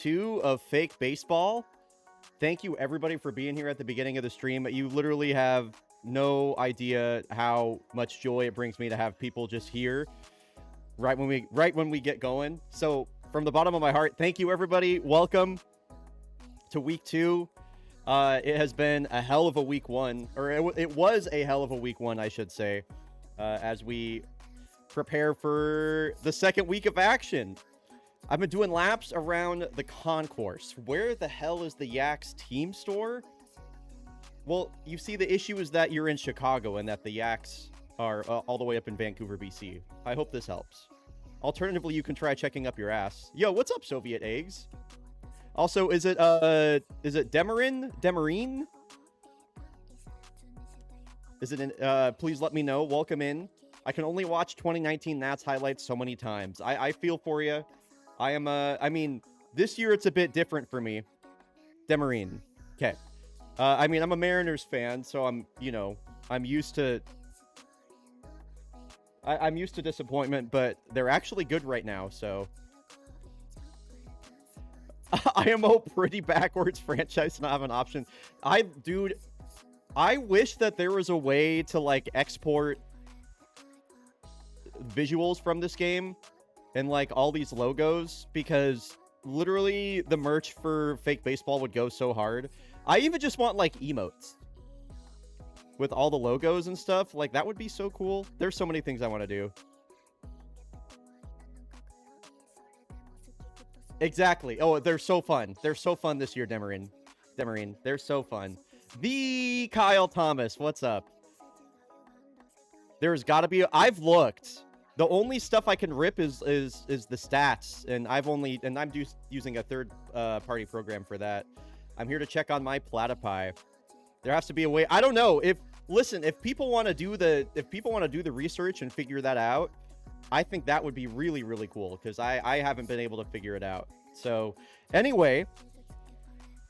2 of Fake Baseball. Thank you, everybody, for being here at the beginning of the stream. You literally have no idea how much joy it brings me to have people just here right when we get going. So, from the bottom of my heart, thank you, everybody. Welcome to week 2. It has been a hell of a week 1, or it was a hell of a week 1, I should say, as we prepare for the second week of action. I've been doing laps around the concourse. Where the hell is the Yaks team store? Well, you see, the issue is that you're in Chicago and that the Yaks are all the way up in Vancouver, BC. I hope this helps. Alternatively, you can try checking up your ass. Yo, what's up, Soviet eggs? Also, is it Demarine? Is it please let me know. Welcome in. I can only watch 2019 Nats highlights so many times. I feel for you. I mean, this year it's a bit different for me. Demarine. Okay. I mean, I'm a Mariners fan, so I'm used to I'm used to disappointment, but they're actually good right now, so IMO pretty backwards franchise to not have an option. Dude, I wish that there was a way to like export visuals from this game and like all these logos, because literally the merch for Fake Baseball would go so hard. I even just want like emotes with all the logos and stuff. Like, that would be so cool. There's so many things I want to do. Exactly. Oh, they're so fun. They're so fun this year, Demarine. They're so fun. The Kyle Thomas, what's up? There's got to be. I've looked. The only stuff I can rip is the stats, and I'm using a third party program for that. I'm here to check on my platypi. There has to be a way. I don't know if people want to do the research and figure that out, I think that would be really, really cool, because I haven't been able to figure it out. So anyway,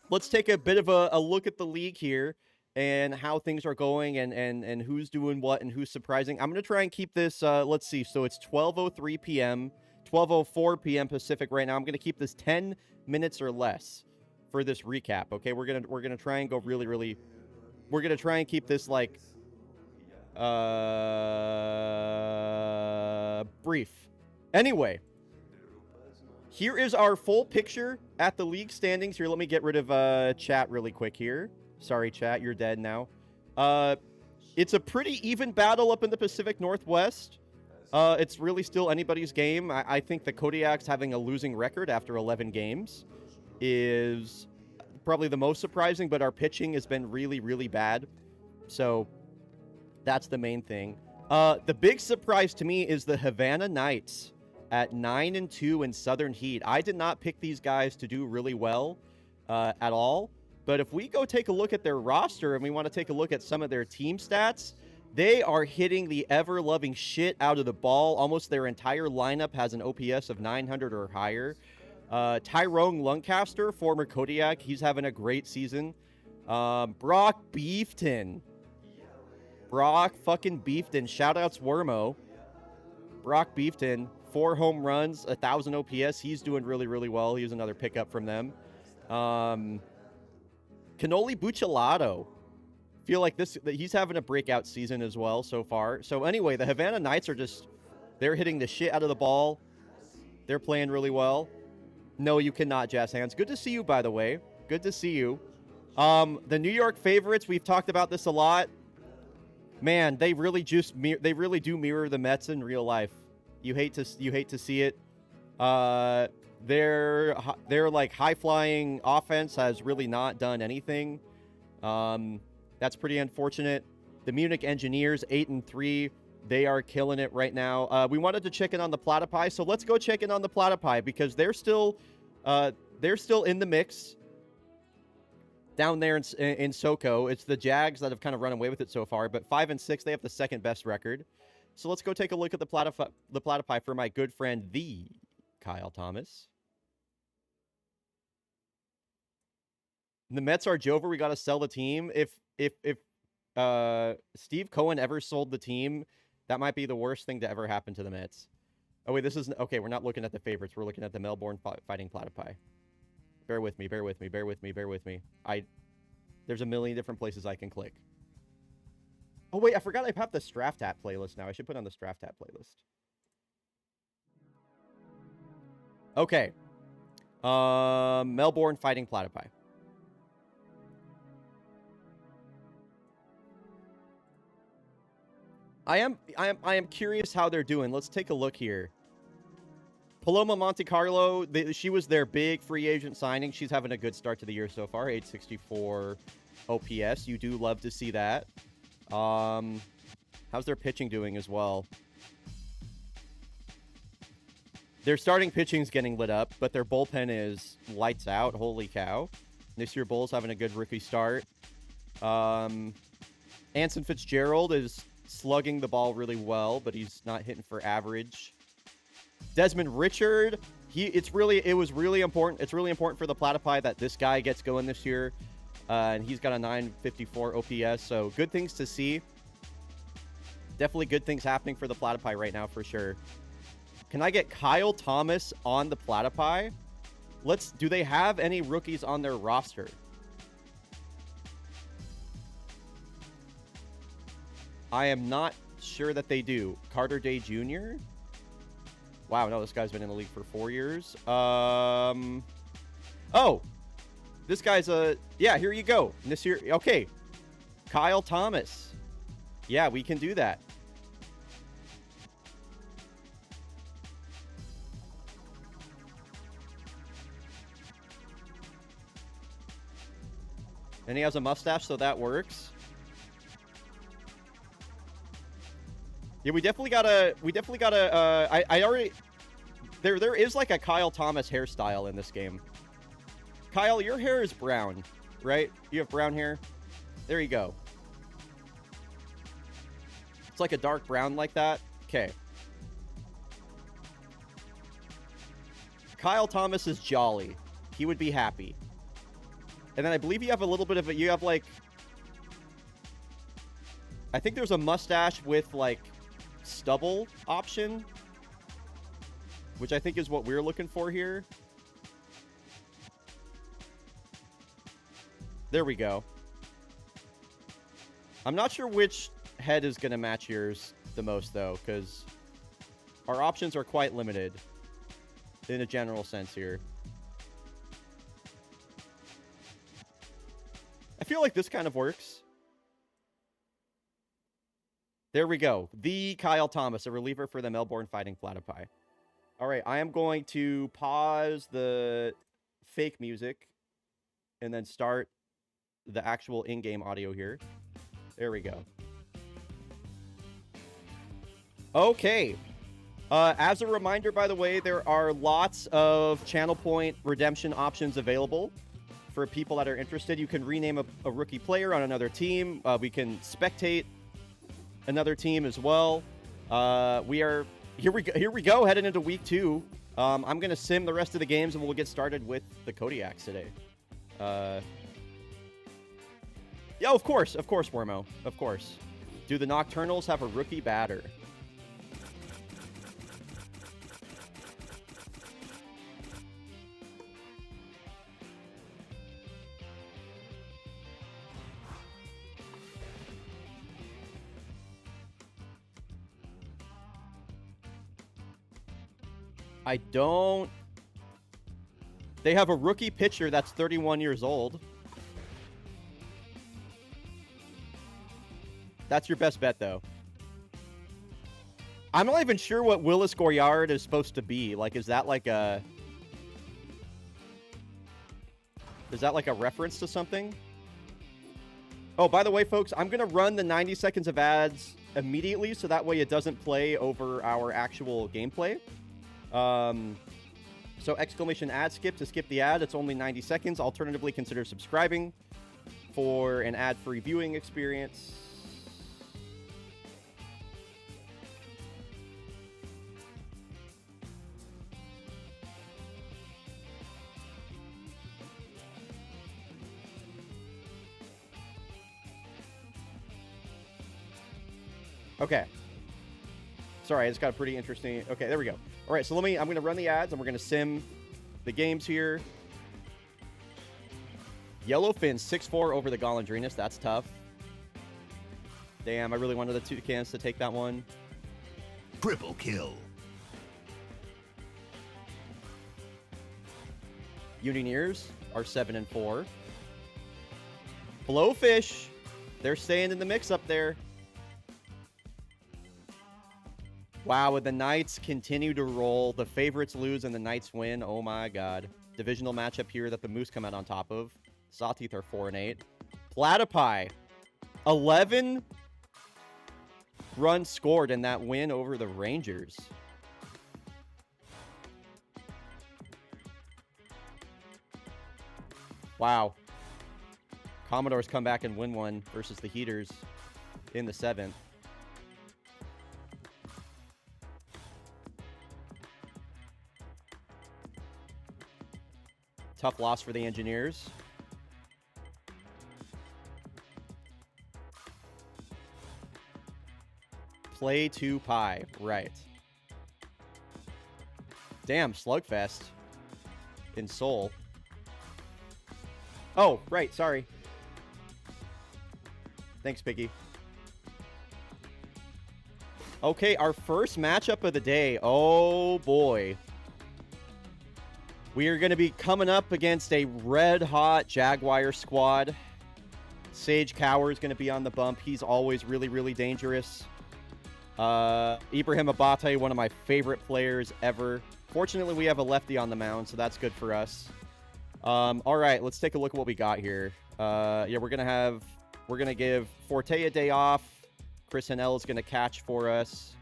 let's take a bit of a look at the league here and how things are going and who's doing what and who's surprising. I'm going to try and keep this, let's see. So it's 12:03 p.m., 12:04 p.m. Pacific right now. I'm going to keep this 10 minutes or less for this recap. Okay, we're going to try and go really, really, we're going to try and keep this like brief. Anyway, here is our full picture at the league standings. Here, let me get rid of chat really quick here. Sorry, chat, you're dead now. It's a pretty even battle up in the Pacific Northwest. It's really still anybody's game. I think the Kodiaks having a losing record after 11 games is probably the most surprising, but our pitching has been really, really bad. So that's the main thing. The big surprise to me is the Havana Knights at 9-2 in Southern Heat. I did not pick these guys to do really well at all. But if we go take a look at their roster and we want to take a look at some of their team stats, they are hitting the ever-loving shit out of the ball. Almost their entire lineup has an OPS of 900 or higher. Tyrone Lancaster, former Kodiak, he's having a great season. Brock Beefton. Brock fucking Beefton. Shoutouts Wormo. Brock Beefton, 4 home runs, 1,000 OPS. He's doing really, really well. He's another pickup from them. Cannoli Buccellato. Feel like he's having a breakout season as well so far. So anyway, the Havana Knights are they're hitting the shit out of the ball. They're playing really well. No, you cannot, Jazz Hands. Good to see you, by the way. Good to see you. The New York favorites, we've talked about this a lot. Man, they really do mirror the Mets in real life. You hate to see it. Their like high flying offense has really not done anything. That's pretty unfortunate. The Munich Engineers 8-3. They are killing it right now. We wanted to check in on the platypi, so let's go check in on the platypi because they're still in the mix down there in SoCo. It's the Jags that have kind of run away with it so far, but 5-6, they have the second best record. So let's go take a look at the platypi for my good friend, the Kyle Thomas. The Mets are Jover. We got to sell the team. If Steve Cohen ever sold the team, that might be the worst thing to ever happen to the Mets. Oh, wait, this is... Okay, we're not looking at the favorites. We're looking at the Melbourne Fighting Platypi. Bear with me, bear with me, bear with me, bear with me. There's a million different places I can click. Oh, wait, I forgot I have the Straftat playlist now. I should put on the Straftat playlist. Okay. Melbourne fighting platypi. I am curious how they're doing. Let's take a look here. Paloma Monte Carlo, she was their big free agent signing. She's having a good start to the year so far. 864 OPS. You do love to see that. How's their pitching doing as well? Their starting pitching's getting lit up, but their bullpen is lights out. Holy cow. This year, Bulls having a good rookie start. Anson Fitzgerald is slugging the ball really well, but he's not hitting for average. Desmond Richard, it was really important. It's really important for the Platypi that this guy gets going this year. And he's got a 954 OPS, so good things to see. Definitely good things happening for the Platypi right now, for sure. Can I get Kyle Thomas on the Platypi? Do they have any rookies on their roster? I am not sure that they do. Carter Day Jr.? Wow, no, this guy's been in the league for 4 years. Oh! This guy's yeah, here you go. This year, okay. Kyle Thomas. Yeah, we can do that. And he has a mustache, so that works. Yeah, we definitely gotta, I already, there is like a Kyle Thomas hairstyle in this game. Kyle, your hair is brown, right? You have brown hair? There you go. It's like a dark brown like that. Okay. Kyle Thomas is jolly. He would be happy. And then I believe you have a little bit of a, you have like, I think there's a mustache with like stubble option, which I think is what we're looking for here. There we go. I'm not sure which head is going to match yours the most, though, because our options are quite limited in a general sense here. I feel like this kind of works. There we go. The Kyle Thomas, a reliever for the Melbourne Fighting Platypi. All right, I am going to pause the fake music and then start the actual in-game audio here. There we go. Okay. As a reminder, by the way, there are lots of channel point redemption options available for people that are interested. You can rename a rookie player on another team. We can spectate another team as well. We are here we go heading into week 2. I'm gonna sim the rest of the games and we'll get started with the Kodiaks today. Yeah, of course, Wormo, of course. Do the Nocturnals have a rookie batter? I don't. They have a rookie pitcher that's 31 years old. That's your best bet, though. I'm not even sure what Willis Goyard is supposed to be. Like, is that like a... Is that like a reference to something? Oh, by the way, folks, I'm going to run the 90 seconds of ads immediately, so that way it doesn't play over our actual gameplay. So exclamation ad skip to skip the ad. It's only 90 seconds. Alternatively, consider subscribing for an ad-free viewing experience. Okay. Sorry, I just got a pretty interesting... Okay, there we go. All right, so I'm going to run the ads, and we're going to sim the games here. Yellowfin 6-4 over the Golondrinas. That's tough. Damn, I really wanted the Toucans to take that one. Triple kill. Unioneers are 7-4. Blowfish, they're staying in the mix up there. Wow, would the Knights continue to roll? The favorites lose and the Knights win. Oh my god. Divisional matchup here that the Moose come out on top of. Sawteeth are 4-8. Platypi, 11 runs scored in that win over the Rangers. Wow. Commodores come back and win one versus the Heaters in the 7th. Tough loss for the Engineers. Play to pie. Right. Damn, Slugfest in Seoul. Oh, right. Sorry. Thanks, Piggy. Okay, our first matchup of the day. Oh, boy. We are going to be coming up against a red-hot Jaguar squad. Sage Cower is going to be on the bump. He's always really, really dangerous. Ibrahim Abate, one of my favorite players ever. Fortunately, we have a lefty on the mound, so that's good for us. All right, let's take a look at what we got here. Yeah, we're going to give Forte a day off. Chris Hanel is going to catch for us.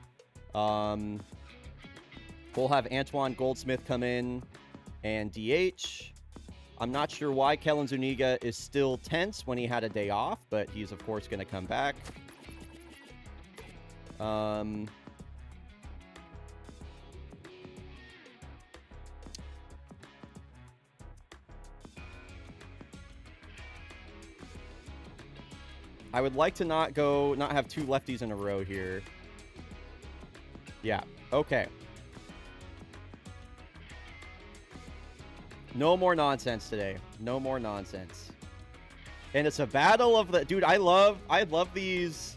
We'll have Antoine Goldsmith come in and DH. I'm not sure why Kellen Zuniga is still tense when he had a day off, but he's, of course, going to come back. I would like to not have two lefties in a row here. Yeah, okay. No more nonsense today. No more nonsense. And it's a battle of the... Dude, I love these...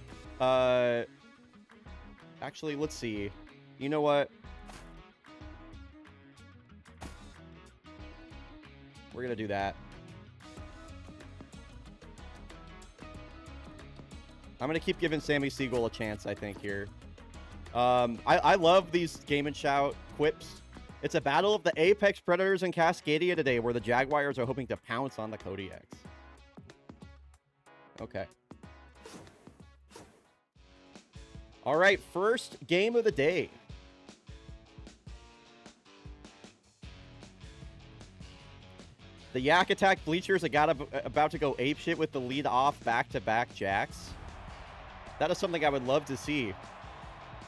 Actually, let's see. You know what? We're going to do that. I'm going to keep giving Sammy Siegel a chance, I think, here. I love these Game & Shout quips. It's a battle of the Apex Predators and Cascadia today, where the Jaguars are hoping to pounce on the Kodiaks. Okay. All right, first game of the day. The Yak Attack Bleachers are about to go apeshit with the lead-off back-to-back Jacks. That is something I would love to see.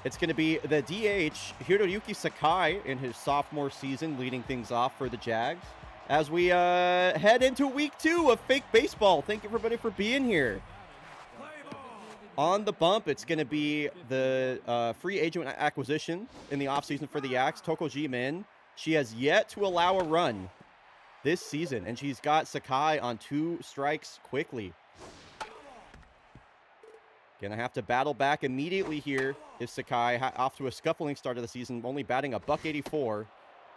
It's going to be the DH, Hiroyuki Sakai, in his sophomore season, leading things off for the Jags. As we head into week 2 of Fake Baseball. Thank you, everybody, for being here. On the bump, it's going to be the free agent acquisition in the offseason for the Yaks, Toko Ji-min. She has yet to allow a run this season, and she's got Sakai on 2 strikes quickly. Gonna have to battle back immediately here is Sakai, off to a scuffling start of the season, only batting a .184.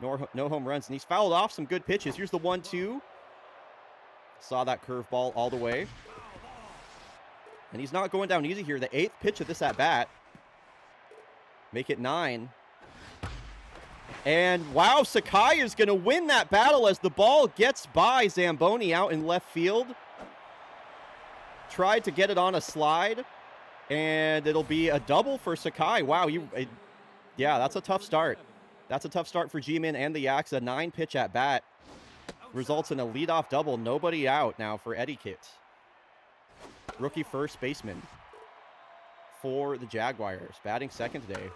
No home runs, and he's fouled off some good pitches. Here's the 1-2. Saw that curveball all the way. And he's not going down easy here. The 8th pitch of this at-bat. Make it 9. And, wow, Sakai is going to win that battle as the ball gets by Zamboni out in left field. Tried to get it on a slide. And it'll be a double for Sakai. Wow, yeah, that's a tough start. That's a tough start for G-Min and the Yaks. A 9-pitch at-bat results in a leadoff double. Nobody out now for Eddie Kit. Rookie first baseman for the Jaguars. Batting second today.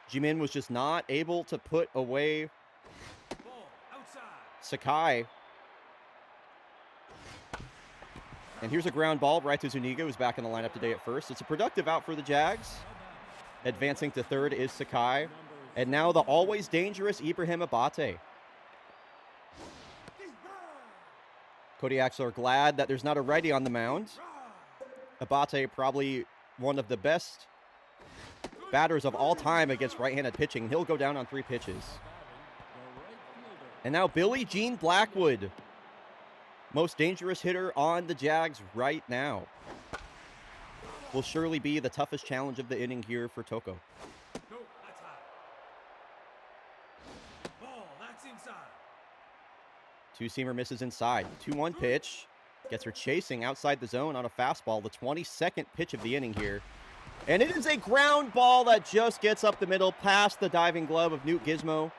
G-Min was just not able to put away Sakai. And here's a ground ball right to Zuniga, who's back in the lineup today at first. It's a productive out for the Jags. Advancing to third is Sakai. And now the always dangerous Ibrahim Abate. Kodiaks are glad that there's not a righty on the mound. Abate, probably one of the best batters of all time against right-handed pitching. He'll go down on 3 pitches. And now Billie Jean Blackwood, most dangerous hitter on the Jags right now, will surely be the toughest challenge of the inning here for Toko. Two-seamer misses inside. 2-1 pitch. Gets her chasing outside the zone on a fastball. The 22nd pitch of the inning here. And it is a ground ball that just gets up the middle past the diving glove of Newt Gizmo.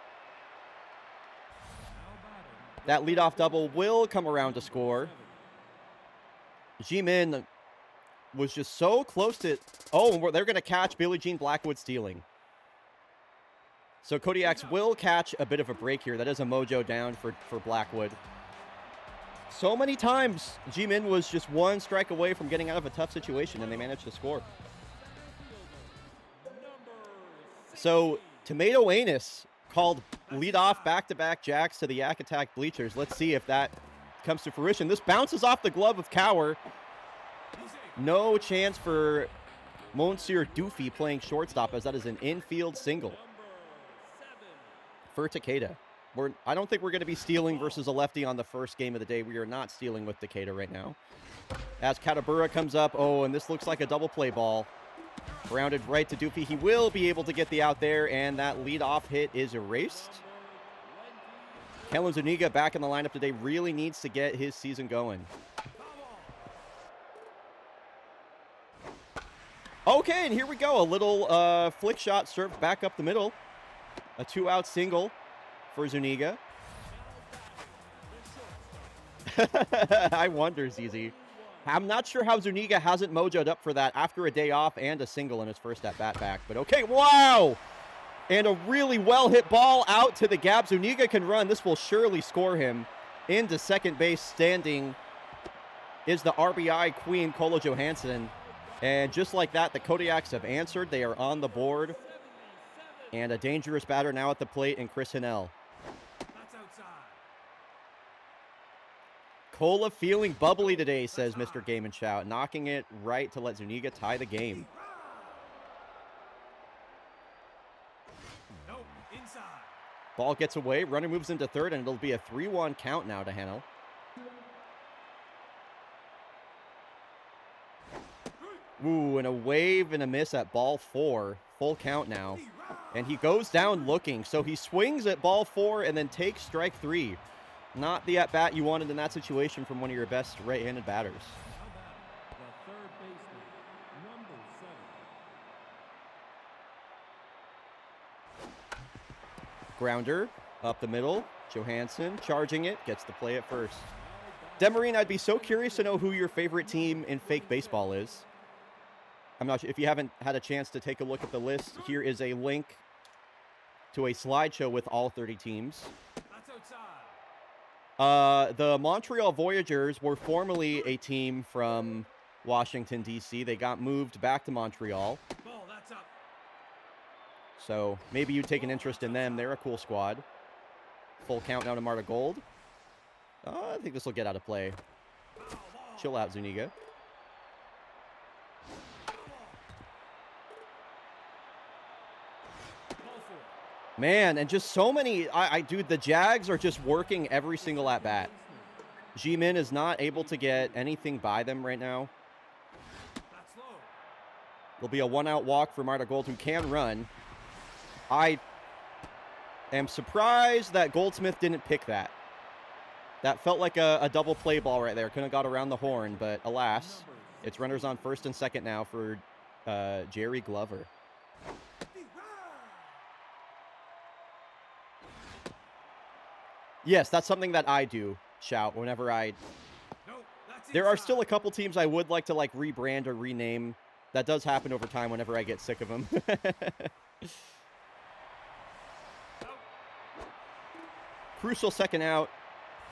That leadoff double will come around to score. Ji-Min was just so close to... Oh, they're going to catch Billie Jean Blackwood stealing. So Kodiaks will catch a bit of a break here. That is a mojo down for Blackwood. So many times, Ji-Min was just 1 strike away from getting out of a tough situation, and they managed to score. So Tomato Anus called leadoff back-to-back Jacks to the Yak Attack bleachers. Let's see if that comes to fruition. This bounces off the glove of Cower. No chance for Monsieur Doofy playing shortstop, as that is an infield single for Takeda. I don't think we're going to be stealing versus a lefty on the first game of the day. We are not stealing with Takeda right now. As Katabura comes up, oh, and this looks like a double play ball. Grounded right to Doofy. He will be able to get the out there, and that leadoff hit is erased. Kellen Zuniga back in the lineup today really needs to get his season going. Okay, and here we go. A little flick shot served back up the middle. A 2-out single for Zuniga. I wonder, ZZ. I'm not sure how Zuniga hasn't mojoed up for that after a day off and a single in his first at-bat back. But okay, wow! And a really well-hit ball out to the gap. Zuniga can run. This will surely score him into second base. Standing is the RBI queen, Kolo Johansson. And just like that, the Kodiaks have answered. They are on the board. And a dangerous batter now at the plate in Chris Hinnell. Cola feeling bubbly today, says Mr. Game and Shout. Knocking it right to let Zuniga tie the game. Ball gets away. Runner moves into third, and it'll be a 3-1 count now to Hinnell. Ooh, and a wave and a miss at ball 4. Full count now. And he goes down looking. So he swings at ball 4 and then takes strike 3. Not the at-bat you wanted in that situation from one of your best right-handed batters. Grounder up the middle. Johansson charging it. Gets the play at first. Demarine, I'd be so curious to know who your favorite team in fake baseball is. I'm not sure if you haven't had a chance to take a look at the list. Here is a link to a slideshow with all 30 teams. The Montreal Voyageurs were formerly a team from Washington, D.C. They got moved back to Montreal. So maybe you take an interest in them. They're a cool squad. Full count now to Marta Gold. I think this will get out of play. Chill out, Zuniga. Man, and just so many, dude, the Jags are just working every single at-bat. Ji-Min is not able to get anything by them right now. There'll be a 1-out walk for Marta Gold, who can run. I am surprised that Goldsmith didn't pick that. That felt like a double play ball right there. Couldn't have got around the horn, but alas, it's runners on first and second now for Jerry Glover. Yes, that's something that I do, Shout, whenever there are still a couple teams I would like to, like, rebrand or rename. That does happen over time whenever I get sick of them. Crucial second out.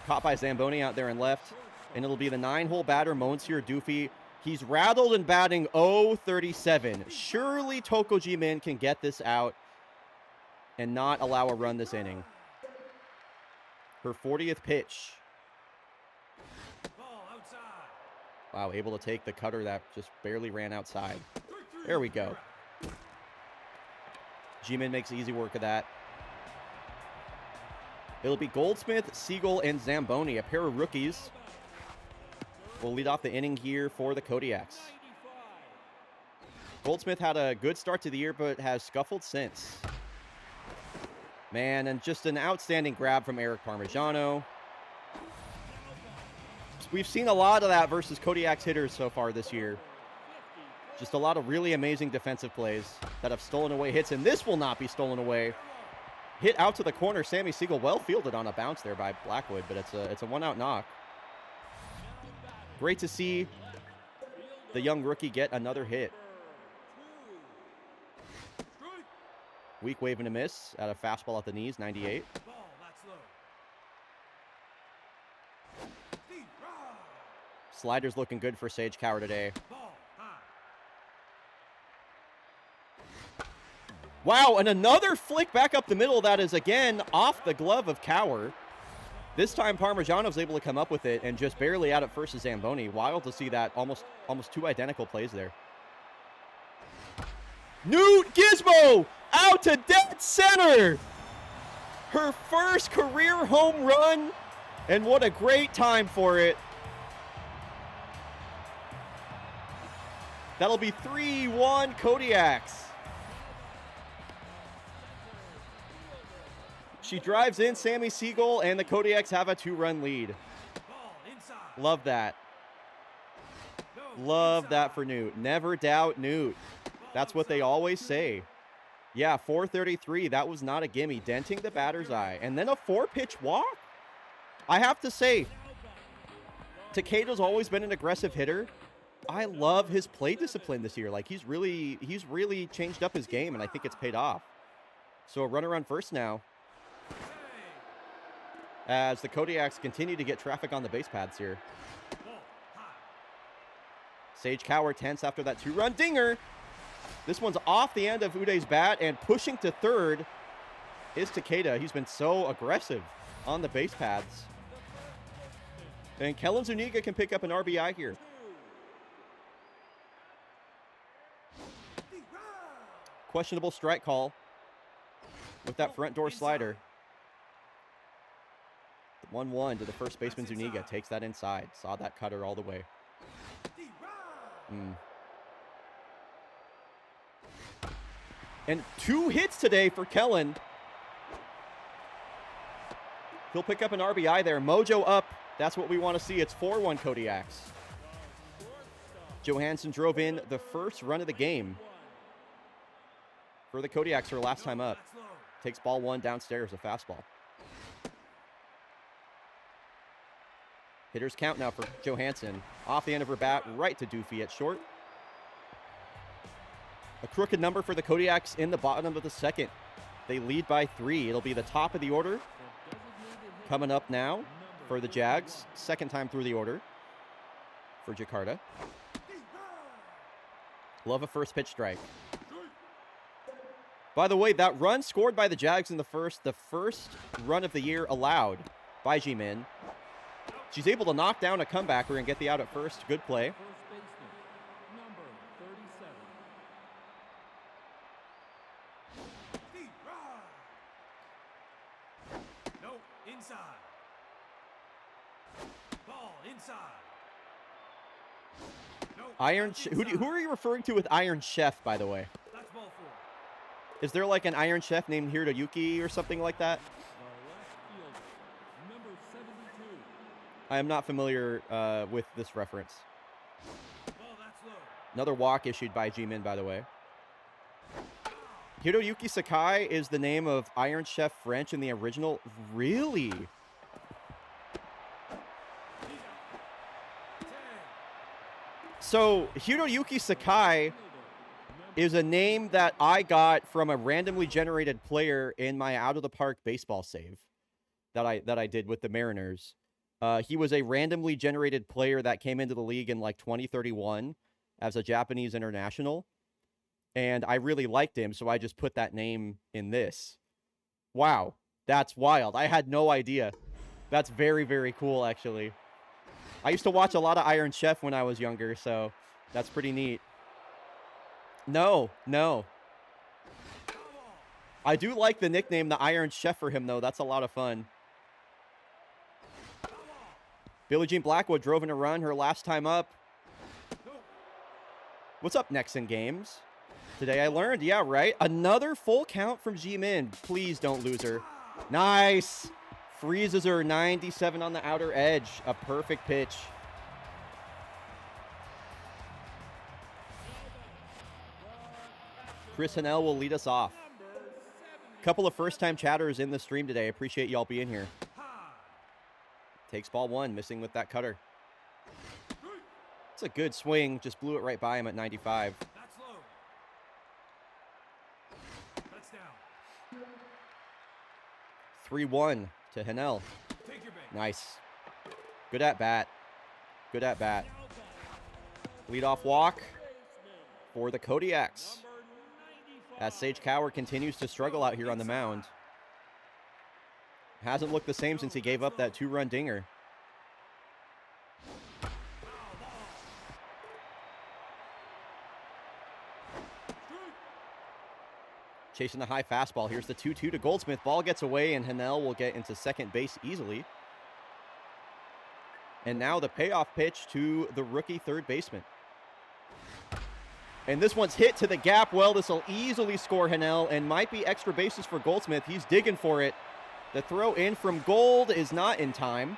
Caught by Zamboni out there and left. And it'll be the 9-hole batter, Monsieur Doofy. He's rattled and batting .037. Surely Toko Ji-Min can get this out and not allow a run this inning. Her 40th pitch. Wow, able to take the cutter that just barely ran outside. There we go. G-Min makes easy work of that. It'll be Goldsmith, Siegel, and Zamboni, a pair of rookies. Will lead off the inning here for the Kodiaks. Goldsmith had a good start to the year, but has scuffled since. Man, and just an outstanding grab from Eric Parmigiano. We've seen a lot of that versus Kodiak's hitters so far this year. Just a lot of really amazing defensive plays that have stolen away hits, and this will not be stolen away. Hit out to the corner. Sammy Siegel well fielded on a bounce there by Blackwood, but it's a one-out knock. Great to see the young rookie get another hit. Weak wave and a miss at a fastball at the knees, 98. Slider's looking good for Sage Cower today. Wow, and another flick back up the middle that is, again, off the glove of Cower. This time, Parmigiano's able to come up with it and just barely out at first to Zamboni. Wild to see that. Almost two identical plays there. Newt Gizmo out to dead center. Her first career home run, and what a great time for it. That'll be 3-1 Kodiaks. She drives in Sammy Siegel, and the Kodiaks have a 2-run lead. Love that. Love that for Newt. Never doubt Newt. That's what they always say. Yeah, 433. That was not a gimme. Denting the batter's eye. And then a 4-pitch walk. I have to say, Takeda's always been an aggressive hitter. I love his play discipline this year. Like, he's really changed up his game, and I think it's paid off. So a runner on first now, as the Kodiaks continue to get traffic on the base paths here. Sage Cower tense after that 2-run dinger. This one's off the end of Uday's bat, and pushing to third is Takeda. He's been so aggressive on the base paths. And Kellen Zuniga can pick up an RBI here. Questionable strike call with that front door slider. 1-1 to the first baseman. Zuniga takes that inside. Saw that cutter all the way. And 2 hits today for Kellen. He'll pick up an RBI there. Mojo up. That's what we want to see. It's 4-1 Kodiaks. Johansson drove in the first run of the game for the Kodiaks, her last time up. Takes ball 1 downstairs, a fastball. Hitters count now for Johansson. Off the end of her bat, right to Doofy at short. A crooked number for the Kodiaks in the bottom of the second. They lead by 3. It'll be the top of the order. Coming up now for the Jags. Second time through the order for Jakarta. Love a first pitch strike. By the way, that run scored by the Jags in the first run of the year allowed by G-Min. She's able to knock down a comebacker and get the out at first. Good play. No, inside. Ball inside. No, Iron. Who are you referring to with Iron Chef, by the way? that's ball 4. Is there like an Iron Chef named Hiroyuki or something like that? I am not familiar with this reference. Another walk issued by G-Min, by the way. Hiroyuki Sakai is the name of Iron Chef French in the original. Really? So, Hiroyuki Sakai is a name that I got from a randomly generated player in my out-of-the-park baseball save that I did with the Mariners. He was a randomly generated player that came into the league in like 2031 as a Japanese international. And I really liked him, so I just put that name in this. Wow, that's wild. I had no idea. That's very, very cool, actually. I used to watch a lot of Iron Chef when I was younger, so that's pretty neat. No, no. I do like the nickname, the Iron Chef, for him, though. That's a lot of fun. Billie Jean Blackwood drove in a run her last time up. What's up, Nexon Games? Today I learned, yeah, right? Another full count from Ji-Min. Please don't lose her. Nice. Freezes her 97 on the outer edge. A perfect pitch. Chris Hanel will lead us off. Couple of first-time chatters in the stream today. Appreciate y'all being here. Takes ball one, missing with that cutter. It's a good swing. Just blew it right by him at 95. That's low. That's down. 3-1 to Hanel. Take your bait. Nice. Good at bat. Good at bat. Leadoff walk for the Kodiaks. As Sage Cower continues to struggle out here on the mound. Hasn't looked the same since he gave up that 2-run dinger. Chasing the high fastball. Here's the 2-2 to Goldsmith. Ball gets away, and Hanel will get into second base easily. And now the payoff pitch to the rookie third baseman. And this one's hit to the gap. Well, this will easily score Hanel and might be extra bases for Goldsmith. He's digging for it. The throw in from Gold is not in time.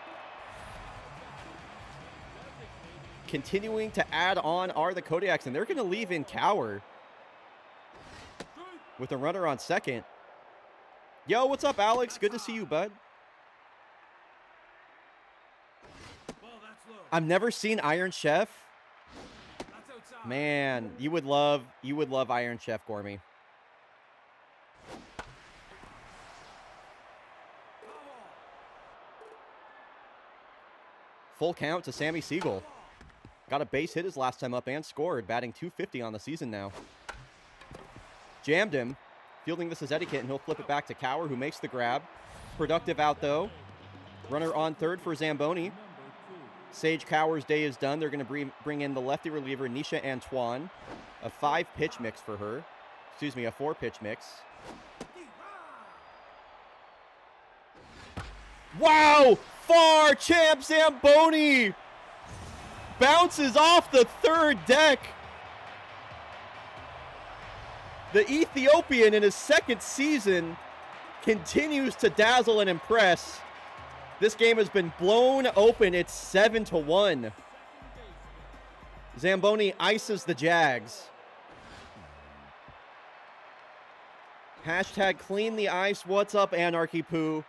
Continuing to add on are the Kodiaks, and they're going to leave in Cower with a runner on second. Yo, what's up, Alex? Good to see you, bud. I've never seen Iron Chef. Man, you would love Iron Chef, Gormy. Full count to Sammy Siegel. Got a base hit his last time up and scored, batting .250 on the season now. Jammed him. Fielding this as etiquette, and he'll flip it back to Cower, who makes the grab. Productive out, though. Runner on third for Zamboni. Sage Cower's day is done. They're going to bring in the lefty reliever, Nisha Antoine. A 5-pitch mix for her. Excuse me, a 4-pitch mix. Wow! Far champ Zamboni bounces off the third deck. The Ethiopian in his second season continues to dazzle and impress. This game has been blown open. It's 7-1. Zamboni ices the Jags. Hashtag clean the ice. What's up, Anarchy Poo?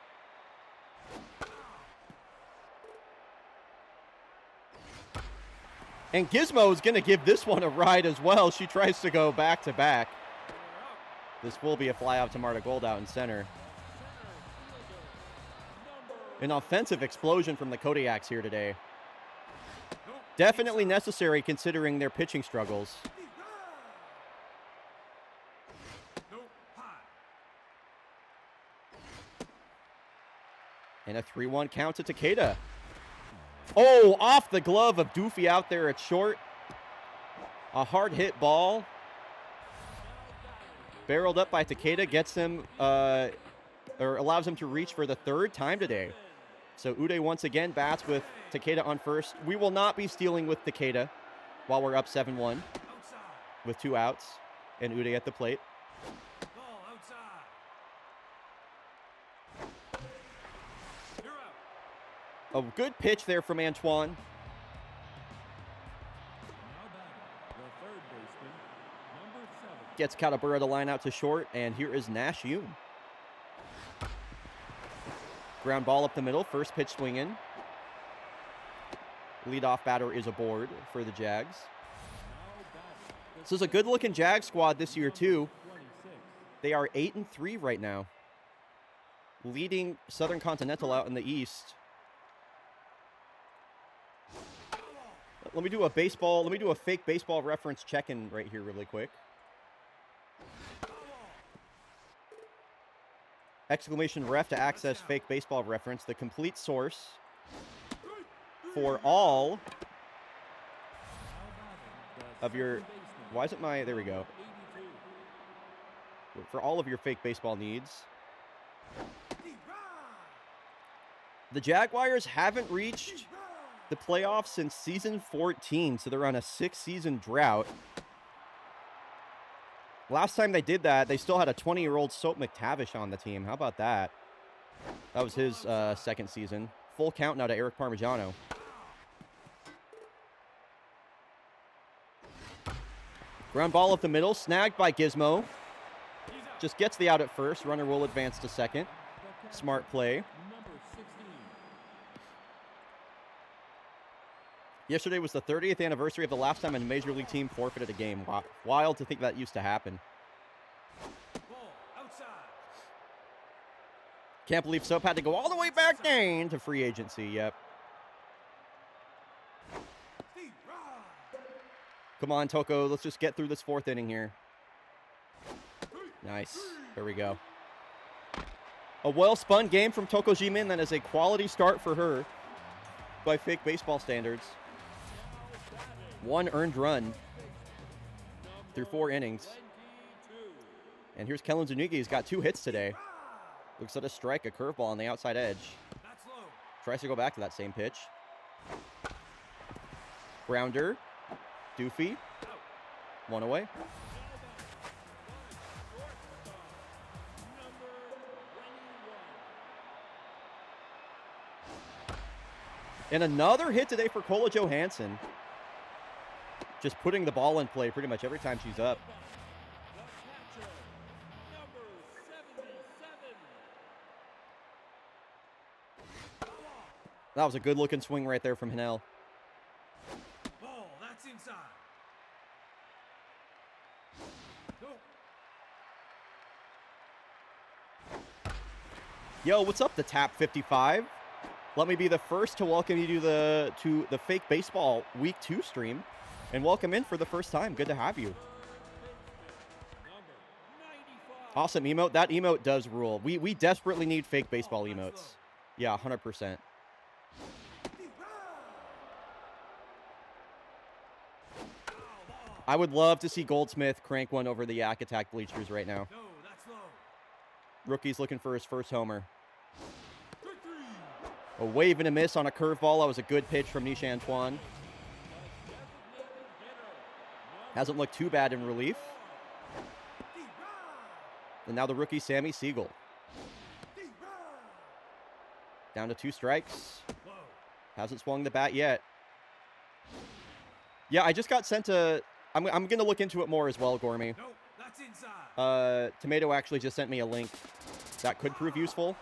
And Gizmo is going to give this one a ride as well. She tries to go back-to-back. This will be a fly out to Marta Gold out in center. An offensive explosion from the Kodiaks here today. Definitely necessary considering their pitching struggles. And a 3-1 count to Takeda. Oh, off the glove of Doofy out there at short. A hard hit ball. Barreled up by Takeda, gets him, or allows him to reach for the third time today. So Uday once again bats with Takeda on first. We will not be stealing with Takeda while we're up 7-1 with 2 outs and Uday at the plate. A good pitch there from Antoine. Gets Katabura to line out to short, and here is Nash Yoon. Ground ball up the middle, first pitch swing in. Leadoff batter is aboard for the Jags. This is a good-looking Jag squad this year, too. They are 8-3 right now, leading Southern Continental out in the East. Let me do a fake baseball reference check-in right here really quick. Exclamation ref to access fake baseball reference. The complete source. for all of your... Why is it my... There we go. For all of your fake baseball needs. The Jaguars haven't reached the playoffs since season 14, so they're on a 6-season drought. Last time they did that, they still had a 20-year-old Soap McTavish on the team. How about that? That was his second season. Full count now to Eric Parmigiano. Ground ball up the middle, snagged by Gizmo. Just gets the out at first. Runner will advance to second. Smart play. Yesterday was the 30th anniversary of the last time a Major League team forfeited a game. Wild to think that used to happen. Can't believe Soap had to go all the way back down to free agency. Yep. Come on, Toko. Let's just get through this fourth inning here. Nice. There we go. A well-spun game from Toko Jimin. That is a quality start for her by fake baseball standards. 1 earned run through 4 innings. And here's Kellen Zuniga. He's got 2 hits today. Looks at a strike, a curveball on the outside edge. Tries to go back to that same pitch. Grounder. Doofy. 1 away. And another hit today for Kola Johansson. Just putting the ball in play pretty much every time she's up. That was a good-looking swing right there from Hanel. Ball, that's inside. Go. Yo, what's up, the Tap 55? Let me be the first to welcome you to the Fake Baseball Week 2 stream. And welcome in for the first time. Good to have you. Awesome emote. That emote does rule. We desperately need fake baseball emotes. Yeah, 100%. I would love to see Goldsmith crank one over the Yak Attack bleachers right now. Rookie's looking for his first homer. A wave and a miss on a curveball. That was a good pitch from Nisha Antoine. Hasn't looked too bad in relief. And now the rookie, Sammy Siegel. Down to 2 strikes. Hasn't swung the bat yet. Yeah, I just got sent a... I'm going to look into it more as well, Gormy. No, that's inside. Tomato actually just sent me a link that could prove useful.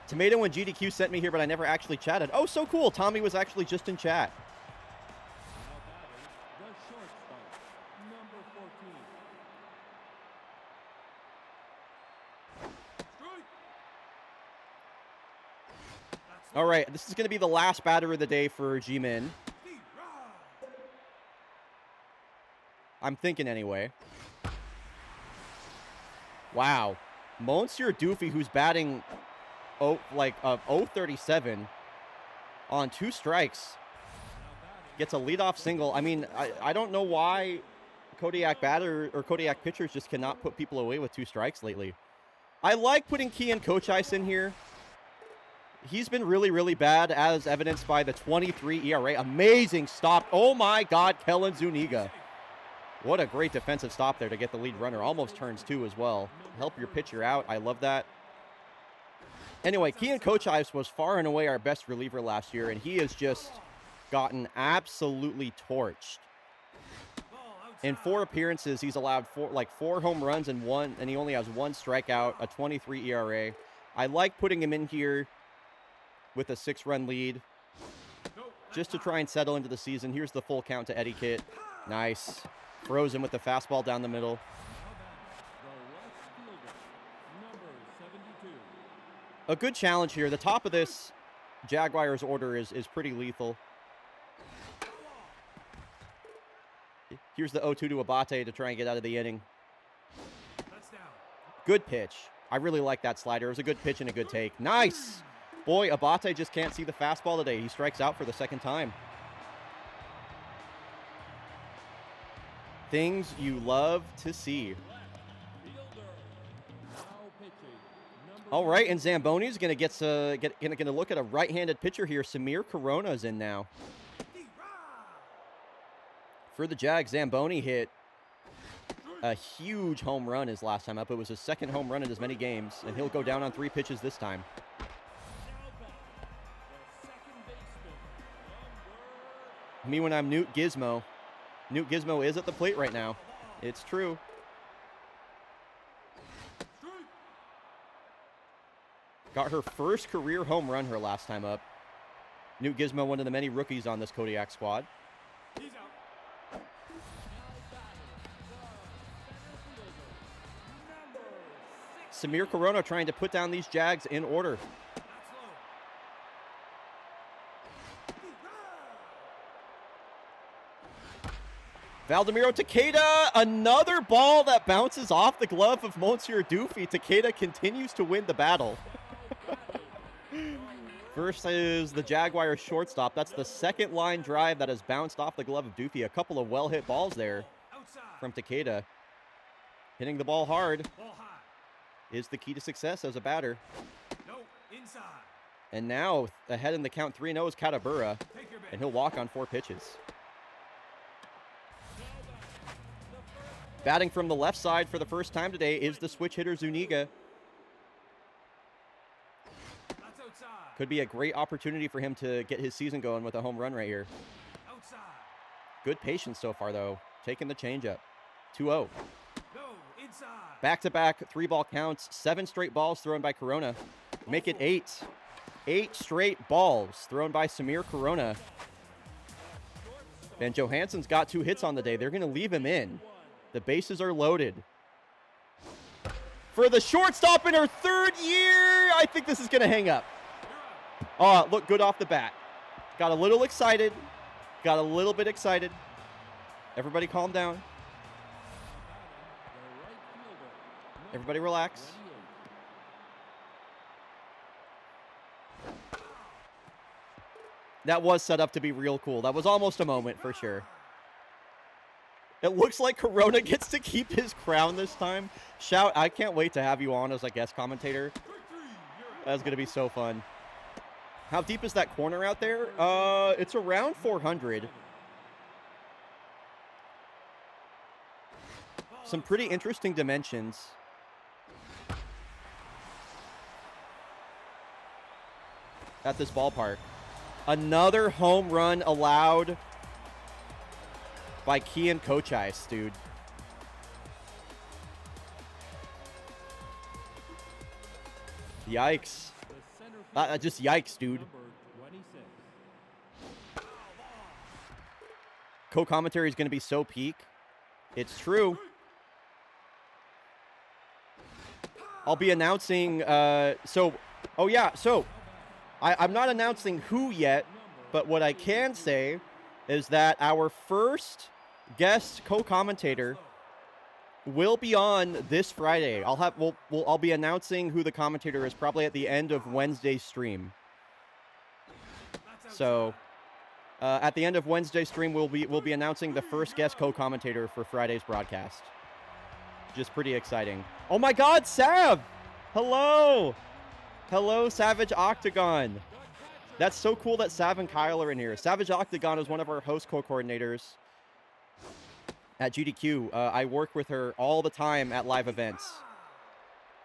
Tomato and GDQ sent me here, but I never actually chatted. Oh, so cool. Tommy was actually just in chat. All right, this is going to be the last batter of the day for G-Min. I'm thinking anyway. Wow. Monsieur Doofy, who's batting 037 on 2 strikes, gets a leadoff single. I mean, I don't know why Kodiak pitchers just cannot put people away with 2 strikes lately. I like putting Kian Kochais in here. He's been really, really bad, as evidenced by the 23 ERA. Amazing stop. Oh, my God, Kellen Zuniga. What a great defensive stop there to get the lead runner. Almost turns 2 as well. Help your pitcher out. I love that. Anyway, Kian Kochais was far and away our best reliever last year, and he has just gotten absolutely torched. In 4 appearances, he's allowed 4 home runs and he only has 1 strikeout, a 23 ERA. I like putting him in here with a 6-run lead just to try and settle into the season. Here's the full count to Eddie Kitt. Nice. Frozen with the fastball down the middle. A good challenge here. The top of this Jaguars order is pretty lethal. Here's the 0-2 to Abate to try and get out of the inning. Good pitch. I really like that slider. It was a good pitch and a good take. Nice! Boy, Abate just can't see the fastball today. He strikes out for the second time. Things you love to see. All right, and Zamboni's gonna gonna look at a right-handed pitcher here. Samir Corona's in now. For the Jags, Zamboni hit a huge home run his last time up. It was his second home run in as many games, and he'll go down on 3 pitches this time. Me when I'm Newt Gizmo. Newt Gizmo is at the plate right now. It's true. Got her first career home run her last time up. Newt Gizmo, one of the many rookies on this Kodiak squad. Samir Corona trying to put down these Jags in order. Valdemiro Takeda, another ball that bounces off the glove of Monsieur Doofy. Takeda continues to win the battle. First is the Jaguar shortstop. That's the second line drive that has bounced off the glove of Doofy. A couple of well-hit balls there from Takeda. Hitting the ball hard is the key to success as a batter. And now, ahead in the count 3-0 is Katabura, and he'll walk on 4 pitches. Batting from the left side for the first time today is the switch hitter Zuniga. Could be a great opportunity for him to get his season going with a home run right here. Good patience so far, though. Taking the changeup. 2-0. Back-to-back 3-ball counts. 7 straight balls thrown by Corona. Make it 8. 8 straight balls thrown by Samir Corona. And Johansson's got 2 hits on the day. They're going to leave him in. The bases are loaded. For the shortstop in her 3rd year, I think this is going to hang up. Oh, look good off the bat. Got a little excited. Got a little bit excited. Everybody calm down. Everybody relax. That was set up to be real cool. That was almost a moment for sure. It looks like Corona gets to keep his crown this time. Shout, I can't wait to have you on as a guest commentator. That's going to be so fun. How deep is that corner out there? It's around 400. Some pretty interesting dimensions. At this ballpark. Another home run allowed by Kian Kochais, dude. Yikes. Just yikes, dude. Co-commentary is going to be so peak. It's true. I'll be announcing, I'm not announcing who yet, but what I can say is that our first guest co-commentator will be on this Friday. I'll be announcing who the commentator is probably at the end of Wednesday's stream. So, at the end of Wednesday's stream, we'll be announcing the first guest co-commentator for Friday's broadcast. Just pretty exciting. Oh my God, Sav! Hello! Hello, Savage Octagon. That's so cool that Sav and Kyle are in here. Savage Octagon is one of our host co-coordinators at GDQ. I work with her all the time at live events.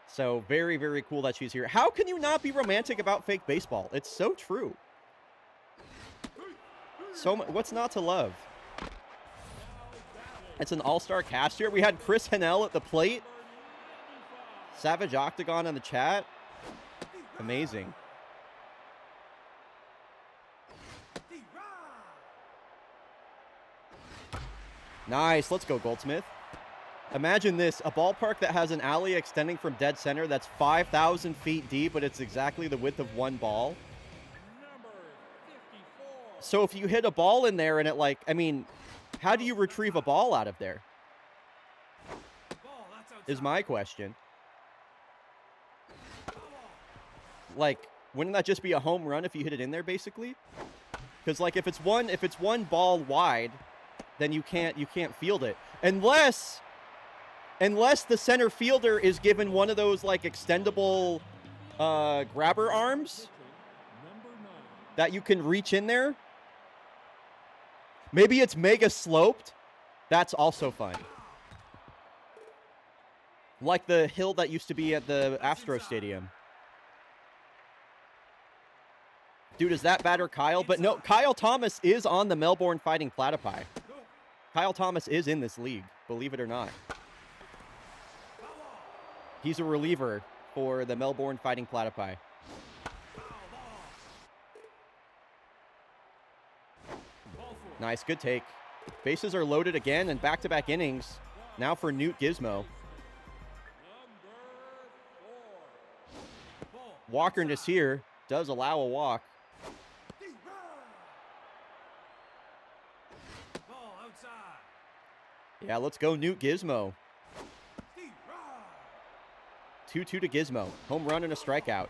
So very, very cool that she's here. How can you not be romantic about fake baseball? It's so true. So what's not to love? It's an all-star cast here. We had Chris Hennell at the plate. Savage Octagon in the chat. Amazing. Nice. Let's go, Goldsmith. Imagine this. A ballpark that has an alley extending from dead center that's 5,000 feet deep, but it's exactly the width of one ball. So if you hit a ball in there and it how do you retrieve a ball out of there? Is my question. Wouldn't that just be a home run if you hit it in there, basically? Because like if it's one ball wide, then you can't field it unless the center fielder is given one of those like extendable grabber arms that you can reach in there. Maybe it's mega sloped. That's also fun. Like the hill that used to be at the Astro Stadium. Dude, is that batter Kyle? But no, Kyle Thomas is on the Melbourne Fighting Platypi. Kyle Thomas is in this league, believe it or not. He's a reliever for the Melbourne Fighting Platypi. Nice, good take. Bases are loaded again and back-to-back innings. Now for Newt Gizmo. Walkerness here does allow a walk. Yeah, let's go Newt Gizmo. 2-2 to Gizmo. Home run and a strikeout.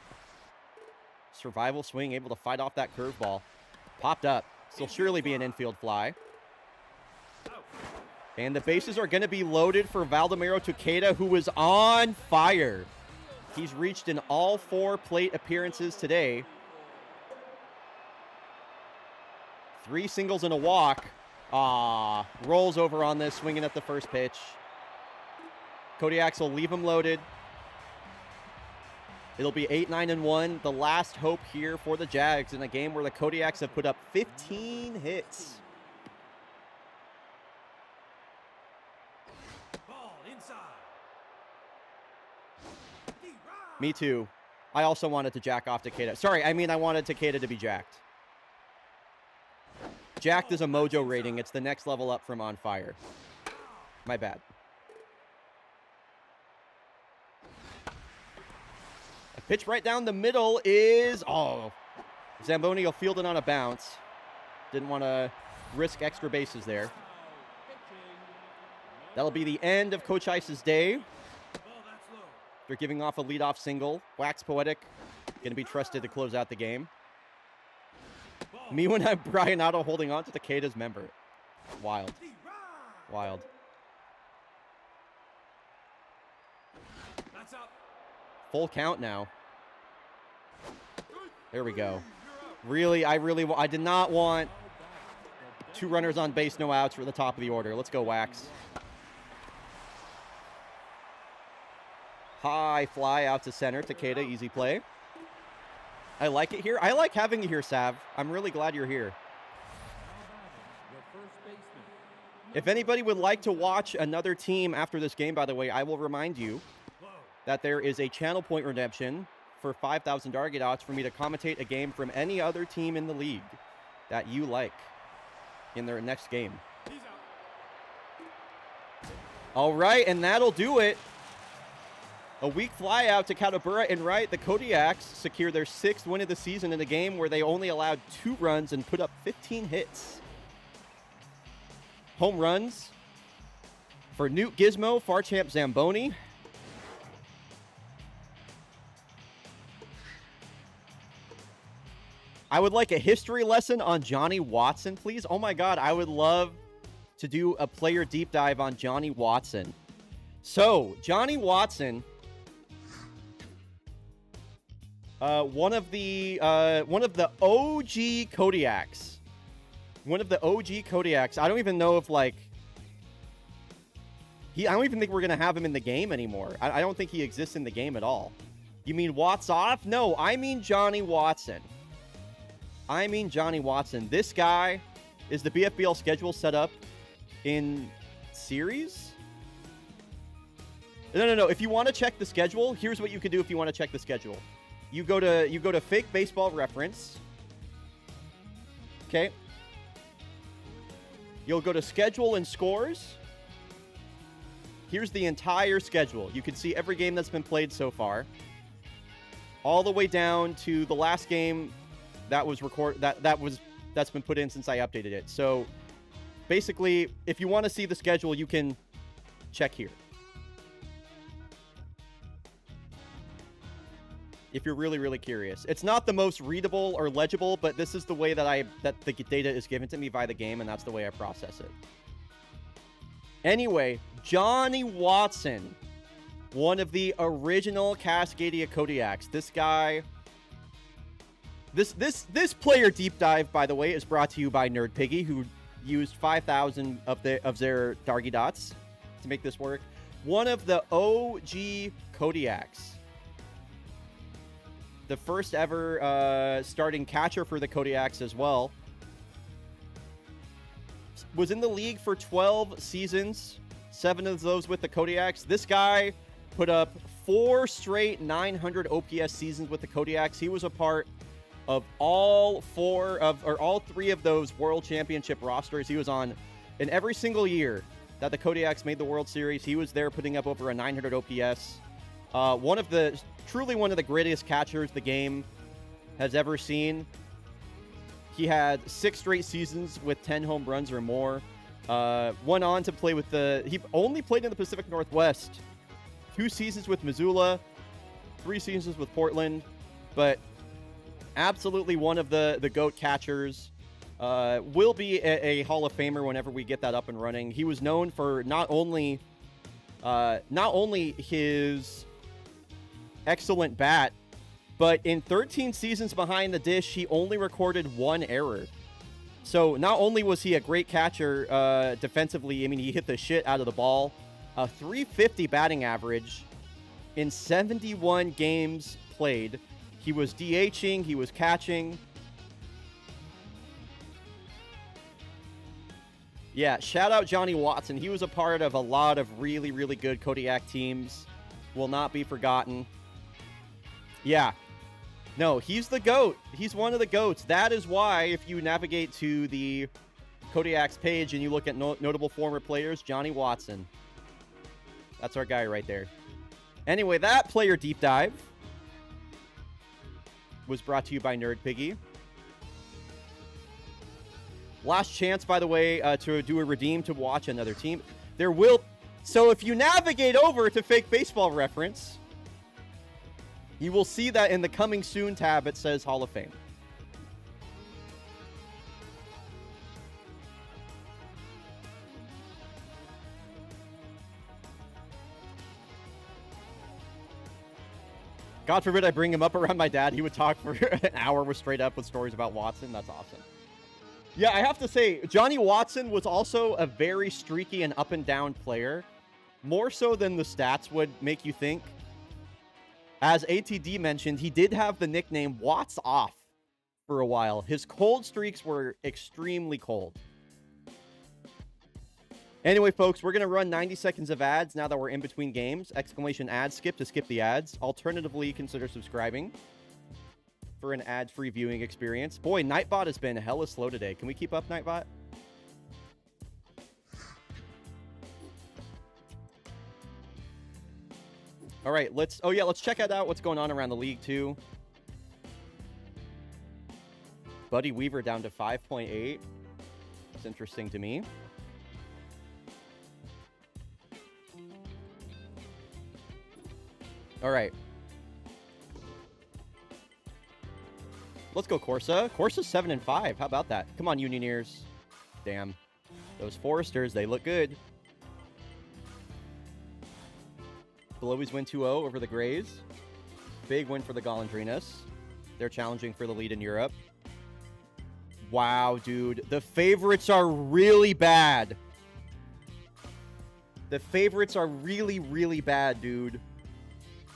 Survival swing, able to fight off that curveball. Popped up. This will surely be an infield fly. And the bases are going to be loaded for Valdemiro Takeda, who is on fire. He's reached in all 4 plate appearances today. 3 singles and a walk. Ah, rolls over on this, swinging at the first pitch. Kodiaks will leave him loaded. It'll be 8-9-1. The last hope here for the Jags in a game where the Kodiaks have put up 15 hits. Ball inside. Me too. I also wanted to jack off Takeda. Sorry, I mean I wanted Takeda to be jacked. Jacked is a mojo rating. It's the next level up from on fire. My bad. A pitch right down the middle is... Oh, Zamboni will field it on a bounce. Didn't want to risk extra bases there. That'll be the end of Coach Ice's day. They're giving off a leadoff single. Wax Poetic going to be trusted to close out the game. Me when I'm bryonato holding on to Takeda's member. Wild. Wild. Full count now. There we go. Really, I did not want 2 runners on base, no outs for the top of the order. Let's go, Wax. High fly out to center. Takeda, easy play. I like it here. I like having you here, Sav. I'm really glad you're here. If anybody would like to watch another team after this game, by the way, I will remind you that there is a channel point redemption for 5,000 target odds for me to commentate a game from any other team in the league that you like in their next game. All right, and that'll do it. A weak fly out to Katabura and right. The Kodiaks secure their 6th win of the season in a game where they only allowed 2 runs and put up 15 hits. Home runs for Newt Gizmo, Farchamp Zamboni. I would like a history lesson on Johnny Watson, please. Oh my God, I would love to do a player deep dive on Johnny Watson. So, Johnny Watson... one of the OG Kodiaks. One of the OG Kodiaks. I don't even know if like I don't even think we're gonna have him in the game anymore. I don't think he exists in the game at all. You mean Watts off? No, I mean Johnny Watson. I mean Johnny Watson. This guy is the BFBL schedule set up in series. No. If you want to check the schedule, here's what you can do if you want to check the schedule. You go to Fake Baseball Reference. Okay. You'll go to Schedule and Scores. Here's the entire schedule. You can see every game that's been played so far. All the way down to the last game that was that's been put in since I updated it. So basically, if you want to see the schedule, you can check here. if you're really, really curious. It's not the most readable or legible, but this is the way that the data is given to me by the game, and that's the way I process it. Anyway, Johnny Watson, one of the original Cascadia Kodiaks. This guy... This player deep dive, by the way, is brought to you by Nerd Piggy, who used 5,000 of their Dargy Dots to make this work. One of the OG Kodiaks. The first ever starting catcher for the Kodiaks as well. Was in the league for 12 seasons, 7 of those with the Kodiaks. This guy put up 4 straight 900 OPS seasons with the Kodiaks. He was a part of all 3 of those World Championship rosters. He was on in every single year that the Kodiaks made the World Series. He was there putting up over a 900 OPS. Truly one of the greatest catchers the game has ever seen. He had 6 straight seasons with 10 home runs or more. Went on to play with he only played in the Pacific Northwest. 2 seasons with Missoula, 3 seasons with Portland, but absolutely one of the GOAT catchers. Will be a Hall of Famer whenever we get that up and running. He was known for not only his excellent bat, but in 13 seasons behind the dish, he only recorded 1 error. So not only was he a great catcher defensively, I mean, he hit the shit out of the ball. A 350 batting average in 71 games played. He was DHing, he was catching. Yeah, shout out Johnny Watson. He was a part of a lot of really, really good Kodiak teams. Will not be forgotten. Yeah. No, he's the GOAT. He's one of the GOATs. That is why if you navigate to the Kodiak's page and you look at notable former players, Johnny Watson. That's our guy right there. Anyway, that player deep dive was brought to you by Nerd Piggy. Last chance, by the way, to do a redeem to watch another team. So if you navigate over to Fake Baseball Reference, you will see that in the Coming Soon tab, it says Hall of Fame. God forbid I bring him up around my dad. He would talk for an hour straight up with stories about Watson. That's awesome. Yeah, I have to say, Johnny Watson was also a very streaky and up and down player. More so than the stats would make you think. As ATD mentioned, he did have the nickname Watts Off for a while. His cold streaks were extremely cold. Anyway, folks, we're going to run 90 seconds of ads now that we're in between games. Exclamation ad skip to skip the ads. Alternatively, consider subscribing for an ad-free viewing experience. Boy, Nightbot has been hella slow today. Can we keep up, Nightbot? All right, let's check out what's going on around the league, too. Buddy Weaver down to 5.8. It's interesting to me. All right. Let's go, Corsa. Corsa's 7-5. How about that? Come on, Unioneers. Damn. Those Foresters, they look good. Blowies win 2-0 over the Grays. Big win for the Golondrinas. They're challenging for the lead in Europe. Wow, dude. The favorites are really bad. The favorites are really, really bad, dude.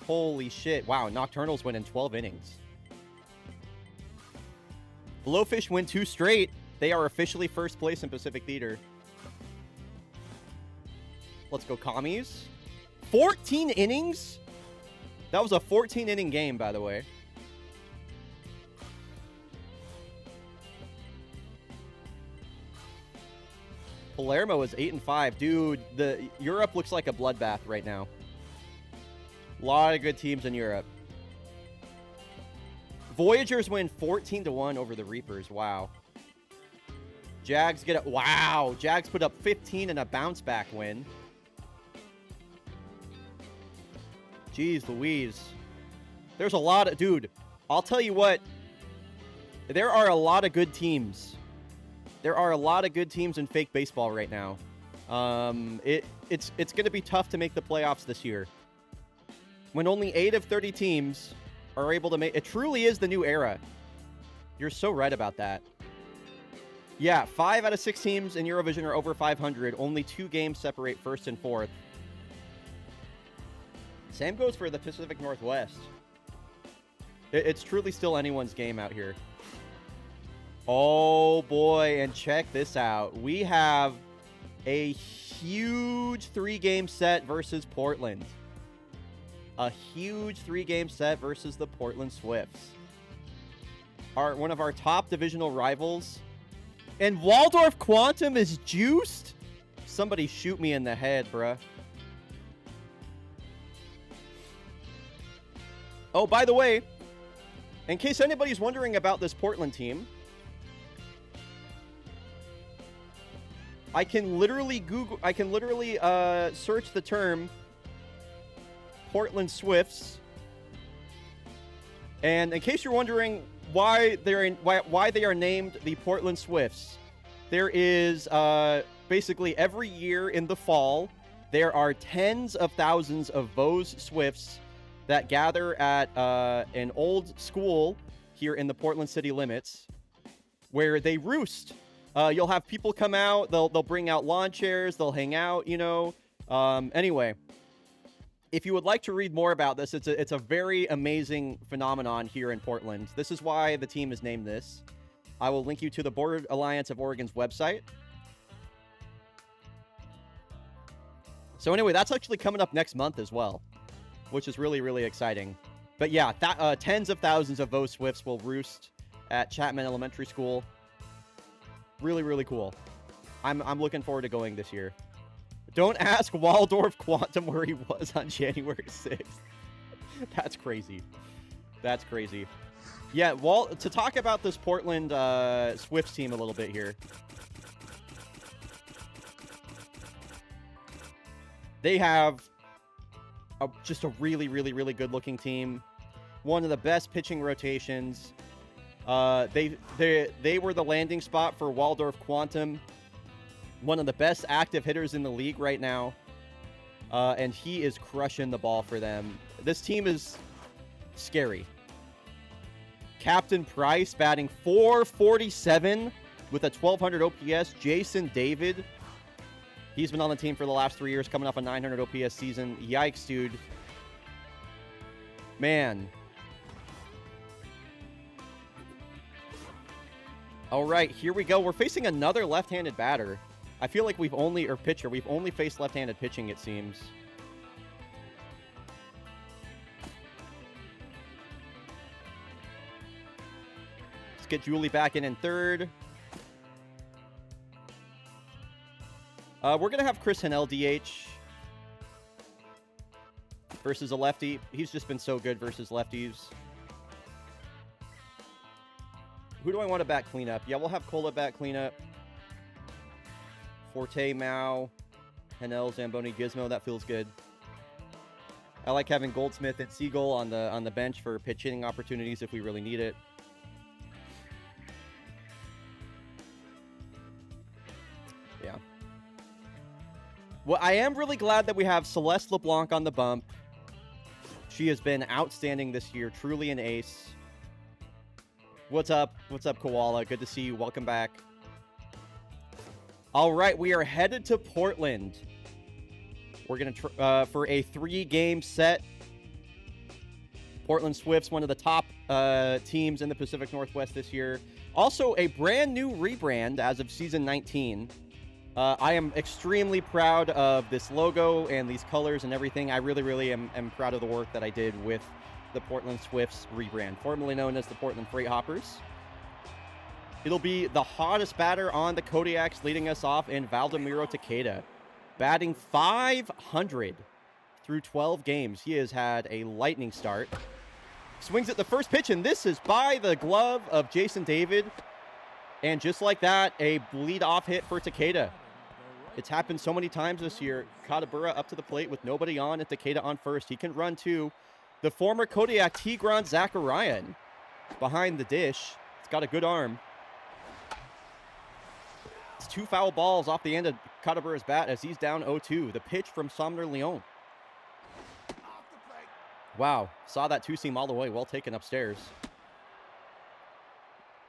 Holy shit. Wow, Nocturnals win in 12 innings. Blowfish win 2 straight. They are officially first place in Pacific Theater. Let's go, Commies. 14 innings? That was a 14-inning game, by the way. Palermo is 8-5. Dude, Europe looks like a bloodbath right now. A lot of good teams in Europe. Voyagers win 14-1 over the Reapers. Wow. Jags get it. Wow. Jags put up 15 in a bounce back win. Jeez Louise. There's a lot of... Dude, I'll tell you what. There are a lot of good teams. There are a lot of good teams in fake baseball right now. It's going to be tough to make the playoffs this year. When only 8 of 30 teams are able to make... It truly is the new era. You're so right about that. Yeah, 5 out of 6 teams in Eurovision are over 500. Only 2 games separate first and fourth. Same goes for the Pacific Northwest. It's truly still anyone's game out here. Oh, boy, and check this out. We have a huge 3-game set versus Portland. A huge 3-game set versus the Portland Swifts. One of our top divisional rivals. And Waldorf Quantum is juiced? Somebody shoot me in the head, bruh. Oh, by the way, in case anybody's wondering about this Portland team, I can literally search the term Portland Swifts. And in case you're wondering why they are named the Portland Swifts, there is basically every year in the fall, there are tens of thousands of Vos Swifts that gather at an old school here in the Portland city limits where they roost. You'll have people come out, they'll bring out lawn chairs, they'll hang out, you know. Anyway, if you would like to read more about this, it's a very amazing phenomenon here in Portland. This is why the team is named this. I will link you to the Board Alliance of Oregon's website. So anyway, that's actually coming up next month as well, which is really, really exciting. But yeah, tens of thousands of Vos Swifts will roost at Chapman Elementary School. Really, really cool. I'm looking forward to going this year. Don't ask Waldorf Quantum where he was on January 6th. That's crazy. That's crazy. Yeah, to talk about this Portland Swifts team a little bit here. They have just a really, really, really good-looking team. One of the best pitching rotations. They were the landing spot for Waldorf Quantum. One of the best active hitters in the league right now. And he is crushing the ball for them. This team is scary. Captain Price batting .447 with a 1200 OPS. Jason David. He's been on the team for the last 3 years, coming off a 900 OPS season. Yikes, dude. Man. All right, here we go. We're facing another left-handed batter. I feel like we've only faced left-handed pitching, it seems. Let's get Julie back in third. We're going to have Chris Hennell DH versus a lefty. He's just been so good versus lefties. Who do I want to bat cleanup? Yeah, we'll have Cola bat cleanup. Forte, Mao, Hennell, Zamboni, Gizmo. That feels good. I like having Goldsmith and Siegel on the bench for pitch hitting opportunities if we really need it. Yeah. Well, I am really glad that we have Celeste LeBlanc on the bump. She has been outstanding this year. Truly an ace. What's up? What's up, Koala? Good to see you. Welcome back. All right, we are headed to Portland. We're going to for a 3-game set. Portland Swifts, one of the top teams in the Pacific Northwest this year. Also, a brand new rebrand as of season 19. I am extremely proud of this logo and these colors and everything. I really, really am proud of the work that I did with the Portland Swifts rebrand, formerly known as the Portland Freight Hoppers. It'll be the hottest batter on the Kodiaks, leading us off in Valdemiro Takeda, batting .500 through 12 games. He has had a lightning start. Swings at the first pitch, and this is by the glove of Jason David. And just like that, a lead-off hit for Takeda. It's happened so many times this year. Katabura up to the plate with nobody on and Takeda on first. He can run too. The former Kodiak Tigran Zacharian behind the dish. It's got a good arm. It's 2 foul balls off the end of Kadabura's bat as he's down 0-2. The pitch from Somner Leon. Wow, saw that 2-seam all the way. Well taken upstairs.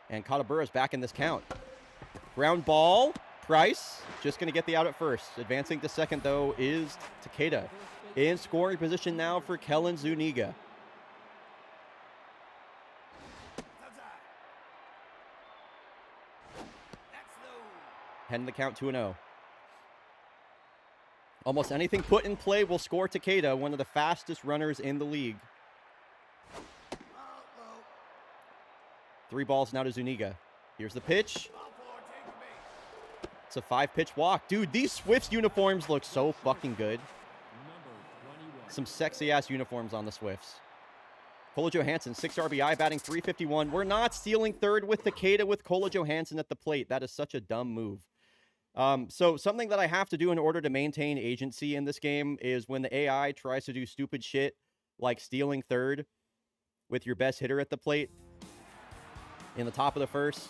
And Kadabura's back in this count. Ground ball. Price just going to get the out at first. Advancing to second, though, is Takeda. In scoring position now for Kellen Zuniga. Heading the count 2-0. Almost anything put in play will score Takeda, one of the fastest runners in the league. 3 balls now to Zuniga. Here's the pitch. It's a 5-pitch walk. Dude, these Swifts uniforms look so fucking good. Some sexy-ass uniforms on the Swifts. Kola Johansson, 6 RBI, batting .351. We're not stealing third with Takeda with Kola Johansson at the plate. That is such a dumb move. So something that I have to do in order to maintain agency in this game is when the AI tries to do stupid shit like stealing third with your best hitter at the plate in the top of the first,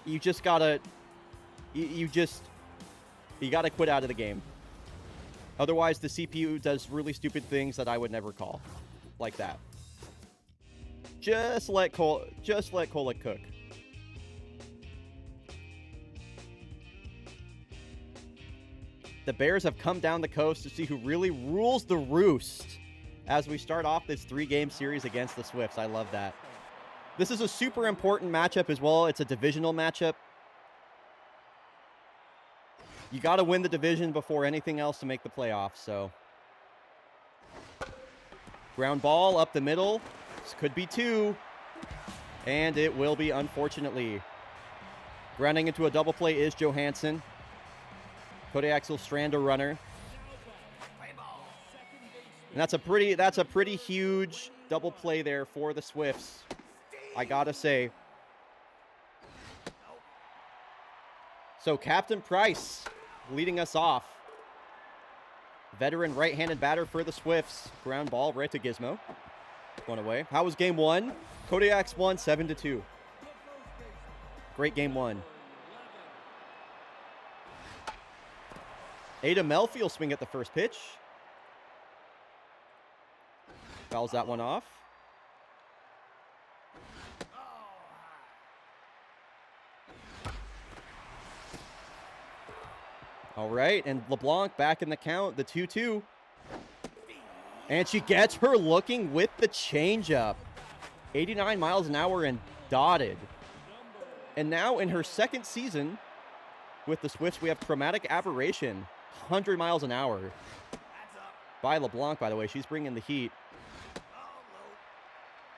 you just gotta, you gotta quit out of the game. Otherwise, the CPU does really stupid things that I would never call, like that. Just let Kola cook. The Bears have come down the coast to see who really rules the roost as we start off this 3-game series against the Swifts. I love that. This is a super important matchup as well. It's a divisional matchup. You got to win the division before anything else to make the playoffs, so. Ground ball up the middle. This could be 2. And it will be, unfortunately. Grounding into a double play is Johansson. Kodiak will strand a runner. And that's a pretty huge double play there for the Swifts, I gotta say. So Captain Price leading us off. Veteran right-handed batter for the Swifts. Ground ball right to Gizmo. One away. How was game 1? Kodiak's won 7-2. Great game 1. Ada Melfi swing at the first pitch. Fouls that one off. All right, and LeBlanc back in the count, the 2-2. And she gets her looking with the changeup. 89 miles an hour and dotted. And now in her second season with the Swifts, we have Chromatic Aberration. 100 miles an hour. By LeBlanc, by the way. She's bringing the heat.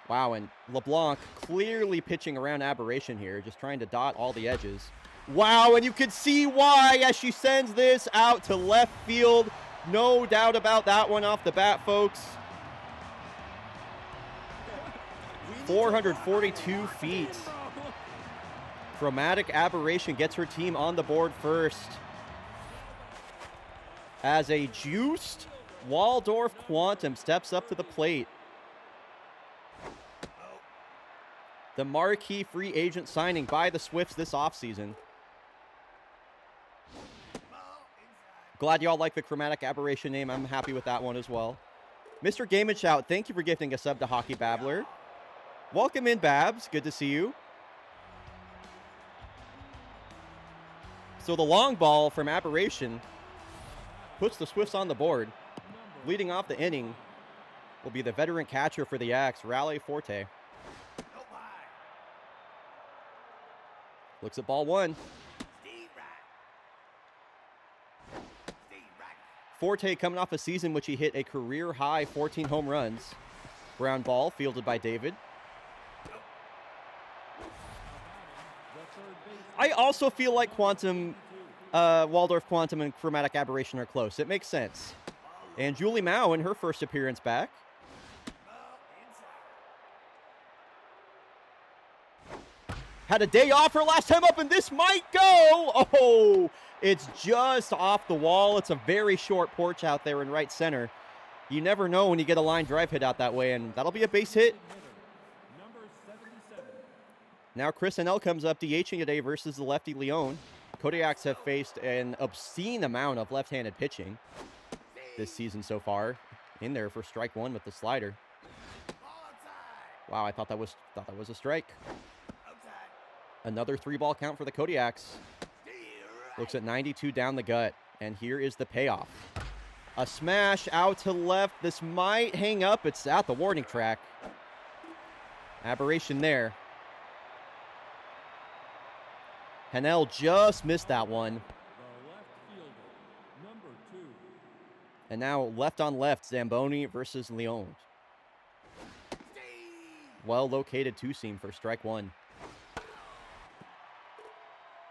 Wow, and LeBlanc clearly pitching around Aberration here, just trying to dot all the edges. Wow, and you can see why as she sends this out to left field. No doubt about that one off the bat, folks. 442 feet. Chromatic Aberration gets her team on the board first. As a juiced Waldorf Quantum steps up to the plate. The marquee free agent signing by the Swifts this offseason. Glad y'all like the Chromatic Aberration name. I'm happy with that one as well. Mr. Game & Shout, thank you for gifting a sub to Hockey Babbler. Welcome in, Babs. Good to see you. So the long ball from Aberration puts the Swifts on the board. Leading off the inning will be the veteran catcher for the Axe, Raleigh Forte. Looks at ball 1. Forte coming off a season which he hit a career-high 14 home runs. Ground ball fielded by David. I also feel like Waldorf Quantum and Chromatic Aberration are close. It makes sense. And Julie Mao in her first appearance back. Had a day off her last time up, and this might go. Oh, it's just off the wall. It's a very short porch out there in right center. You never know when you get a line drive hit out that way, and that'll be a base hit. Now Chris Nl comes up DHing today versus the lefty Leon. Kodiaks have faced an obscene amount of left-handed pitching this season so far. In there for strike one with the slider. Wow, I thought that was a strike. Another 3-ball count for the Kodiaks. Looks at 92 down the gut, and here is the payoff. A smash out to left. This might hang up. It's at the warning track. Aberration there. Hanel just missed that one. And now left on left, Zamboni versus Leon. Well-located two-seam for strike one.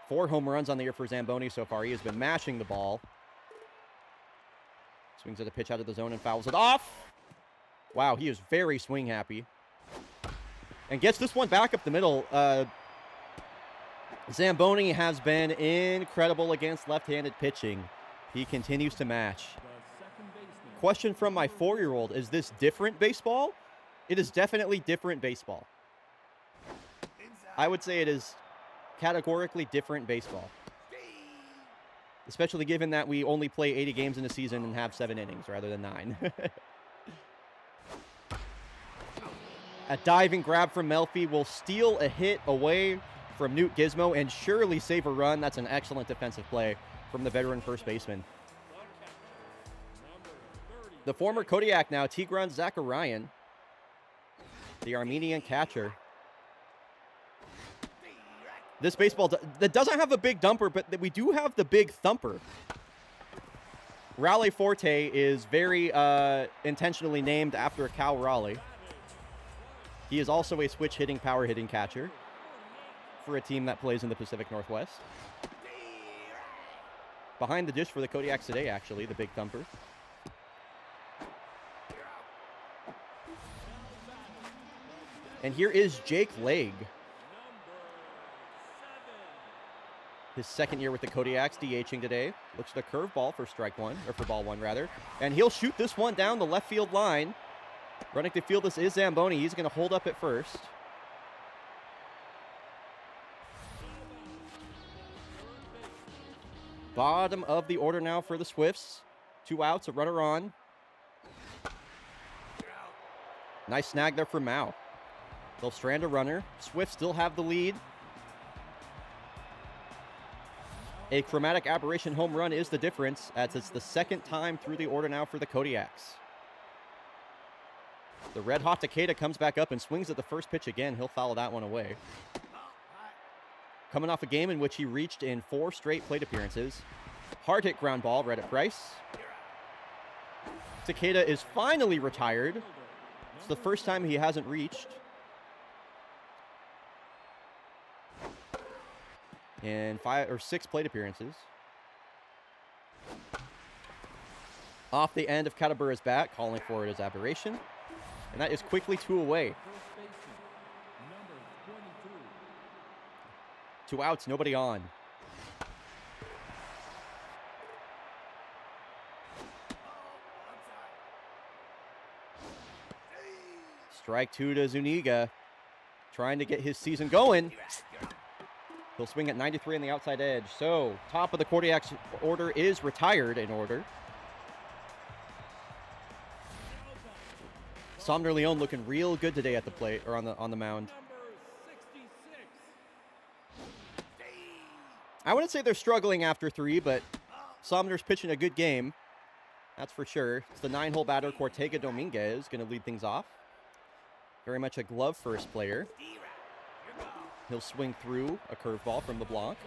4 home runs on the year for Zamboni so far. He has been mashing the ball. Swings at a pitch out of the zone and fouls it off. Wow, he is very swing happy. And gets this one back up the middle. Zamboni has been incredible against left-handed pitching. He continues to mash. Question from my 4-year-old, is this different baseball? It is definitely different baseball. I would say it is categorically different baseball. Especially given that we only play 80 games in a season and have 7 innings rather than 9. A diving grab from Melfi will steal a hit away from Newt Gizmo and surely save a run. That's an excellent defensive play from the veteran first baseman. The former Kodiak now, Tigran Zakarian, the Armenian catcher. This baseball that doesn't have a big dumper, but we do have the big thumper. Raleigh Forte is very intentionally named after Cal Raleigh. He is also a switch hitting, power hitting catcher for a team that plays in the Pacific Northwest. Behind the dish for the Kodiaks today, actually, the big thumper. And here is Jake Legg. His second year with the Kodiaks, DHing today. Looks at a curveball for strike one, or for ball one, rather. And he'll shoot this one down the left field line. Running to field, this is Zamboni. He's going to hold up at first. Bottom of the order now for the Swifts. 2 outs, a runner on. Nice snag there for Mao. They'll strand a runner. Swifts still have the lead. A chromatic aberration home run is the difference, as it's the second time through the order now for the Kodiaks. The red-hot Takeda comes back up and swings at the first pitch again. He'll foul that one away. Coming off a game in which he reached in 4 straight plate appearances. Hard hit ground ball right at Price. Takeda is finally retired. It's the first time he hasn't reached in 5 or 6 plate appearances. Off the end of Katabura's bat, calling for it as aberration. And that is quickly 2 away. 2 outs, nobody on. Strike 2 to Zuniga. Trying to get his season going. He'll swing at 93 on the outside edge. So, top of the Kodiaks order is retired in order. Somner Leon looking real good today at the plate, or on the mound. I wouldn't say they're struggling after 3, but Somner's pitching a good game. That's for sure. It's the 9-hole batter, Cortega Dominguez, going to lead things off. Very much a glove-first player. He'll swing through a curveball from the block.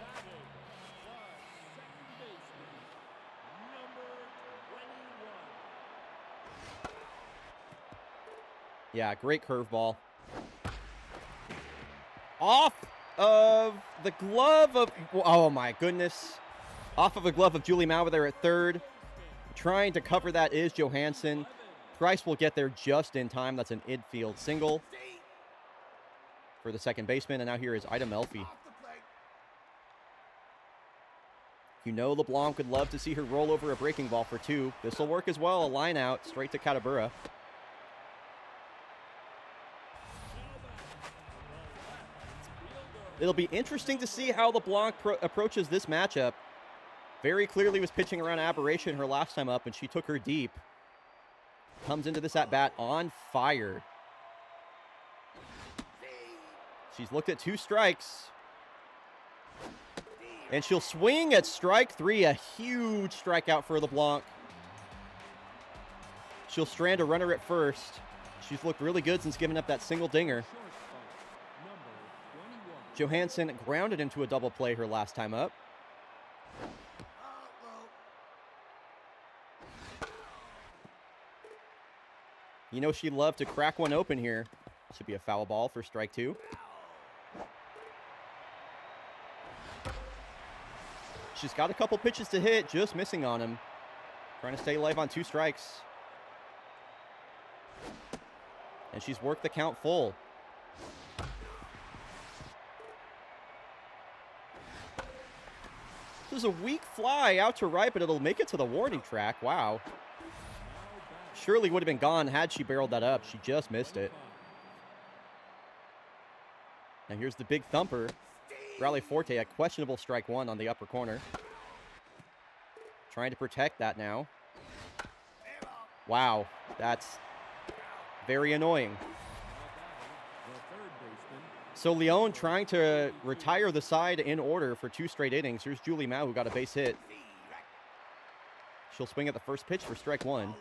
Yeah, great curveball. Off of the glove of... Oh, my goodness. Off of a glove of Julie Mauer there at third. Trying to cover that is Johansson. Price will get there just in time. That's an infield single for the second baseman. And now here is Ida Melfi. You know LeBlanc would love to see her roll over a breaking ball for 2. This will work as well. A line out straight to Katabura. It'll be interesting to see how LeBlanc approaches this matchup. Very clearly was pitching around Aberration her last time up, and she took her deep. Comes into this at-bat on fire. She's looked at 2 strikes. And she'll swing at strike 3, a huge strikeout for LeBlanc. She'll strand a runner at first. She's looked really good since giving up that single dinger. Johansson grounded into a double play her last time up. You know she'd love to crack one open here. Should be a foul ball for strike 2. She's got a couple pitches to hit, just missing on him. Trying to stay alive on 2 strikes. And she's worked the count full. This is a weak fly out to right, but it'll make it to the warning track. Wow. Surely would have been gone had she barreled that up. She just missed it. And here's the big thumper. Raleigh Forte, a questionable strike 1 on the upper corner. Trying to protect that now. Wow, that's very annoying. So Leon trying to retire the side in order for 2 straight innings. Here's Julie Mao, who got a base hit. She'll swing at the first pitch for strike 1.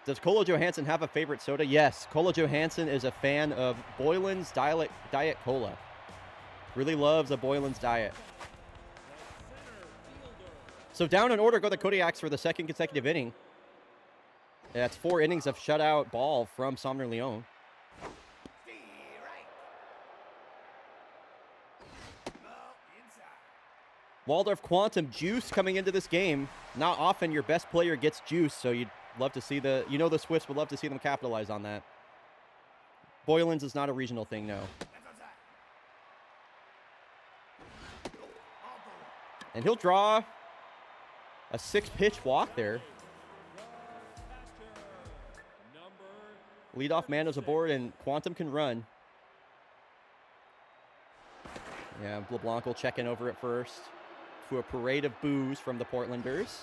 Does Kola Johansson have a favorite soda? Yes, Kola Johansson is a fan of Boylan's Diet Cola. Really loves a Boylan's Diet. So down in order go the Kodiaks for the 2nd consecutive inning. That's 4 innings of shutout ball from Somner Leon. Waldorf Quantum juice coming into this game. Not often your best player gets juice, so you'd love to see the Swifts would love to see them capitalize on that. Boylan's is not a regional thing, no. And he'll draw a 6-pitch walk there. Leadoff man is aboard, and Quantum can run. Yeah, LeBlanc will check in over at first to a parade of boos from the Portlanders.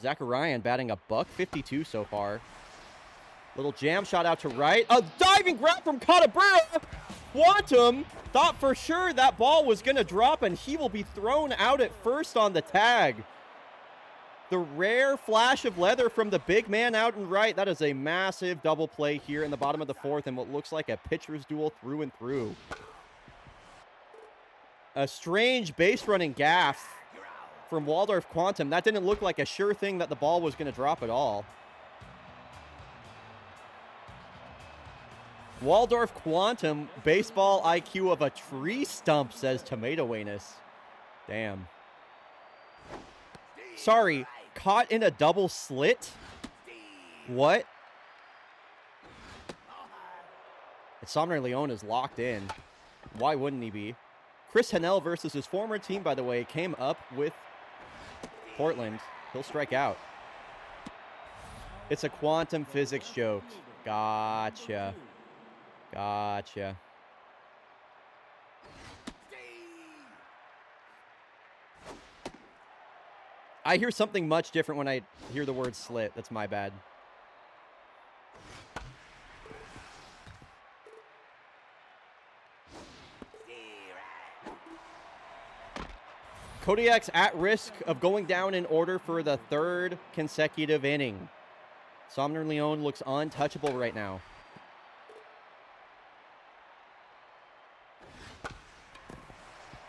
Zacharian batting a $152 so far. Little jam shot out to right. A diving grab from Katabura. Quantum thought for sure that ball was going to drop, and he will be thrown out at first on the tag. The rare flash of leather from the big man out and right. That is a massive double play here in the bottom of the 4th, and what looks like a pitcher's duel through and through. A strange base running gaff from Waldorf Quantum. That didn't look like a sure thing that the ball was going to drop at all. Waldorf Quantum, baseball IQ of a tree stump, says Tomato Anus. Damn. Sorry, caught in a double slit? What? And Somner Leon is locked in. Why wouldn't he be? Chris Hennell versus his former team, by the way, came up with Portland. He'll strike out. It's a quantum physics joke. Gotcha. Gotcha. I hear something much different when I hear the word slit. That's my bad. Kodiak's at risk of going down in order for the 3rd consecutive inning. Somner Leon looks untouchable right now.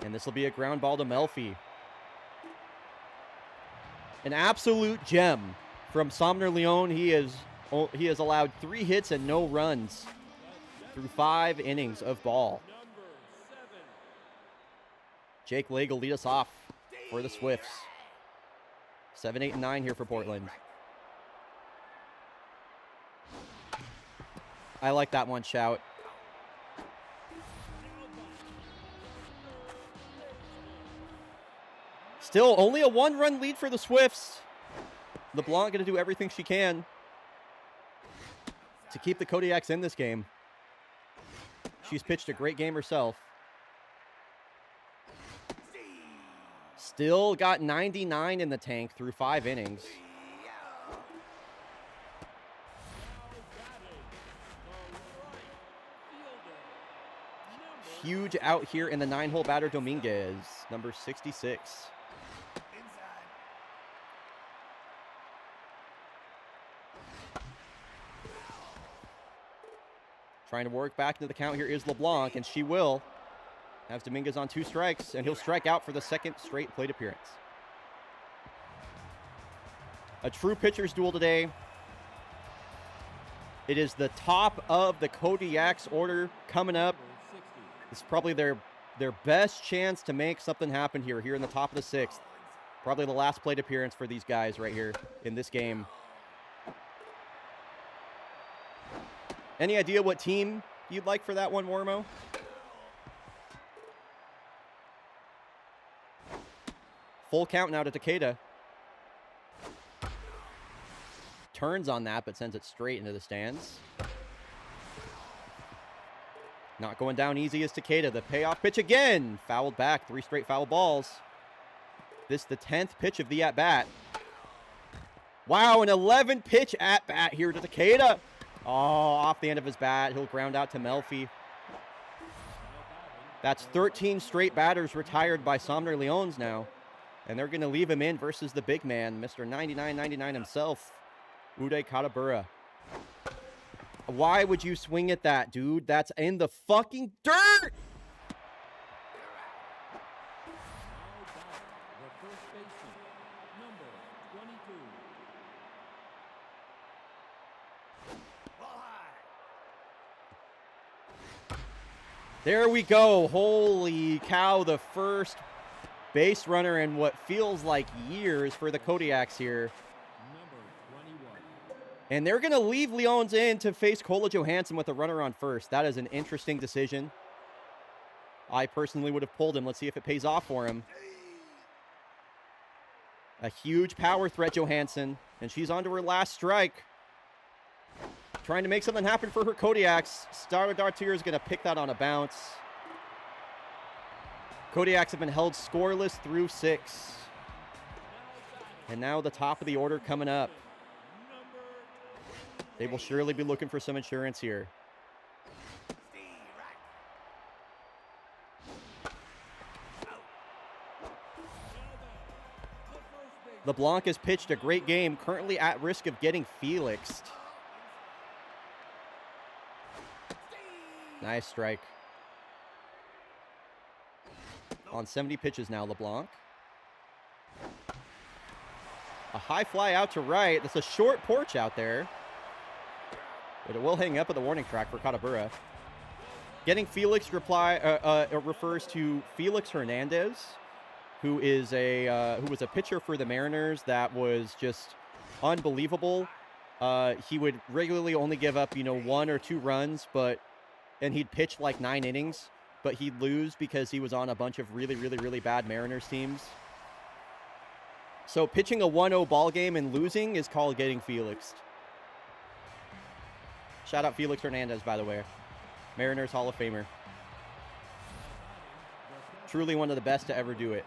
And this will be a ground ball to Melfi. An absolute gem from Somner Leon. He has allowed 3 hits and no runs through 5 innings of ball. Jake Legg will lead us off for the Swifts. 7, 8, and 9 here for Portland. I like that one, Shout. Still, only a 1-run lead for the Swifts. LeBlanc going to do everything she can to keep the Kodiaks in this game. She's pitched a great game herself. Still got 99 in the tank through 5 innings. Huge out here in the 9-hole batter, Dominguez, number 66. Trying to work back into the count here is LeBlanc, and she will. Has Dominguez on 2 strikes, and he'll strike out for the 2nd straight plate appearance. A true pitcher's duel today. It is the top of the Kodiaks order coming up. It's probably their best chance to make something happen here in the top of the 6th. Probably the last plate appearance for these guys right here in this game. Any idea what team you'd like for that one, Warmo? Full count now to Takeda. Turns on that, but sends it straight into the stands. Not going down easy is Takeda. The payoff pitch again. Fouled back. 3 straight foul balls. This the 10th pitch of the at-bat. Wow, an 11-pitch at-bat here to Takeda. Oh, off the end of his bat. He'll ground out to Melfi. That's 13 straight batters retired by Somner Leones now. And they're going to leave him in versus the big man, Mr. 99-99 himself, Uday Katabura. Why would you swing at that, dude? That's in the fucking dirt! There we go. Holy cow, the first base runner in what feels like years for the Kodiaks here. And they're going to leave Leones in to face Kola Johansson with a runner on first. That is an interesting decision. I personally would have pulled him. Let's see if it pays off for him. A huge power threat, Johansson. And she's on to her last strike. Trying to make something happen for her Kodiaks. Starter Dartier is going to pick that on a bounce. Kodiaks have been held scoreless through 6. And now the top of the order coming up. They will surely be looking for some insurance here. LeBlanc has pitched a great game, currently at risk of getting Felixed. Nice strike. On 70 pitches now, LeBlanc. A high fly out to right. That's a short porch out there. But it will hang up at the warning track for Katabura. Getting Felix refers to Felix Hernandez, who was a pitcher for the Mariners that was just unbelievable. He would regularly only give up, 1 or 2 runs, and he'd pitch like 9 innings, but he'd lose because he was on a bunch of really, really, really bad Mariners teams. So pitching a 1-0 ball game and losing is called getting Felixed. Shout out Felix Hernandez, by the way. Mariners Hall of Famer. Truly one of the best to ever do it.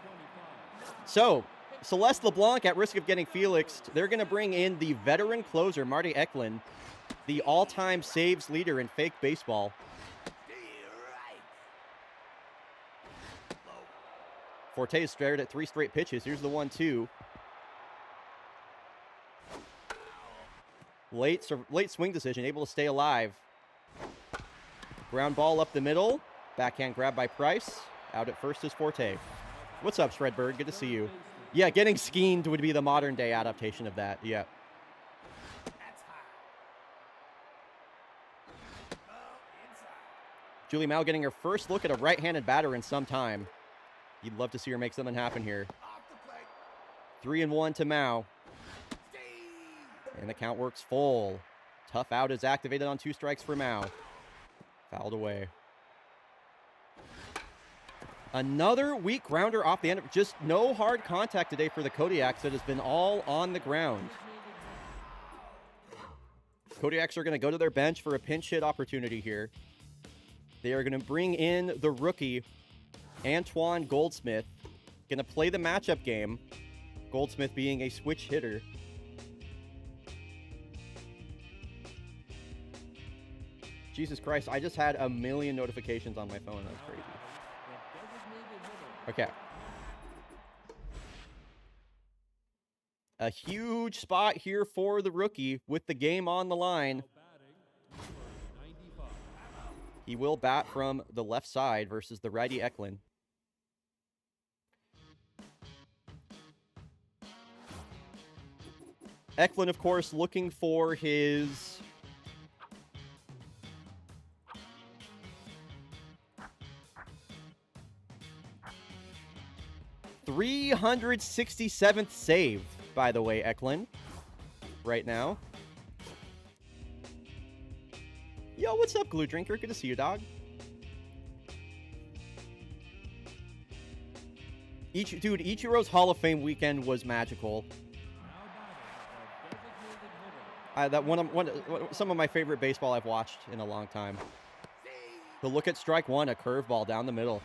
So, Celeste LeBlanc at risk of getting Felixed. They're going to bring in the veteran closer, Marty Eklund, the all-time saves leader in fake baseball. Forte is stared at 3 straight pitches. Here's the 1-2. Late swing decision, able to stay alive. Ground ball up the middle. Backhand grab by Price. Out at first is Forte. What's up, Shredbird? Good to see you. Yeah, getting scheened would be the modern day adaptation of that. Yeah. Julie Mao getting her first look at a right-handed batter in some time. You'd love to see her make something happen here. 3-1 to Mao. And the count works full. Tough out is activated on 2 strikes for Mao. Fouled away. Another weak grounder off the end. Just no hard contact today for the Kodiaks. It has been all on the ground. Kodiaks are going to go to their bench for a pinch hit opportunity here. They are going to bring in the rookie, Antoine Goldsmith. Going to play the matchup game. Goldsmith being a switch hitter. Jesus Christ, I just had a million notifications on my phone. That's crazy. Okay. A huge spot here for the rookie with the game on the line. He will bat from the left side versus the righty Eklund. Eklund, of course, looking for his 367th save, by the way, Eklund, right now. Yo, what's up, Glue Drinker? Good to see you, dog. Dude, Ichiro's Hall of Fame weekend was magical. Some of my favorite baseball I've watched in a long time. But look at strike one, a curveball down the middle.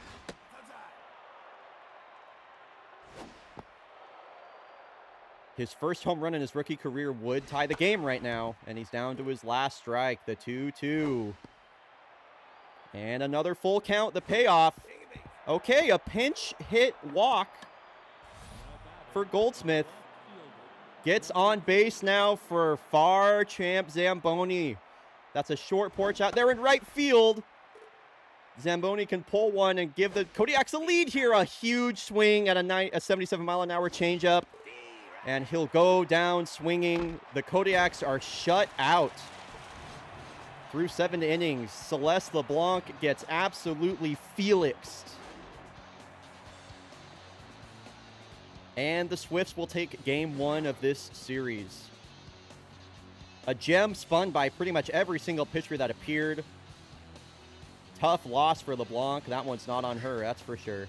His first home run in his rookie career would tie the game right now. And he's down to his last strike, the 2-2. And another full count, the payoff. Okay, a pinch hit walk for Goldsmith. Gets on base now for far champ Zamboni. That's a short porch out there in right field. Zamboni can pull one and give the Kodiaks a lead here. A huge swing at a 77-mile-an-hour changeup. And he'll go down swinging. The Kodiaks are shut out through 7 innings. Celeste LeBlanc gets absolutely felixed. And the Swifts will take game 1 of this series. A gem spun by pretty much every single pitcher that appeared. Tough loss for LeBlanc. That one's not on her, that's for sure.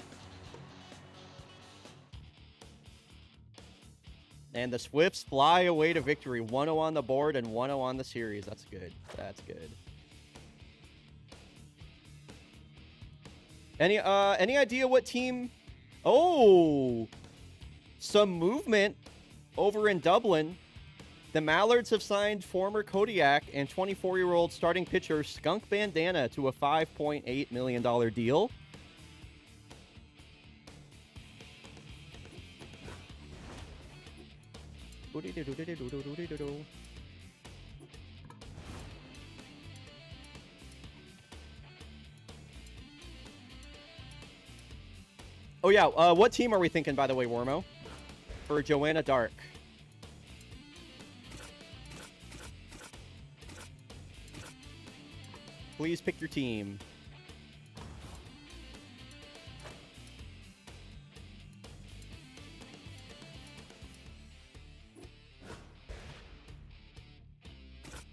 And the Swifts fly away to victory. 1-0 on the board and 1-0 on the series. That's good. That's good. Any idea what team? Oh, some movement over in Dublin. The Mallards have signed former Kodiak and 24-year-old starting pitcher Skunk Bandana to a $5.8 million deal. Oh yeah, what team are we thinking, by the way, Wormo? For Joanna Dark. Please pick your team.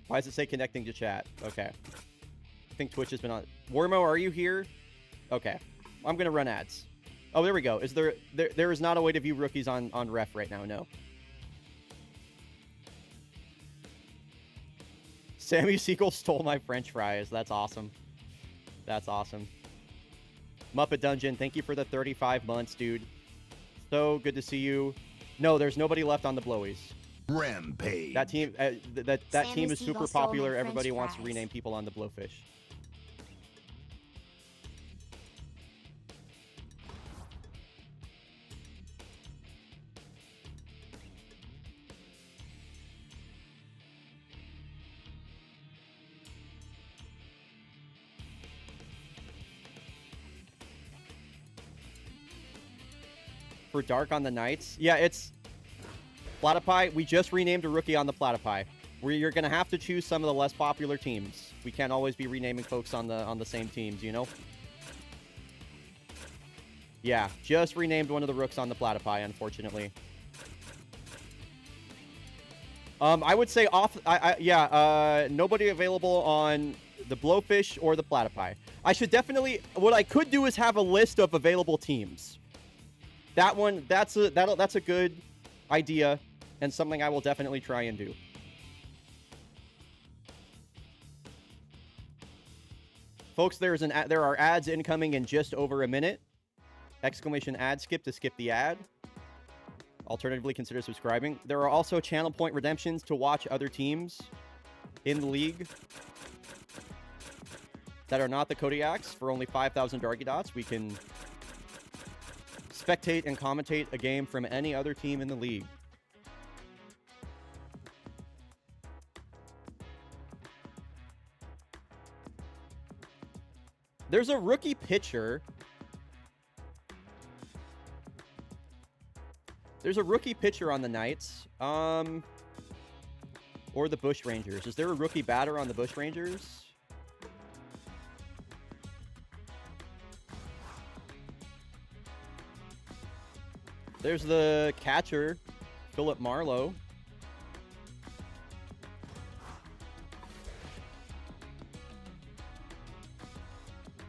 Why does it say connecting to chat? Okay. I think Twitch has been on. Wormo, are you here? Okay. I'm going to run ads. Oh, there we go. Is there is not a way to view rookies on ref right now, no. Sammy Sequel stole my french fries. That's awesome. That's awesome. Muppet Dungeon, thank you for the 35 months, dude. So good to see you. No, there's nobody left on the Blowies. Rampage. That team that team is super popular. Everybody wants to rename people on the Blowfish. For Dark on the Knights? Yeah, it's Platypi. We just renamed a rookie on the Platypi. Where you're going to have to choose some of the less popular teams. We can't always be renaming folks on the same teams, you know? Yeah, just renamed one of the rooks on the Platypi, unfortunately. I would say nobody available on the Blowfish or the Platypi. I should definitely, what I could do is have a list of available teams. That's a good idea and something I will definitely try and do. Folks, there are ads incoming in just over a minute. Exclamation ad skip to skip the ad. Alternatively, consider subscribing. There are also channel point redemptions to watch other teams in the league that are not the Kodiaks. For only 5,000 Darky Dots, we can spectate and commentate a game from any other team in the league. There's a rookie pitcher. There's a rookie pitcher on the Knights. Or the Bush Rangers. Is there a rookie batter on the Bush Rangers? There's the catcher, Philip Marlowe.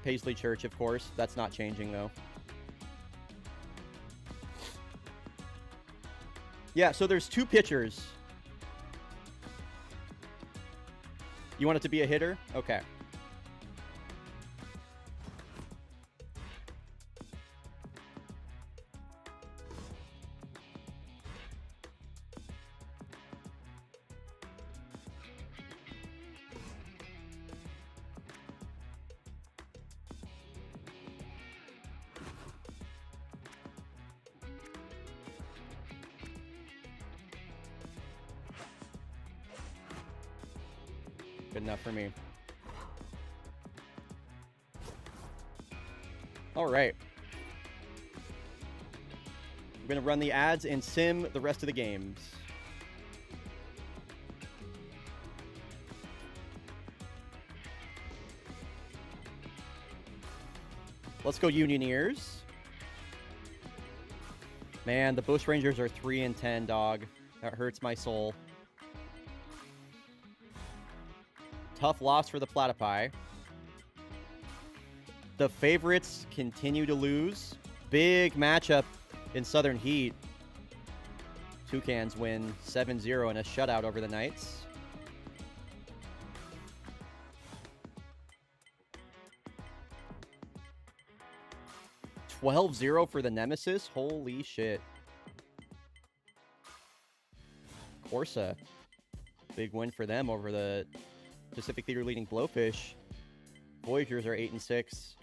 Paisley Church, of course. That's not changing, though. Yeah, so there's two pitchers. You want it to be a hitter? Okay. Good enough for me. All right. We're going to run the ads and sim the rest of the games. Let's go Unioneers. Man, the Bush Rangers are 3-10, dog. That hurts my soul. Tough loss for the Platypi. The favorites continue to lose. Big matchup in Southern Heat. Toucans win 7-0 in a shutout over the Knights. $12-0 for the Nemesis. Holy shit. Corsa. Big win for them over the Pacific Theater leading Blowfish. Voyagers are 8-6.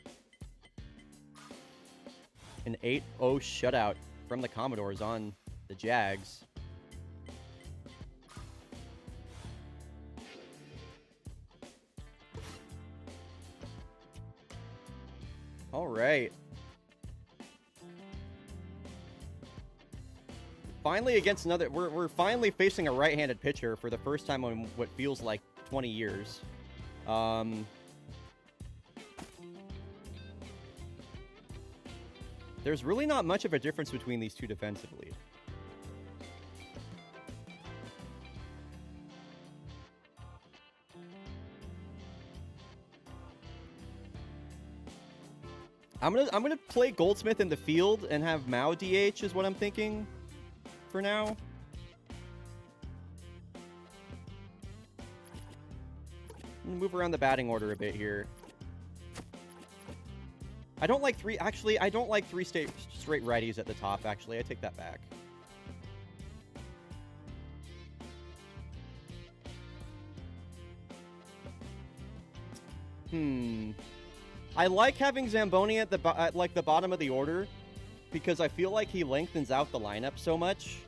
An 8-0 shutout from the Commodores on the Jags. All right. Finally against another... We're finally facing a right-handed pitcher for the first time in what feels like 20 years. There's really not much of a difference between these two defensively. I'm gonna play Goldsmith in the field and have Mao DH is what I'm thinking for now. Move around the batting order a bit here. I don't like three straight righties at the top, actually. I take that back. I like having Zamboni at the bottom of the order because I feel like he lengthens out the lineup so much.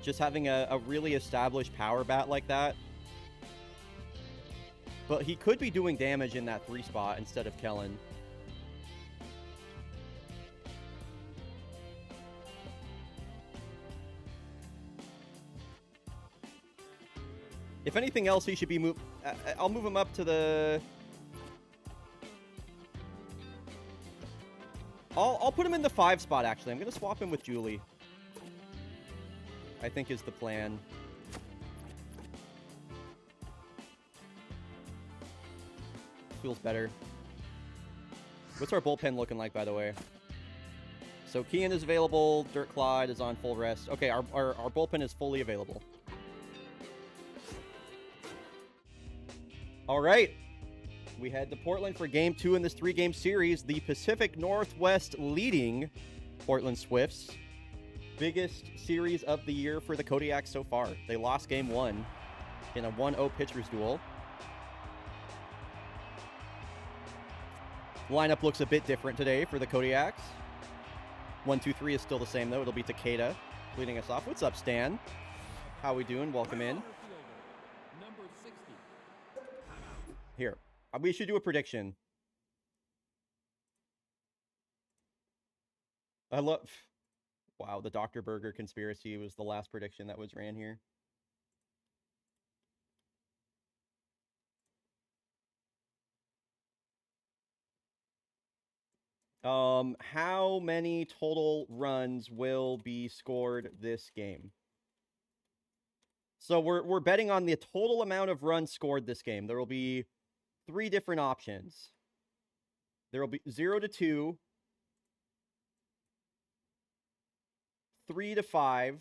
Just having a really established power bat like that. But he could be doing damage in that 3 spot instead of Kellen. If anything else, he should be moved. I'll move him up to the... I'll put him in the 5 spot, actually. I'm going to swap him with Julie. I think is the plan. feels better. What's our bullpen looking like, by the way? So Kean is available. Dirt Clyde is on full rest. Okay, our bullpen is fully available. All right. We head to Portland for Game 2 in this 3-game series. The Pacific Northwest leading Portland Swifts. Biggest series of the year for the Kodiaks so far. They lost Game 1 in a 1-0 pitcher's duel. Lineup looks a bit different today for the Kodiaks. 1-2-3 is still the same, though. It'll be Takeda leading us off. What's up, Stan? How we doing? Welcome in. Here. We should do a prediction. I love... Wow, the Dr. Burger conspiracy was the last prediction that was ran here. How many total runs will be scored this game? So we're betting on the total amount of runs scored this game. There will be 3 different options. There will be 0-2, 3-5,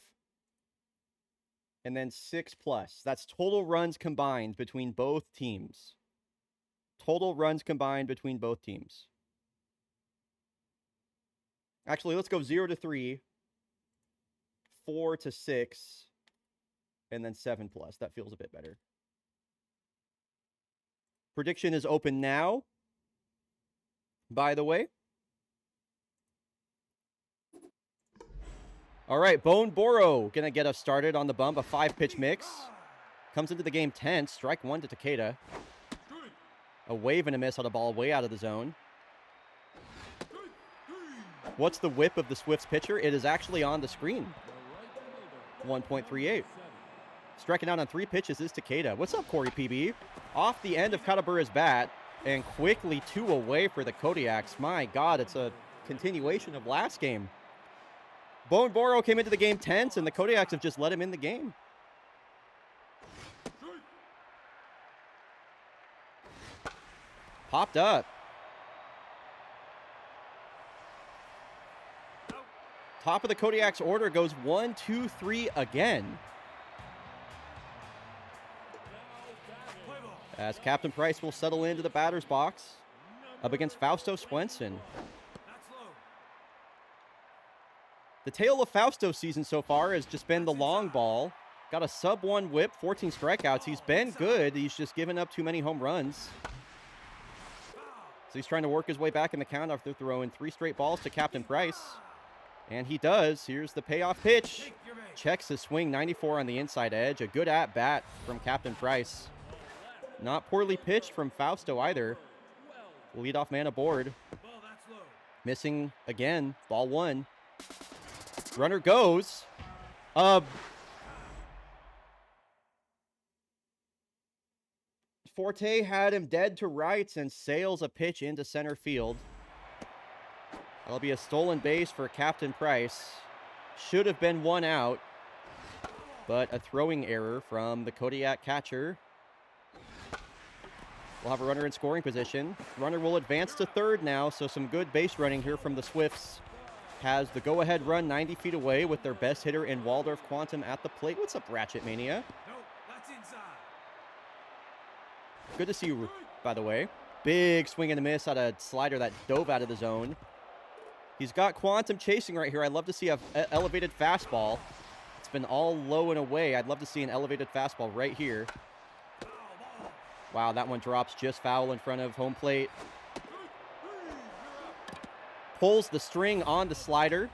and then 6+. That's total runs combined between both teams. Total runs combined between both teams. Actually, let's go 0-3, 4-6, and then 7+. That feels a bit better. Prediction is open now, by the way. All right, Bone Boro going to get us started on the bump. A 5-pitch mix. Comes into the game tense. Strike 1 to Takeda. A wave and a miss on a ball way out of the zone. What's the whip of the Swifts pitcher? It is actually on the screen. 1.38. Striking out on 3 pitches is Takeda. What's up, Corey PB? Off the end of Katabura's bat and quickly 2 away for the Kodiaks. My God, it's a continuation of last game. Bone Boro came into the game tense, and the Kodiaks have just let him in the game. Popped up. Top of the Kodiaks order goes 1-2-3 again. As Captain Price will settle into the batter's box up against Fausto Swenson. The tale of Fausto's season so far has just been the long ball. Got a sub-1 whip, 14 strikeouts. He's been good. He's just given up too many home runs. So he's trying to work his way back in the count after throwing 3 straight balls to Captain Price. And he does. Here's the payoff pitch. Checks his swing, 94 on the inside edge. A good at-bat from Captain Price. Not poorly pitched from Fausto either. Leadoff man aboard. Missing again. Ball 1. Runner goes. Forte had him dead to rights and sails a pitch into center field. That'll be a stolen base for Captain Price. Should have been 1 out, but a throwing error from the Kodiak catcher. We'll have a runner in scoring position. Runner will advance to third now, so some good base running here from the Swifts. Has the go-ahead run 90 feet away with their best hitter in Waldorf Quantum at the plate. What's up, Ratchet Mania? No, that's inside. Good to see you, by the way. Big swing and a miss on a slider that dove out of the zone. He's got Quantum chasing right here. I'd love to see an elevated fastball. It's been all low and away. I'd love to see an elevated fastball right here. Wow, that one drops just foul in front of home plate. Pulls the string on the slider.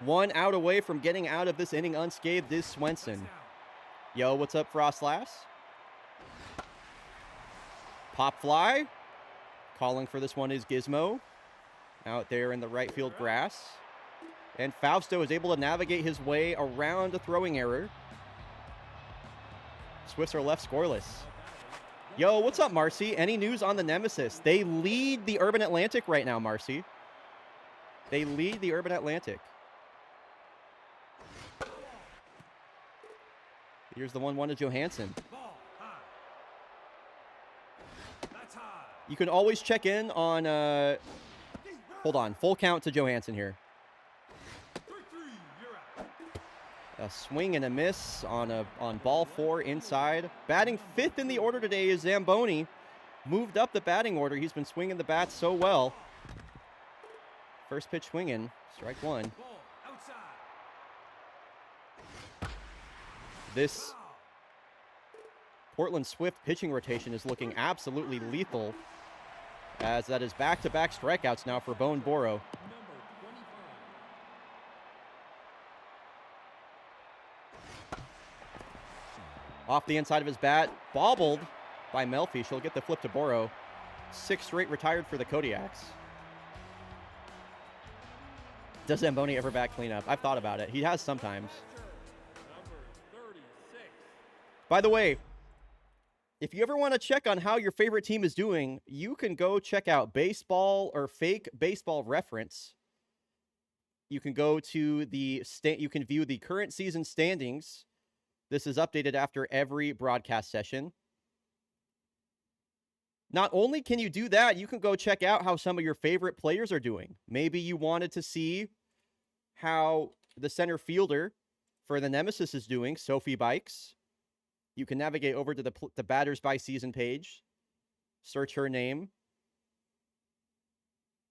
1 out away from getting out of this inning unscathed is Swenson. Yo, what's up, Frost Lass? Pop fly. Calling for this one is Gizmo. Out there in the right field grass. And Fausto is able to navigate his way around a throwing error. Swifts are left scoreless. Yo, what's up, Marcy? Any news on the Nemesis? They lead the Urban Atlantic right now, Marcy. They lead the Urban Atlantic. Here's the 1-1 to Johansson. You can always check in on, hold on, full count to Johansson here. 3-3, you're out. A swing and a miss on ball 4 inside. Batting 5th in the order today is Zamboni. Moved up the batting order. He's been swinging the bat so well. First pitch swinging, strike 1. Ball outside. This Portland Swift pitching rotation is looking absolutely lethal, as that is back-to-back strikeouts now for Bone Boro. Off the inside of his bat, bobbled by Melfi. She'll get the flip to Boro. 6 straight retired for the Kodiaks. Does Zamboni ever bat cleanup? I've thought about it. He has sometimes. By the way, if you ever want to check on how your favorite team is doing, you can go check out baseball or fake baseball reference. You can go to you can view the current season standings. This is updated after every broadcast session. Not only can you do that, you can go check out how some of your favorite players are doing. Maybe you wanted to see how the center fielder for the Nemesis is doing, Sophie Bikes. You can navigate over to the batters by season page, search her name.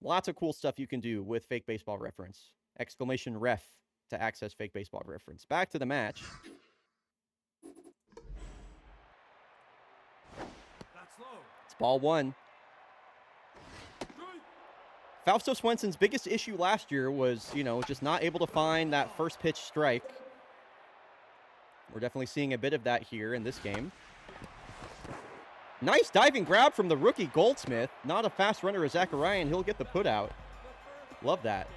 Lots of cool stuff you can do with fake baseball reference. Exclamation ref to access fake baseball reference. Back to the match. That's low. It's ball 1. Fausto Swenson's biggest issue last year was, just not able to find that first pitch strike. We're definitely seeing a bit of that here in this game. Nice diving grab from the rookie Goldsmith. Not a fast runner as Zachariah. He'll get the put out. Love that.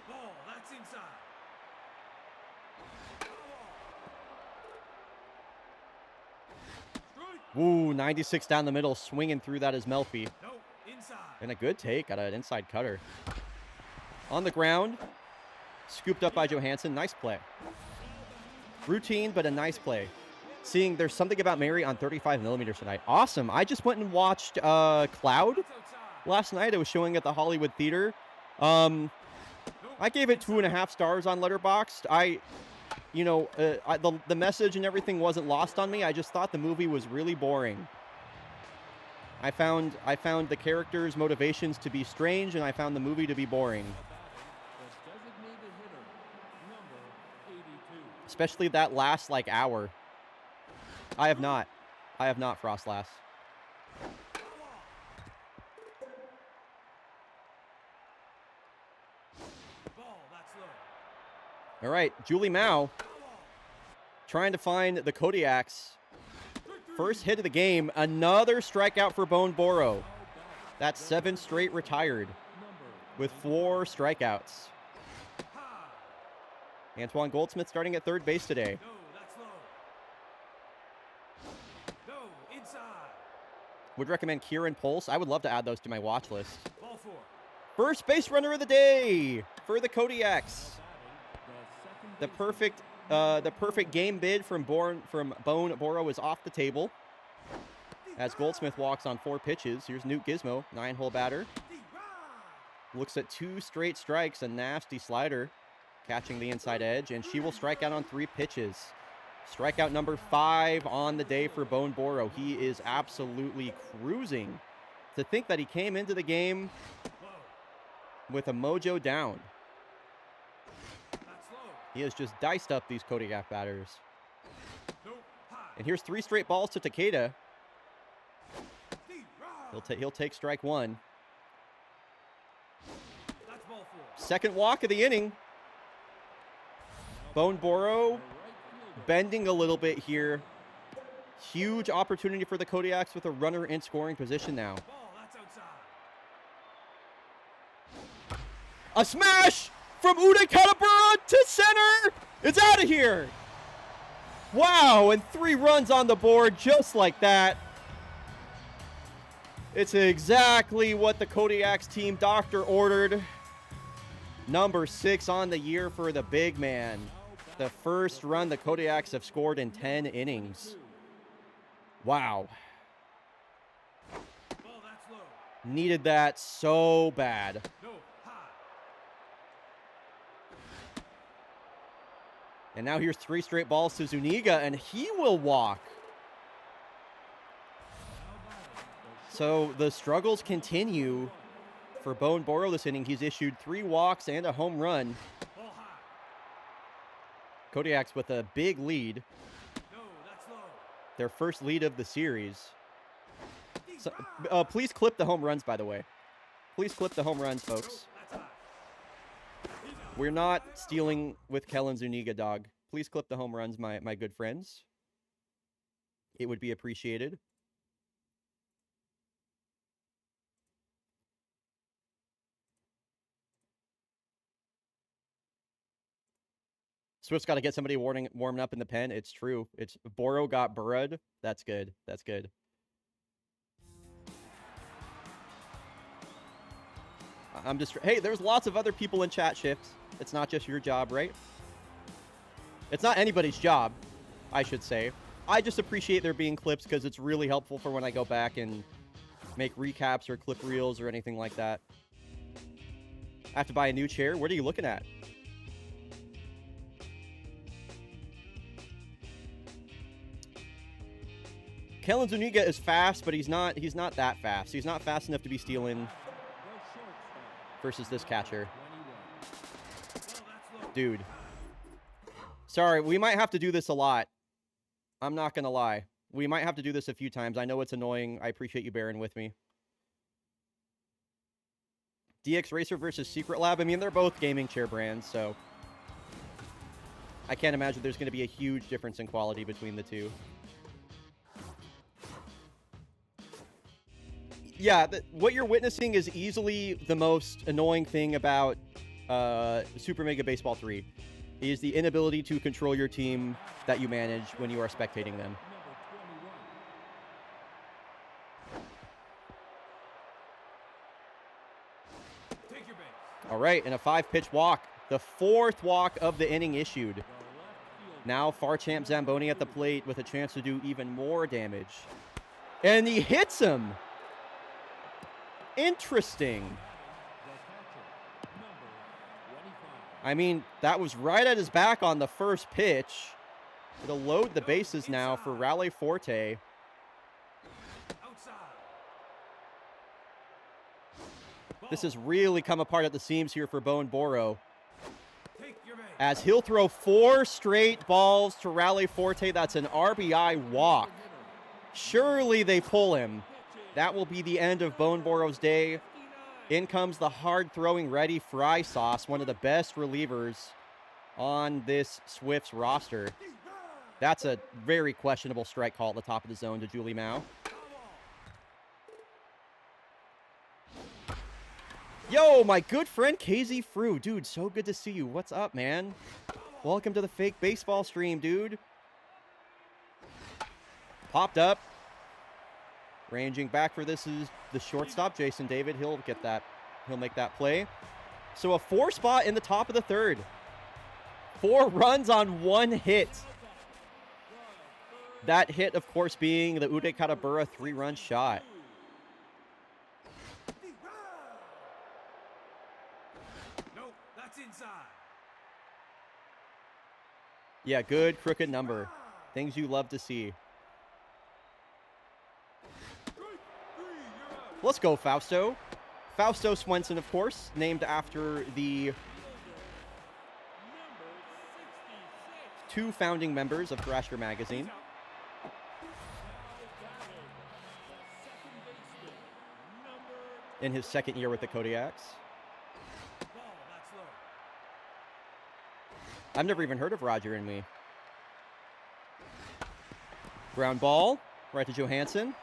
Ball, that's inside. Woo, 96 down the middle. Swinging through that is Melfi. No, inside. And a good take. Got an inside cutter. On the ground. Scooped up by Johansson. Nice play. Routine, but a nice play. Seeing there's something about Mary on 35 millimeters tonight. Awesome. I just went and watched Cloud last night. It was showing at the Hollywood Theater. I gave it 2.5 stars on Letterboxd. The message and everything wasn't lost on me. I just thought the movie was really boring. I found the characters' motivations to be strange, and I found the movie to be boring. Especially that last, hour. I have not, Frostlass. Ball, that's low. All right, Julie Mao trying to find the Kodiaks. First hit of the game, another strikeout for Bone Boro. That's 7 straight retired with 4 strikeouts. Antoine Goldsmith starting at third base today. No, that's low. No, inside. Would recommend Kieran Pulse. I would love to add those to my watch list. Ball 4. First base runner of the day for the Kodiaks. The perfect game bid from Bone Boro is off the table. As Goldsmith walks on 4 pitches. Here's Newt Gizmo, 9-hole batter. Looks at 2 straight strikes, a nasty slider. Catching the inside edge, and she will strike out on 3 pitches. Strikeout number 5 on the day for Bone Boro. He is absolutely cruising. To think that he came into the game with a mojo down. He has just diced up these Kodiak batters. And here's 3 straight balls to Takeda. He'll take strike 1. Second walk of the inning. Bone Boro bending a little bit here. Huge opportunity for the Kodiaks with a runner in scoring position now. A smash from Uday Katabura to center. It's out of here. Wow, and 3 runs on the board just like that. It's exactly what the Kodiaks team doctor ordered. Number 6 on the year for the big man. The first run the Kodiaks have scored in 10 innings. Wow. Ball that's low. Needed that so bad. No, high. And now here's 3 straight balls to Zuniga, and he will walk. So the struggles continue for Bone Boro this inning. He's issued 3 walks and a home run. Ball high. Kodiaks with a big lead. No, that's low. Their first lead of the series. So, please clip the home runs, by the way. Please clip the home runs, folks. That's high. We're not stealing with Kellen Zuniga, dog. Please clip the home runs, my good friends. It would be appreciated. Swift's got to get somebody warming up in the pen. It's true. It's Boro got Burrud. That's good. That's good. I'm just... Hey, there's lots of other people in chat shifts. It's not just your job, right? It's not anybody's job, I should say. I just appreciate there being clips because it's really helpful for when I go back and make recaps or clip reels or anything like that. I have to buy a new chair. What are you looking at? Kellen Zuniga is fast, but he's not that fast. He's not fast enough to be stealing versus this catcher. Dude. Sorry, we might have to do this a lot. I'm not going to lie. We might have to do this a few times. I know it's annoying. I appreciate you bearing with me. DX Racer versus Secret Lab. I mean, they're both gaming chair brands, so I can't imagine there's going to be a huge difference in quality between the two. Yeah, what you're witnessing is easily the most annoying thing about Super Mega Baseball 3, is the inability to control your team that you manage when you are spectating them. Take your base. All right, and a 5-pitch walk. The 4th walk of the inning issued. Now Farchamp Zamboni at the plate with a chance to do even more damage. And he hits him! Interesting. I mean, that was right at his back on the first pitch. It'll load the bases now for Raleigh Forte. Outside. This has really come apart at the seams here for Bone Boro, Take your base. as he'll throw 4 straight balls to Raleigh Forte. That's an RBI walk. Surely they pull him. That will be the end of Bone Boro's day. In comes the hard-throwing Ready Fry Sauce, one of the best relievers on this Swifts roster. That's a very questionable strike call at the top of the zone to Julie Mao. Yo, my good friend KZ Fru. Dude, so good to see you. What's up, man? Welcome to the fake baseball stream, dude. Popped up. Ranging back for this is the shortstop, Jason David. He'll get that. He'll make that play. So a 4 spot in the top of the 3rd. 4 runs on 1 hit. That hit, of course, being the Uday Katabura 3-run shot. No, that's inside. Yeah, good crooked number. Things you love to see. Let's go, Fausto. Fausto Swenson, of course, named after the 2 founding members of Thrasher Magazine. In his 2nd year with the Kodiaks. Ball that's low. I've never even heard of Roger and me. Ground ball, right to Johansson.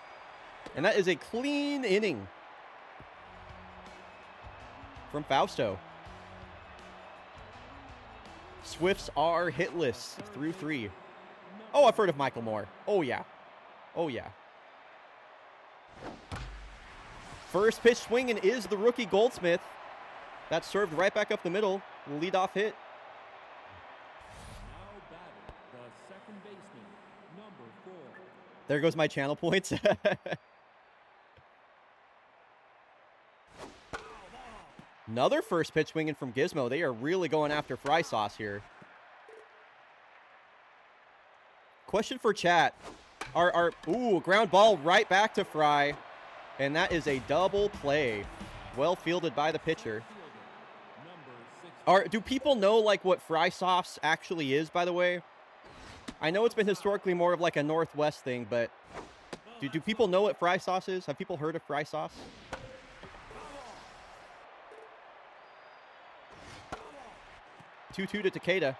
And that is a clean inning from Fausto. Swifts are hitless through 3. Oh, I've heard of Michael Moore. Oh, yeah. Oh, yeah. First pitch swinging is the rookie Goldsmith. That served right back up the middle. Leadoff hit. There goes my channel points. Another first pitch swinging from Gizmo. They are really going after Fry Sauce here. Question for chat. Ooh, ground ball right back to Fry. And that is a double play. Well fielded by the pitcher. Do people know, like, what Fry Sauce actually is, by the way? I know it's been historically more of, like, a Northwest thing, but do people know what Fry Sauce is? Have people heard of Fry Sauce? 2-2 to Takeda.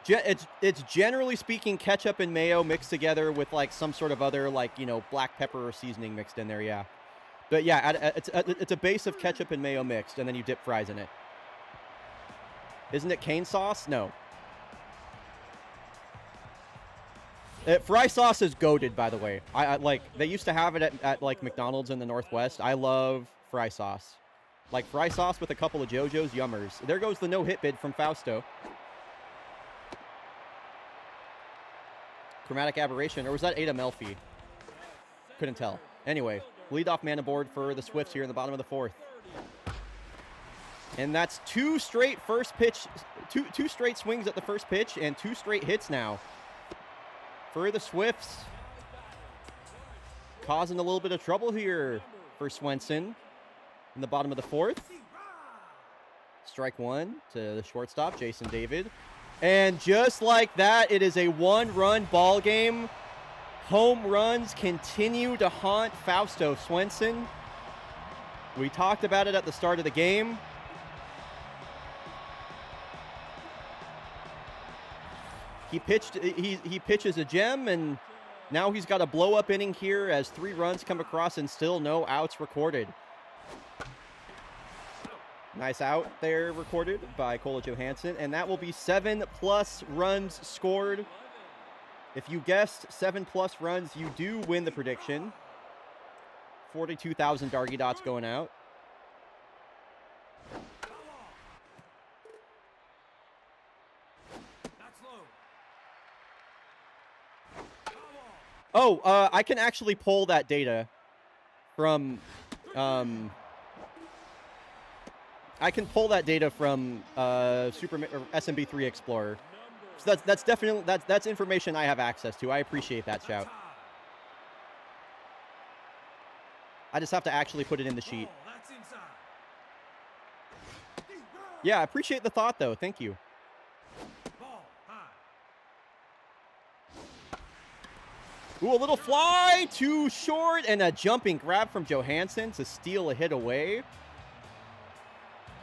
It's generally speaking ketchup and mayo mixed together with, like, some sort of other, like, you know, black pepper or seasoning mixed in there, yeah. But yeah, it's a base of ketchup and mayo mixed, and then you dip fries in it. Isn't it cane sauce? No. Fry sauce is goated, by the way. I like, they used to have it at like McDonald's in the Northwest. I love fry sauce. Like fry sauce with a couple of JoJo's yummers. There goes the no-hit bid from Fausto. Chromatic aberration, or was that Ada Melfi? Couldn't tell. Anyway, leadoff man aboard for the Swifts here in the bottom of the fourth. And that's two straight swings at the first pitch and 2 straight hits now for the Swifts. Causing a little bit of trouble here for Swenson in the bottom of the fourth. Strike one to the shortstop, Jason David. And just like that, it is a 1-run ball game. Home runs continue to haunt Fausto Swenson. We talked about it at the start of the game. He pitches a gem, and now he's got a blow-up inning here as 3 runs come across and still no outs recorded. Nice out there recorded by Kola Johansson, and that will be 7+ runs scored. If you guessed 7+ runs, you do win the prediction. 42,000 Dargy Dots going out. Oh, I can actually pull that data from, I can pull that data from SMB3 Explorer. So that's definitely, that's information I have access to. I appreciate that, shout. I just have to actually put it in the sheet. Yeah, I appreciate the thought, though. Thank you. Ooh, a little fly, too short, and a jumping grab from Johansson to steal a hit away.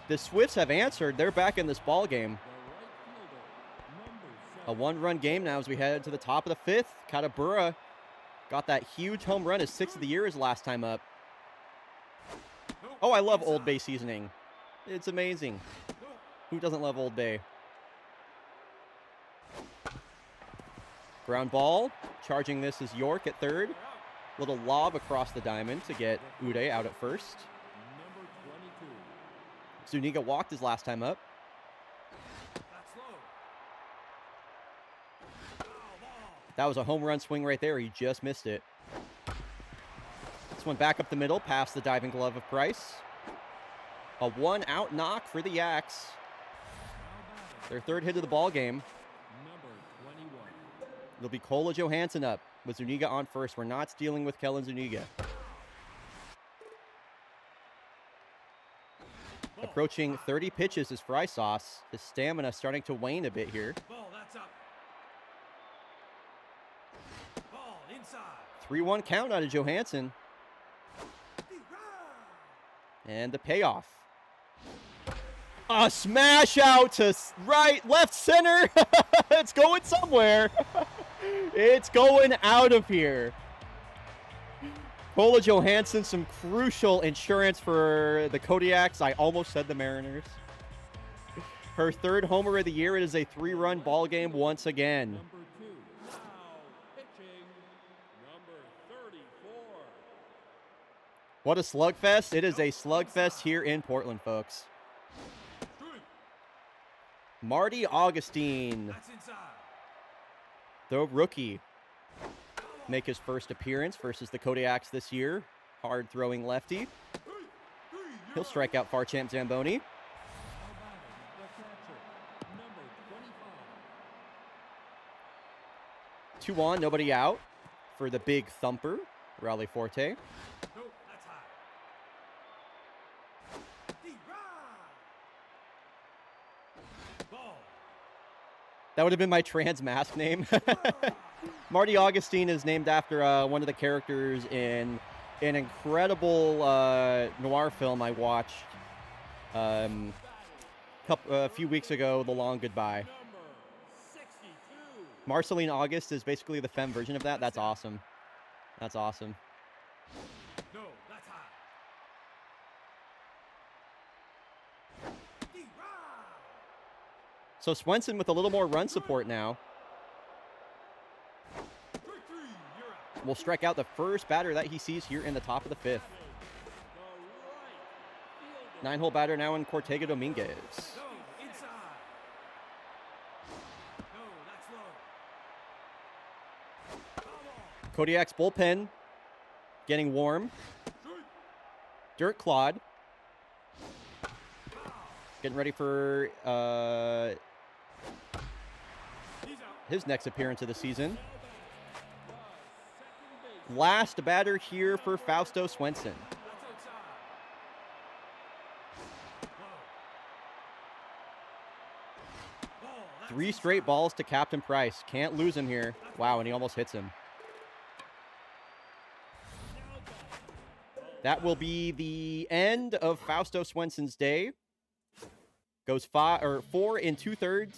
The Swifts have answered. They're back in this ball game. A 1-run game now as we head to the top of the 5th. Katabura got that huge home run. His 6th of the year his last time up. Oh, I love Old Bay seasoning. It's amazing. Who doesn't love Old Bay? Ground ball. Charging this is York at third. Little lob across the diamond to get Uday out at first. Zuniga walked his last time up. That was a home run swing right there. He just missed it. This one back up the middle, past the diving glove of Price. A 1-out knock for the Yaks. Their 3rd hit of the ball game. It'll be Kola Johansson up with Zuniga on first. We're not dealing with Kellen Zuniga. Approaching 30 pitches is Fry Sauce. His stamina starting to wane a bit here. 3-1 count out of Johansson. And the payoff. A smash out to right, left, center. It's going somewhere. It's going out of here. Kola Johansson, some crucial insurance for the Kodiaks. I almost said the Mariners. Her 3rd homer of the year. It is a 3-run ball game once again. What a slugfest. It is a slugfest here in Portland, folks. Marty Augustine The rookie make his first appearance versus the Kodiaks this year. Hard throwing lefty. He'll strike out Farchamp Zamboni. 2 on, nobody out for the big thumper, Raleigh Forte. Nope, that's high. Ball. That would have been my trans mask name. Marty Augustine is named after one of the characters in an incredible noir film I watched a few weeks ago, The Long Goodbye. Marceline August is basically the femme version of that. That's awesome. That's awesome. No, that's high. So Swenson with a little more run support now. Will strike out the first batter that he sees here in the top of the 5th. 9-hole batter now in Cortega Dominguez. No, inside. No, that's low. Kodiak's bullpen getting warm. Dirt Clod getting ready for his next appearance of the season. Last batter here for Fausto Swenson. Three straight balls to Captain Price. Can't lose him here. Wow, and he almost hits him. That will be the end of Fausto Swenson's day. Goes 4 2/3.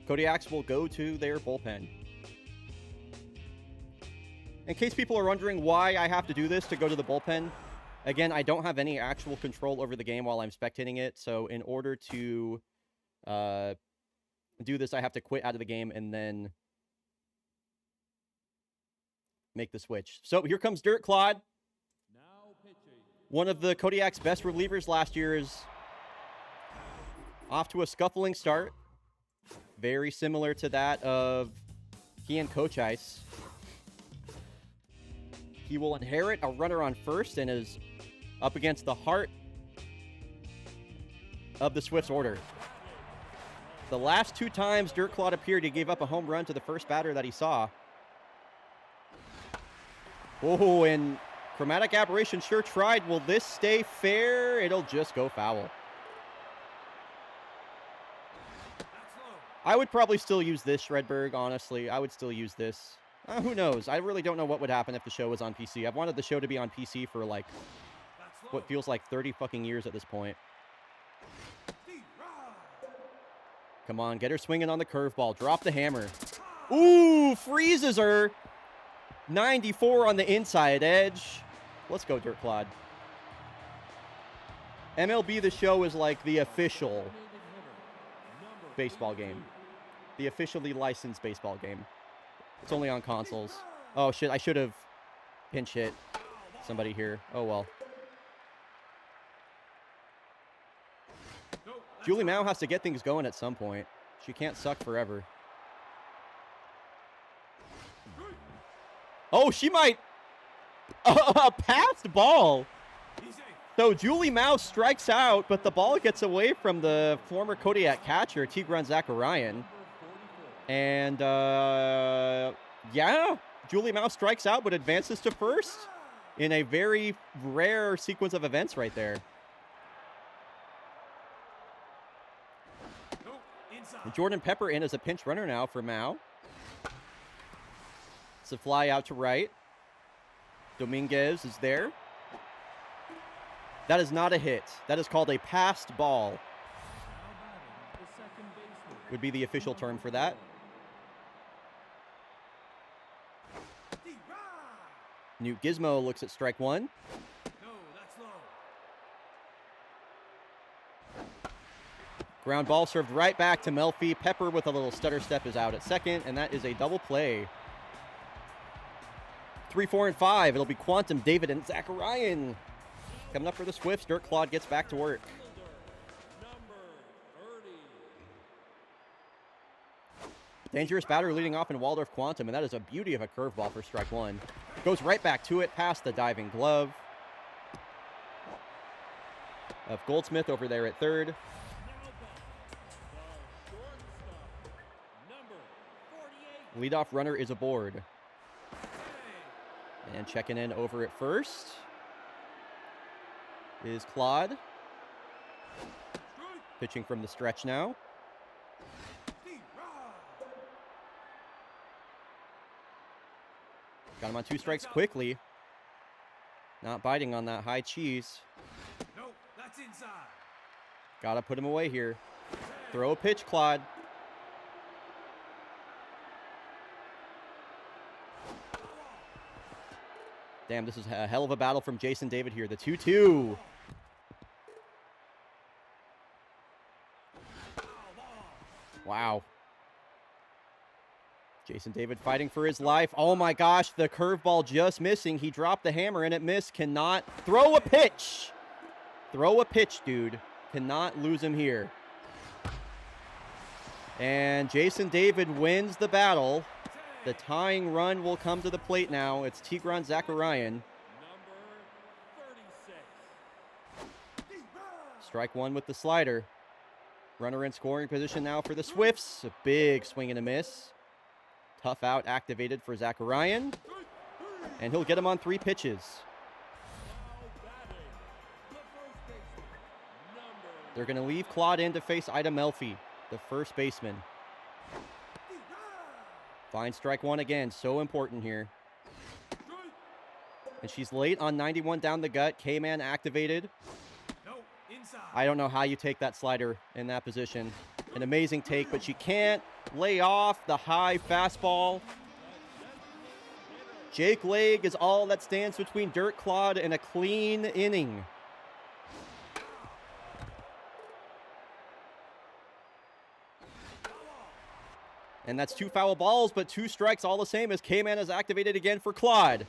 Kodiaks will go to their bullpen. In case people are wondering why I have to do this to go to the bullpen, again, I don't have any actual control over the game while I'm spectating it. So in order to do this, I have to quit out of the game and then make the switch. So here comes Dirt Clod. One of the Kodiak's best relievers last year is off to a scuffling start. Very similar to that of Kian Coach Ice. He will inherit a runner on first and is up against the heart of the Swifts order. The last 2 times Dirt Clod appeared, he gave up a home run to the first batter that he saw. Oh, and Chromatic Aberration sure tried. Will this stay fair? It'll just go foul. I would probably still use this, Shredberg, honestly. I would still use this. Who knows? I really don't know what would happen if the show was on PC. I've wanted the show to be on PC for, like, what feels like 30 fucking years at this point. Come on, get her swinging on the curveball. Drop the hammer. Ooh, freezes her. 94 on the inside edge. Let's go, Dirt Clod. MLB The Show is like the official baseball game. The officially licensed baseball game. It's only on consoles. Oh, shit. I should have pinch hit somebody here. Oh, well. Julie Mao has to get things going at some point. She can't suck forever. Oh, she might... A passed ball. So Julie Mao strikes out, but the ball gets away from the former Kodiak catcher, Tigran Zakarian. And, yeah, Julie Mao strikes out, but advances to first in a very rare sequence of events right there. And Jordan Pepper in as a pinch runner now for Mao. It's a fly out to right. Dominguez is there. That is not a hit. That is called a passed ball. Would be the official term for that. Newt Gizmo looks at strike 1. No, that's low. Ground ball served right back to Melfi. Pepper with a little stutter step is out at second, and that is a double play. 3, 4, and 5. It'll be Quantum, David, and Zakarian. Coming up for the Swifts, Dirt Clod gets back to work. Dangerous batter leading off in Waldorf Quantum, and that is a beauty of a curveball for strike one. Goes right back to it, past the diving glove of Goldsmith over there at third. Leadoff runner is aboard. And checking in over at first is Claude. Pitching from the stretch now. Got him on 2 strikes quickly. Not biting on that high cheese. No, that's inside. Gotta put him away here. Throw a pitch, Claude. Damn, this is a hell of a battle from Jason David here. The 2-2. Wow. Jason David fighting for his life. Oh my gosh, the curveball just missing. He dropped the hammer and it missed. Cannot throw a pitch. Throw a pitch, dude. Cannot lose him here. And Jason David wins the battle. The tying run will come to the plate now. It's Tigran Zakarian. Strike one with the slider. Runner in scoring position now for the Swifts. A big swing and a miss. Tough out activated for Zakarian. And he'll get him on 3 pitches. They're going to leave Claude in to face Ida Melfi, the first baseman. Fine strike one again. So important here. And she's late on 91 down the gut. K-Man activated. I don't know how you take that slider in that position. An amazing take, but she can't lay off the high fastball. Jake Leg is all that stands between Dirt Claude and a clean inning. And that's 2 foul balls, but 2 strikes all the same as K-Man is activated again for Claude.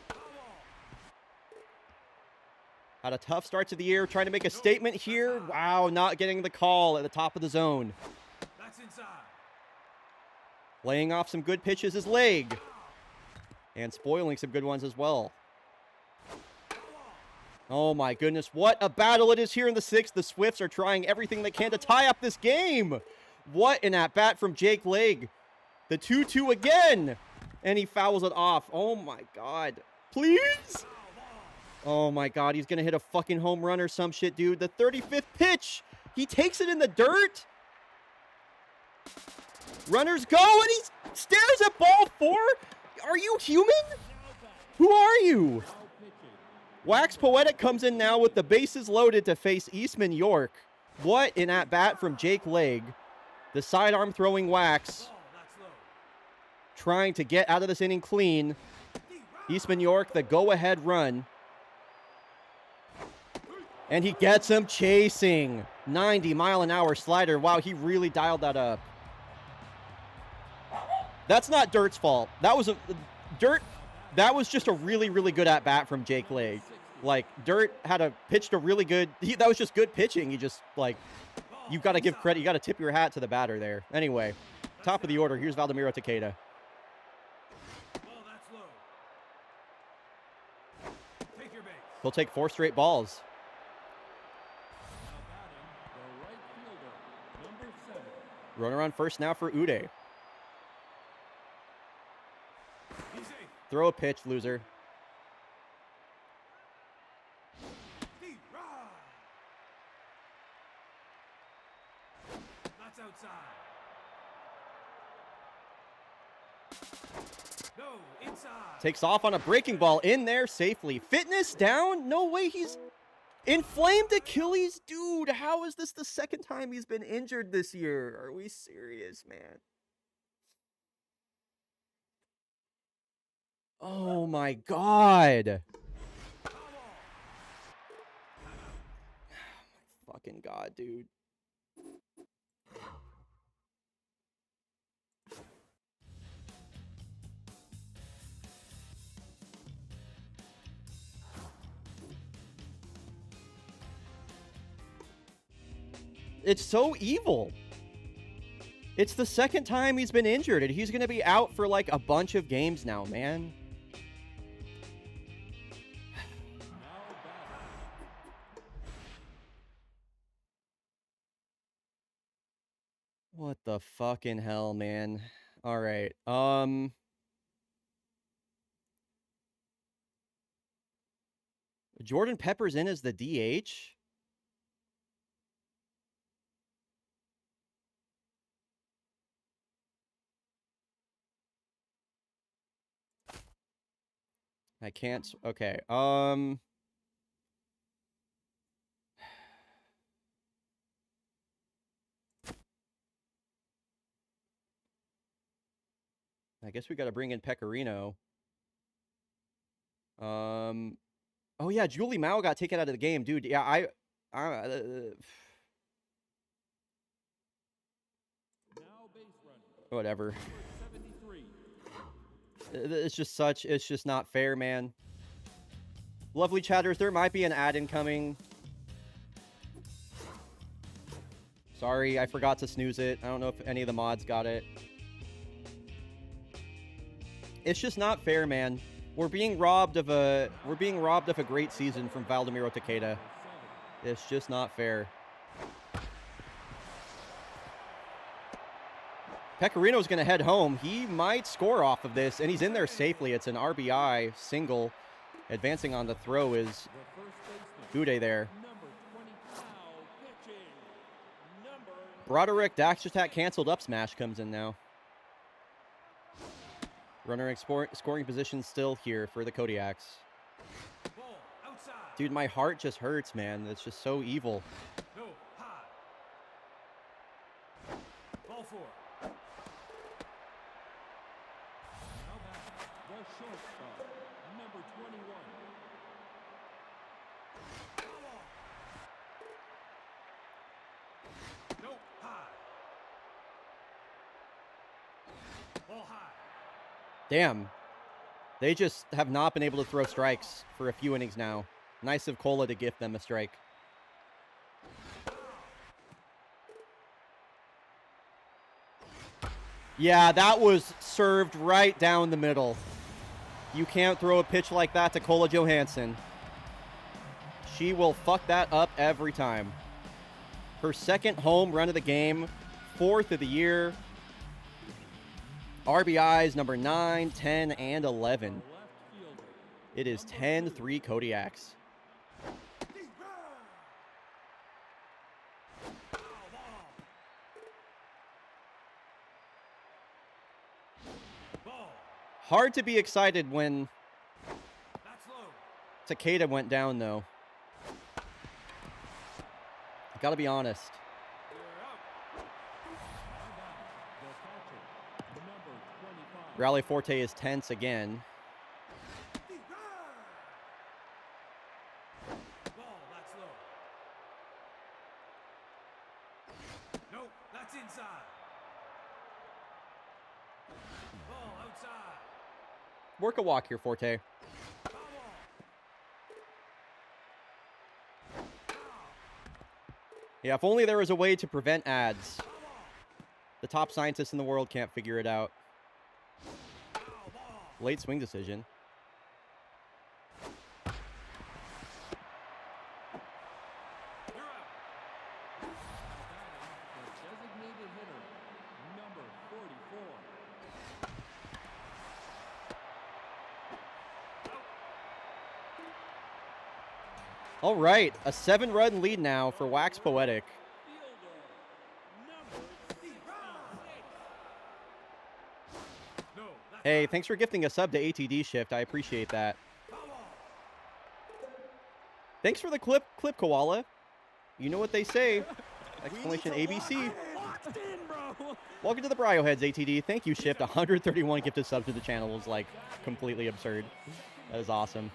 Had a tough start to the year, trying to make a statement here. Wow, not getting the call at the top of the zone. That's inside. Laying off some good pitches is Leg. And spoiling some good ones as well. Oh my goodness, what a battle it is here in the 6th. The Swifts are trying everything they can to tie up this game. What an at-bat from Jake Leg. The 2-2 again. And he fouls it off. Oh my God. Please? Oh my God, he's gonna hit a fucking home run or some shit, dude. The 35th pitch. He takes it in the dirt. Runners go, and he stares at ball 4. Are you human? Who are you? Wax Poetic comes in now with the bases loaded to face Eastman York. What an at-bat from Jake Leg. The sidearm throwing Wax. Trying to get out of this inning clean. Eastman York, the go-ahead run. And he gets him chasing. 90-mile-an-hour slider. Wow, he really dialed that up. That's not Dirt's fault. That was that was just a really, really good at-bat from Jake Leg. Like, Dirt had pitched a really good, that was just good pitching. He just, like, you've got to give credit. You got to tip your hat to the batter there. Anyway, top of the order. Here's Valdemiro Takeda. He'll take 4 straight balls. Runner on first now for Uday. Throw a pitch, loser. That's outside. No, inside. Takes off on a breaking ball in there safely. Fitness down? No way, he's inflamed Achilles. Dude, how is this the 2nd time he's been injured this year? Are we serious, man? Oh my God. Oh my fucking God, dude. It's so evil. It's the second time he's been injured, and he's going to be out for like a bunch of games now, man. What the fucking hell, man? All right. Jordan Pepper's in as the DH. I can't. Okay. I guess we got to bring in Pecorino. Oh yeah, Julie Mao got taken out of the game, dude. Yeah, whatever. It's just not fair, man. Lovely chatters, there might be an ad incoming. Sorry, I forgot to snooze it. I don't know if any of the mods got it. It's just not fair, man. We're being robbed of a great season from Valdemiro Takeda. It's just not fair. Pecorino's going to head home. He might score off of this, and he's in there safely. It's an RBI single. Advancing on the throw is Uday there. Broderick dash attack canceled up smash comes in now. Runner in scoring position still here for the Kodiaks. Dude, my heart just hurts, man. It's just so evil. No, high. Ball 4. Now back, the shortstop, number 21. No, high. Ball high. Damn. They just have not been able to throw strikes for a few innings now. Nice of Cola to gift them a strike. Yeah, that was served right down the middle. You can't throw a pitch like that to Cola Johansson. She will fuck that up every time. Her second home run of the game, 4th of the year. RBIs number 9, 10, and 11. It is 10-3 Kodiaks. Hard to be excited when Takeda went down, though. Gotta be honest. Rally Forte is tense again. No, that's inside. Ball outside. Work a walk here, Forte. Yeah, if only there was a way to prevent ads. The top scientists in the world can't figure it out. Late swing decision. All right, a 7-run lead now for Wax Poetic. Hey, thanks for gifting a sub to ATD Shift. I appreciate that. Thanks for the clip, Koala. You know what they say. Exclamation ABC. Welcome to the Bryo Heads, ATD. Thank you, Shift. 131 gifted subs to the channel was like completely absurd. That is awesome.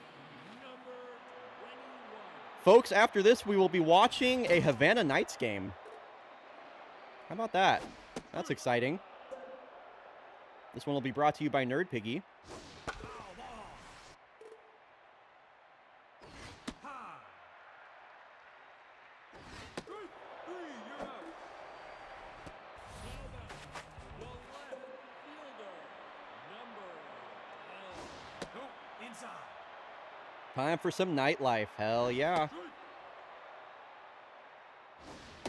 Folks, after this, we will be watching a Havana Knights game. How about that? That's exciting. This one will be brought to you by Nerd Piggy. inside. Time for some nightlife. Hell yeah.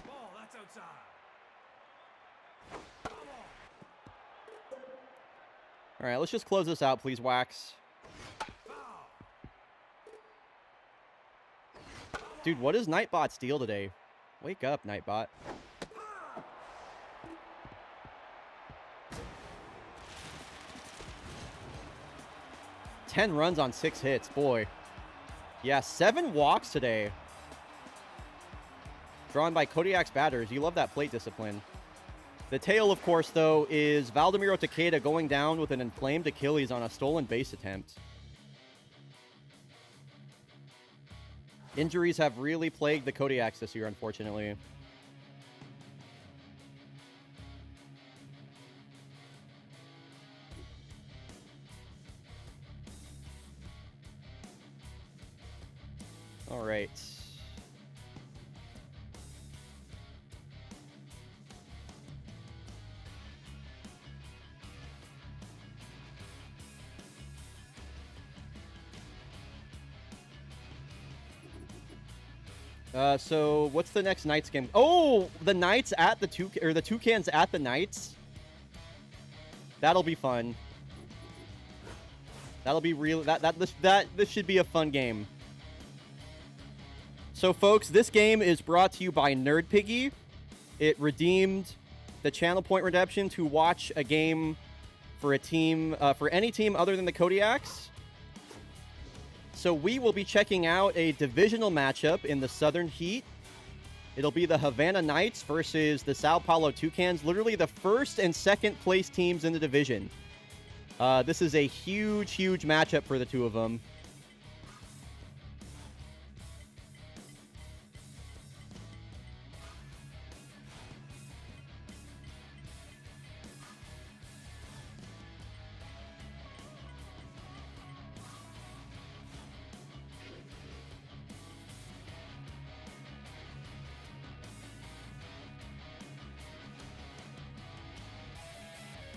Ball, that's outside. Foul ball. All right, let's just close this out, please, Wax. Foul. Dude, what does Nightbot steal today? Wake up, Nightbot. Ten runs on 6 hits, boy. Yeah, 7 walks today. Drawn by Kodiak's batters. You love that plate discipline. The tail, of course, though, is Valdemiro Takeda going down with an inflamed Achilles on a stolen base attempt. Injuries have really plagued the Kodiaks this year, unfortunately. All right. So what's the next Knights game? Oh, the Knights at the the Toucans at the Knights. That'll be fun. That'll be real. This should be a fun game. So, folks, this game is brought to you by Nerd Piggy. It redeemed the channel point redemption to watch a game for a team, for any team other than the Kodiaks. So we will be checking out a divisional matchup in the Southern Heat. It'll be the Havana Knights versus the Sao Paulo Toucans, literally the first and second place teams in the division. This is a huge, huge matchup for the two of them.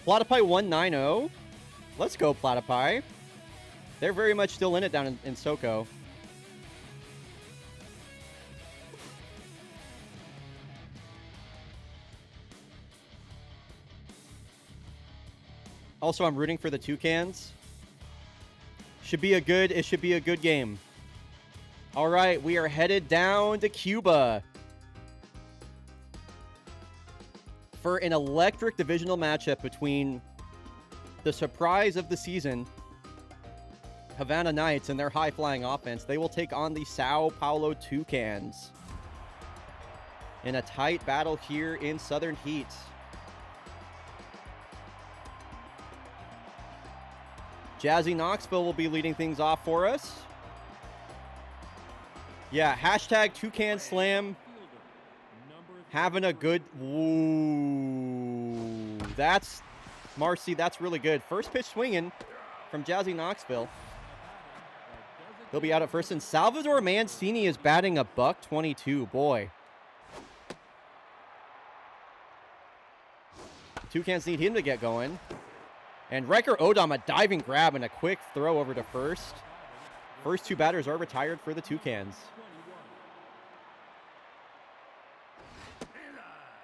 Platypi 190. Let's go, Platypi. They're very much still in it down in SoCo. Also, I'm rooting for the Toucans. It should be a good game. All right, we are headed down to Cuba for an electric divisional matchup between the surprise of the season, Havana Knights, and their high-flying offense. They will take on the Sao Paulo Toucans in a tight battle here in Southern Heat. Jazzy Knoxville will be leading things off for us. Yeah, hashtag Toucan Slam. Having a good... Ooh. That's... Marcy, that's really good. First pitch swinging from Jazzy Knoxville. He'll be out at first. And Salvador Mancini is batting a $122. Boy. Toucans need him to get going. And Riker Odom, a diving grab and a quick throw over to first. First two batters are retired for the Toucans.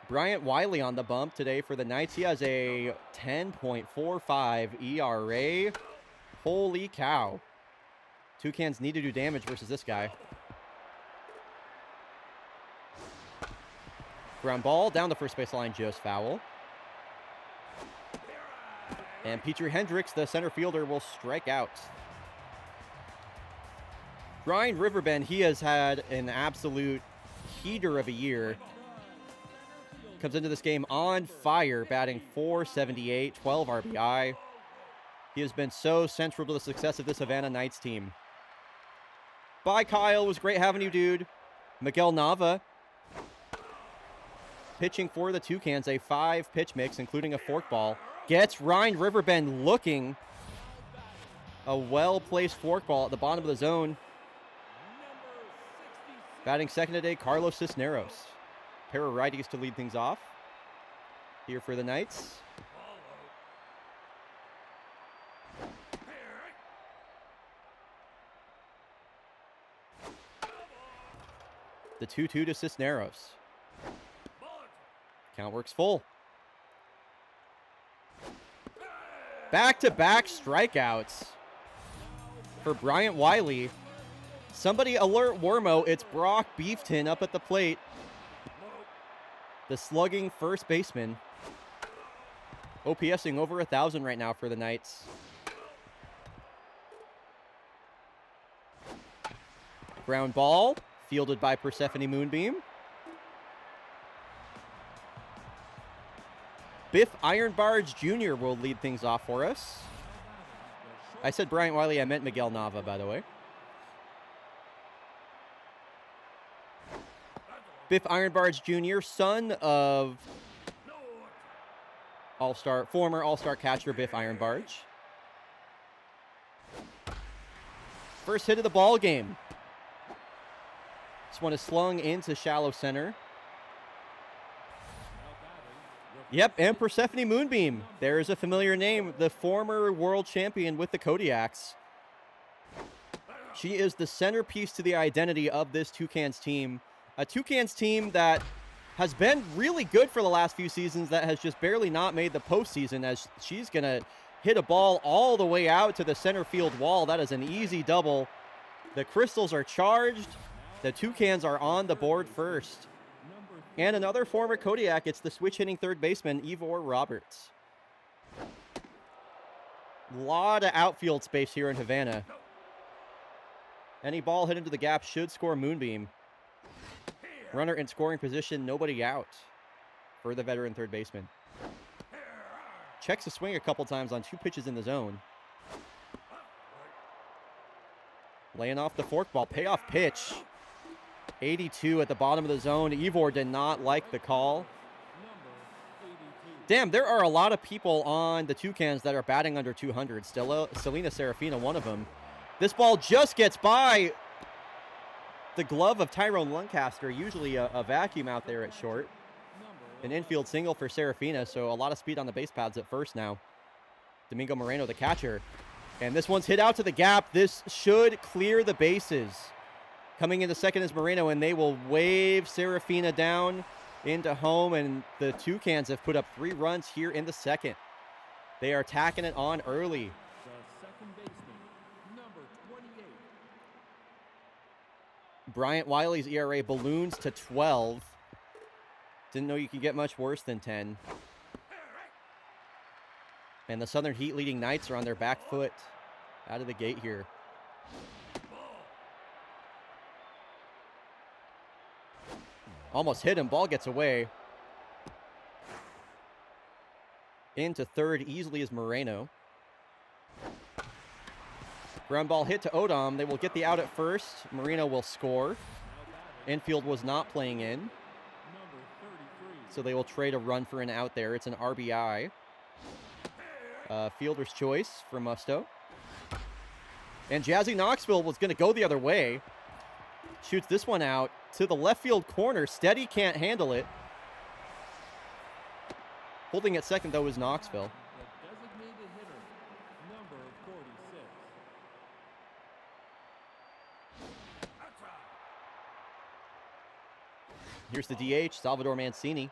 Bryant Wiley on the bump today for the Knights. He has a 10.45 ERA. Holy cow. Toucans need to do damage versus this guy. Ground ball down the first base line, just foul. And Petrie Hendricks, the center fielder, will strike out. Ryan Riverbend, he has had an absolute heater of a year. Comes into this game on fire, batting .478, 12 RBI. He has been so central to the success of this Havana Knights team. Bye, Kyle. It was great having you, dude. Miguel Nava pitching for the Toucans, a 5-pitch mix, including a forkball. Gets Ryan Riverbend looking. A well-placed forkball at the bottom of the zone. Batting second today, Carlos Cisneros. Pair of righties to lead things off here for the Knights. The 2-2 to Cisneros. Bullet. Count works full. Back-to-back strikeouts for Bryant Wiley. Somebody alert Wormo. It's Brock Beefton up at the plate. The slugging first baseman. OPSing over 1,000 right now for the Knights. Ground ball, fielded by Persephone Moonbeam. Biff Ironbarge Jr. will lead things off for us. I said Bryant Wiley, I meant Miguel Nava, by the way. Biff Ironbarge Jr., son of former All-Star catcher Biff Ironbarge. First hit of the ball game. This one is slung into shallow center. Yep, and Persephone Moonbeam. There's a familiar name, the former world champion with the Kodiaks. She is the centerpiece to the identity of this Toucans team. A Toucans team that has been really good for the last few seasons, that has just barely not made the postseason, as she's going to hit a ball all the way out to the center field wall. That is an easy double. The Crystals are charged. The Toucans are on the board first. And another former Kodiak, it's the switch-hitting third baseman, Ivor Roberts. A lot of outfield space here in Havana. Any ball hit into the gap should score Moonbeam. Runner in scoring position, nobody out for the veteran third baseman. Checks the swing a couple times on 2 pitches in the zone. Laying off the forkball, payoff pitch. 82 at the bottom of the zone. Ivor did not like the call. Damn, there are a lot of people on the Toucans that are batting under 200. Selena Serafina, one of them. This ball just gets by the glove of Tyrone Lancaster, usually a vacuum out there at short. An infield single for Serafina, so a lot of speed on the base paths at first now. Domingo Moreno, the catcher. And this one's hit out to the gap. This should clear the bases. Coming into second is Moreno, and they will wave Serafina down into home, and the Toucans have put up 3 runs here in the second. They are tacking it on early. The second baseman, number 28. Bryant Wiley's ERA balloons to 12. Didn't know you could get much worse than 10. And the Southern Heat leading Knights are on their back foot out of the gate here. Almost hit him. Ball gets away. Into third easily is Moreno. Ground ball hit to Odom. They will get the out at first. Moreno will score. Infield was not playing in, so they will trade a run for an out there. It's an RBI. Fielder's choice for Musto. And Jazzy Knoxville was going to go the other way. Shoots this one out to the left field corner. Steady can't handle it. Holding at second, though, is Knoxville. The designated hitter, number 46. Here's the DH, Salvador Mancini.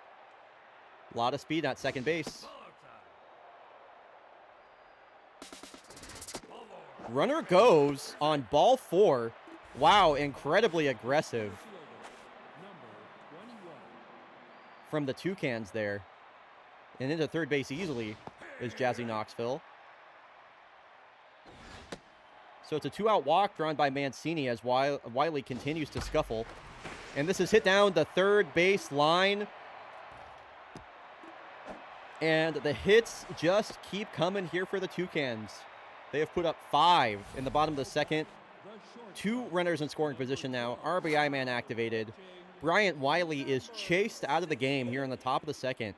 A lot of speed at second base. Runner goes on ball 4. Wow, incredibly aggressive from the Toucans there. And into third base easily is Jazzy Knoxville. So it's a 2-out walk drawn by Mancini as Wiley continues to scuffle. And this is hit down the third base line. And the hits just keep coming here for the Toucans. They have put up 5 in the bottom of the second. 2 runners in scoring position now. RBI man activated. Bryant Wiley is chased out of the game here in the top of the second.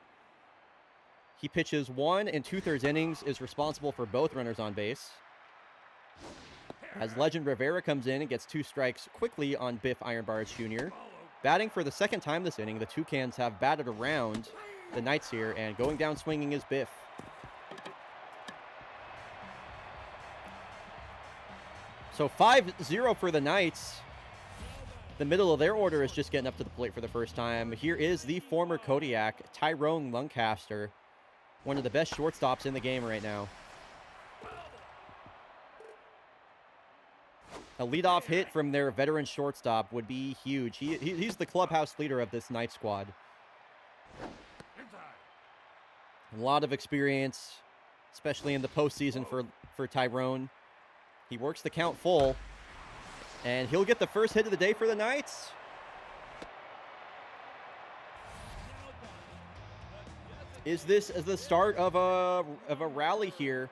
He pitches 1 2/3 innings, is responsible for both runners on base. As Legend Rivera comes in and gets 2 strikes quickly on Biff Ironbarge Jr. Batting for the second time this inning, the Toucans have batted around the Knights here, and going down swinging is Biff. So 5-0 for the Knights. The middle of their order is just getting up to the plate for the first time. Here is the former Kodiak, Tyrone Lancaster, one of the best shortstops in the game right now. A leadoff hit from their veteran shortstop would be huge. He's the clubhouse leader of this Knight squad. A lot of experience, especially in the postseason for Tyrone. He works the count full, and he'll get the first hit of the day for the Knights. Is this the start of a rally here?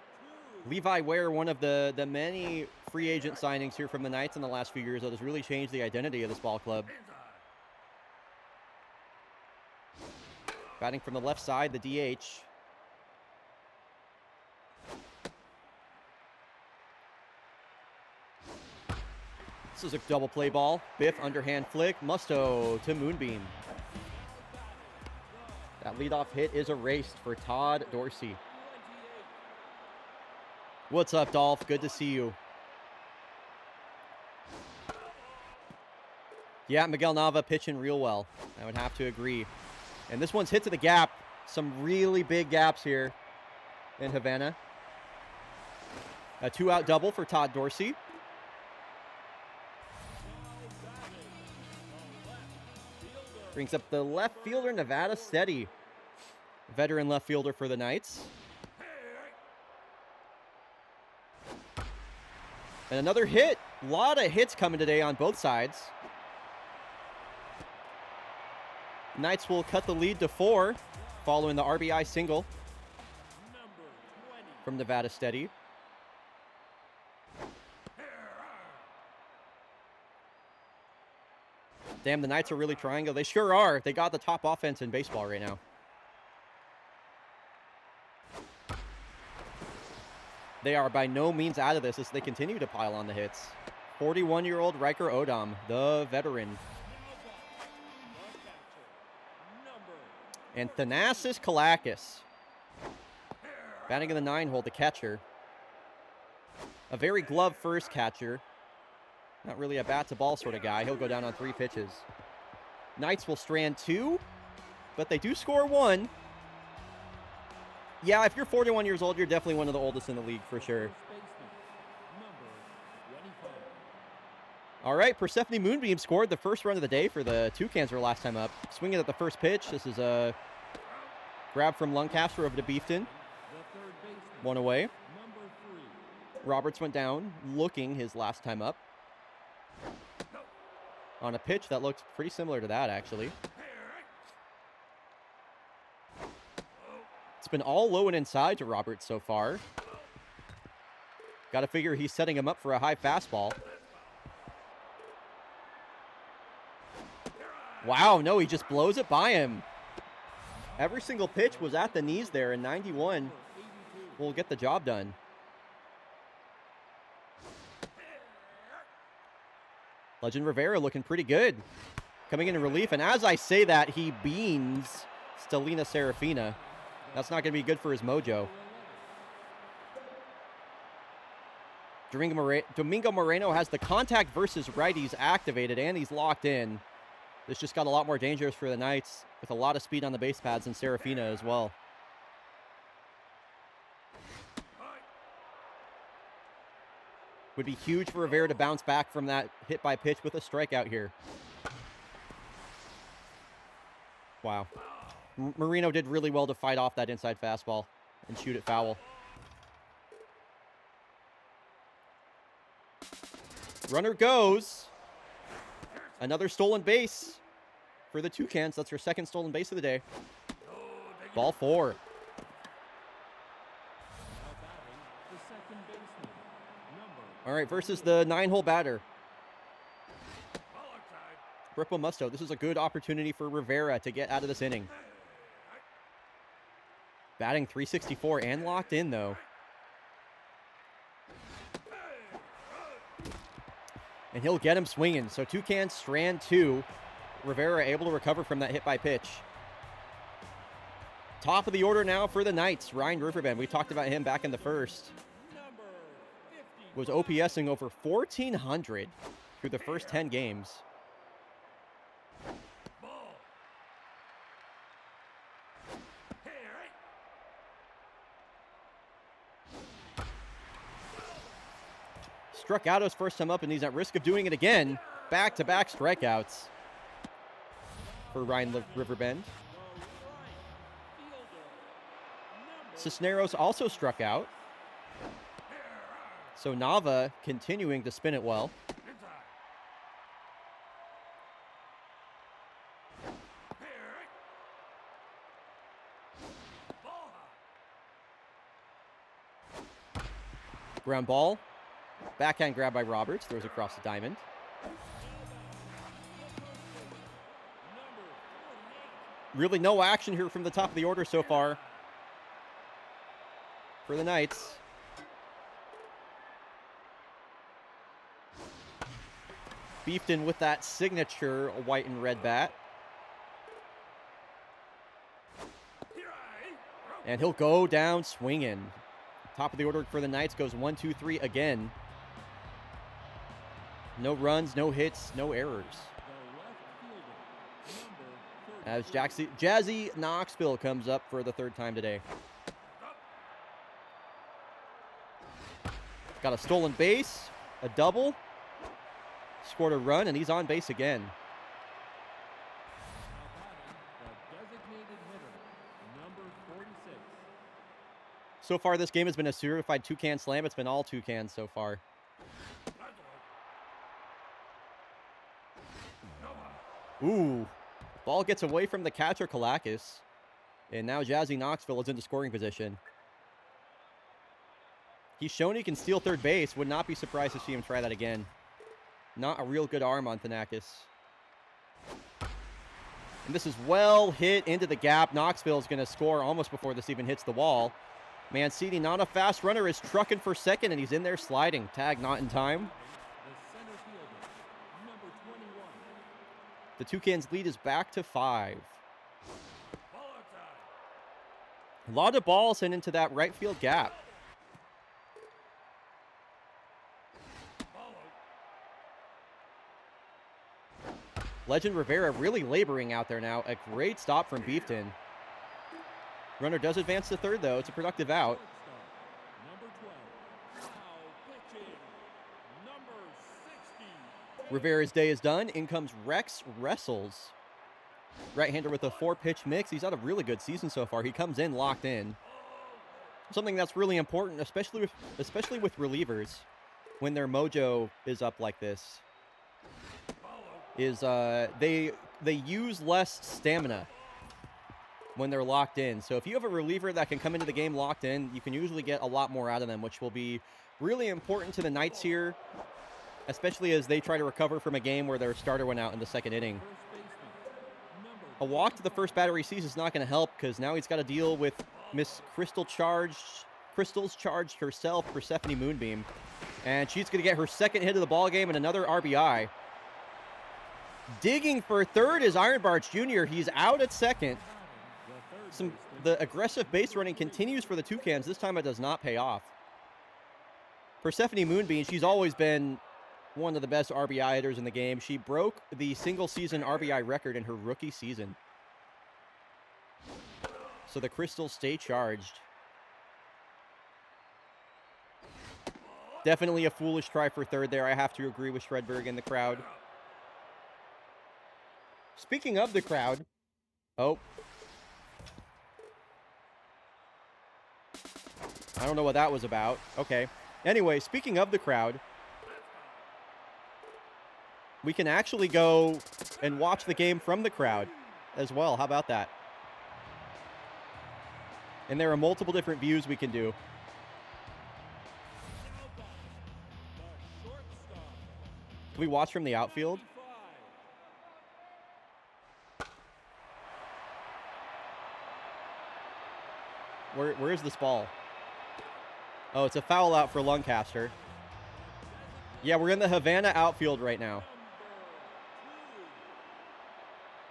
Levi Ware, one of the many free agent signings here from the Knights in the last few years that has really changed the identity of this ball club. Batting from the left side, the DH. This is a double play ball. Biff, underhand flick. Musto to Moonbeam. That leadoff hit is erased for Todd Dorsey. What's up, Dolph? Good to see you. Yeah, Miguel Nava pitching real well. I would have to agree. And this one's hit to the gap. Some really big gaps here in Havana. A 2-out double for Todd Dorsey. Brings up the left fielder, Nevada Steady. Veteran left fielder for the Knights. And another hit. A lot of hits coming today on both sides. Knights will cut the lead to 4 following the RBI single from Nevada Steady. Damn, the Knights are really trying. They sure are. They got the top offense in baseball right now. They are by no means out of this as they continue to pile on the hits. 41-year-old Riker Odom, the veteran. And Thanasis Kalakis. Batting in the 9-hole, the catcher. A very glove-first catcher. Not really a bat-to-ball sort of guy. He'll go down on 3 pitches. Knights will strand 2, but they do score 1. Yeah, if you're 41 years old, you're definitely one of the oldest in the league for sure. All right, Persephone Moonbeam scored the first run of the day for the Toucans her last time up. Swinging at the first pitch. This is a grab from Lancaster over to Beefton. 1 away. Roberts went down, looking his last time up. On a pitch that looks pretty similar to that, actually. It's been all low and inside to Roberts so far. Got to figure he's setting him up for a high fastball. Wow, no, he just blows it by him. Every single pitch was at the knees there, and 91 will get the job done. Legend Rivera looking pretty good. Coming in relief, and as I say that, he beans Stelina Serafina. That's not going to be good for his mojo. Domingo Moreno has the contact versus righties activated, and he's locked in. This just got a lot more dangerous for the Knights, with a lot of speed on the base pads, and Serafina as well. Would be huge for Rivera to bounce back from that hit by pitch with a strikeout here. Wow. Marino did really well to fight off that inside fastball and shoot it foul. Runner goes. Another stolen base for the Toucans. That's their second stolen base of the day. Ball 4. All right, versus the 9-hole batter. Ripple Musto. This is a good opportunity for Rivera to get out of this inning. Batting .364 and locked in, though. And he'll get him swinging. So Toucans strand 2. Rivera able to recover from that hit by pitch. Top of the order now for the Knights. Ryan Riverbend. We talked about him back in the first. Was OPSing over 1,400 through the first 10 games. struck out his first time up, and he's at risk of doing it again. Back-to-back strikeouts for Ryan Riverbend. Cisneros also struck out. So Nava continuing to spin it well. Ground ball. Backhand grab by Roberts. Throws across the diamond. Really no action here from the top of the order so far for the Knights. Beefton with that signature white and red bat. And he'll go down swinging. Top of the order for the Knights goes 1, 2, 3 again. No runs, no hits, no errors. As Jazzy Knoxville comes up for the third time today. Got a stolen base, a double, scored a run, and he's on base again. So far, this game has been a certified two-can slam. It's been all two cans so far. Ooh. Ball gets away from the catcher, Kalakis. And now Jazzy Knoxville is into scoring position. He's shown he can steal third base. Would not be surprised to see him try that again. Not a real good arm on Thanakis. And this is well hit into the gap. Knoxville is going to score almost before this even hits the wall. Mancini, not a fast runner, is trucking for second, and he's in there sliding. Tag not in time. The Toucans' lead is back to 5. A lot of balls sent into that right field gap. Legend Rivera really laboring out there now. A great stop from Beefton. Runner does advance to third, though. It's a productive out. Rivera's day is done. In comes Rex Wrestles. Right-hander with a 4-pitch mix. He's had a really good season so far. He comes in locked in. Something that's really important, especially with relievers, when their mojo is up like this, is they use less stamina when they're locked in. So if you have a reliever that can come into the game locked in, you can usually get a lot more out of them, which will be really important to the Knights here, especially as they try to recover from a game where their starter went out in the second inning. A walk to the first batter he sees is not going to help, because now he's got to deal with Miss Crystal's charged herself, Persephone Moonbeam. And she's going to get her second hit of the ball game and another RBI. Digging for third is Iron Barge Jr. He's out at second. The aggressive base running continues for the Toucans. This time it does not pay off. Persephone Moonbeam, she's always been one of the best RBI hitters in the game. She broke the single-season RBI record in her rookie season. So the Crystals stay charged. Definitely a foolish try for third there. I have to agree with Shredberg and the crowd. Speaking of the crowd, oh. I don't know what that was about. Okay. Anyway, speaking of the crowd, we can actually go and watch the game from the crowd as well. How about that? And there are multiple different views we can do. Can we watch from the outfield? Where is this ball? Oh, it's a foul out for Lancaster. Yeah, we're in the Havana outfield right now.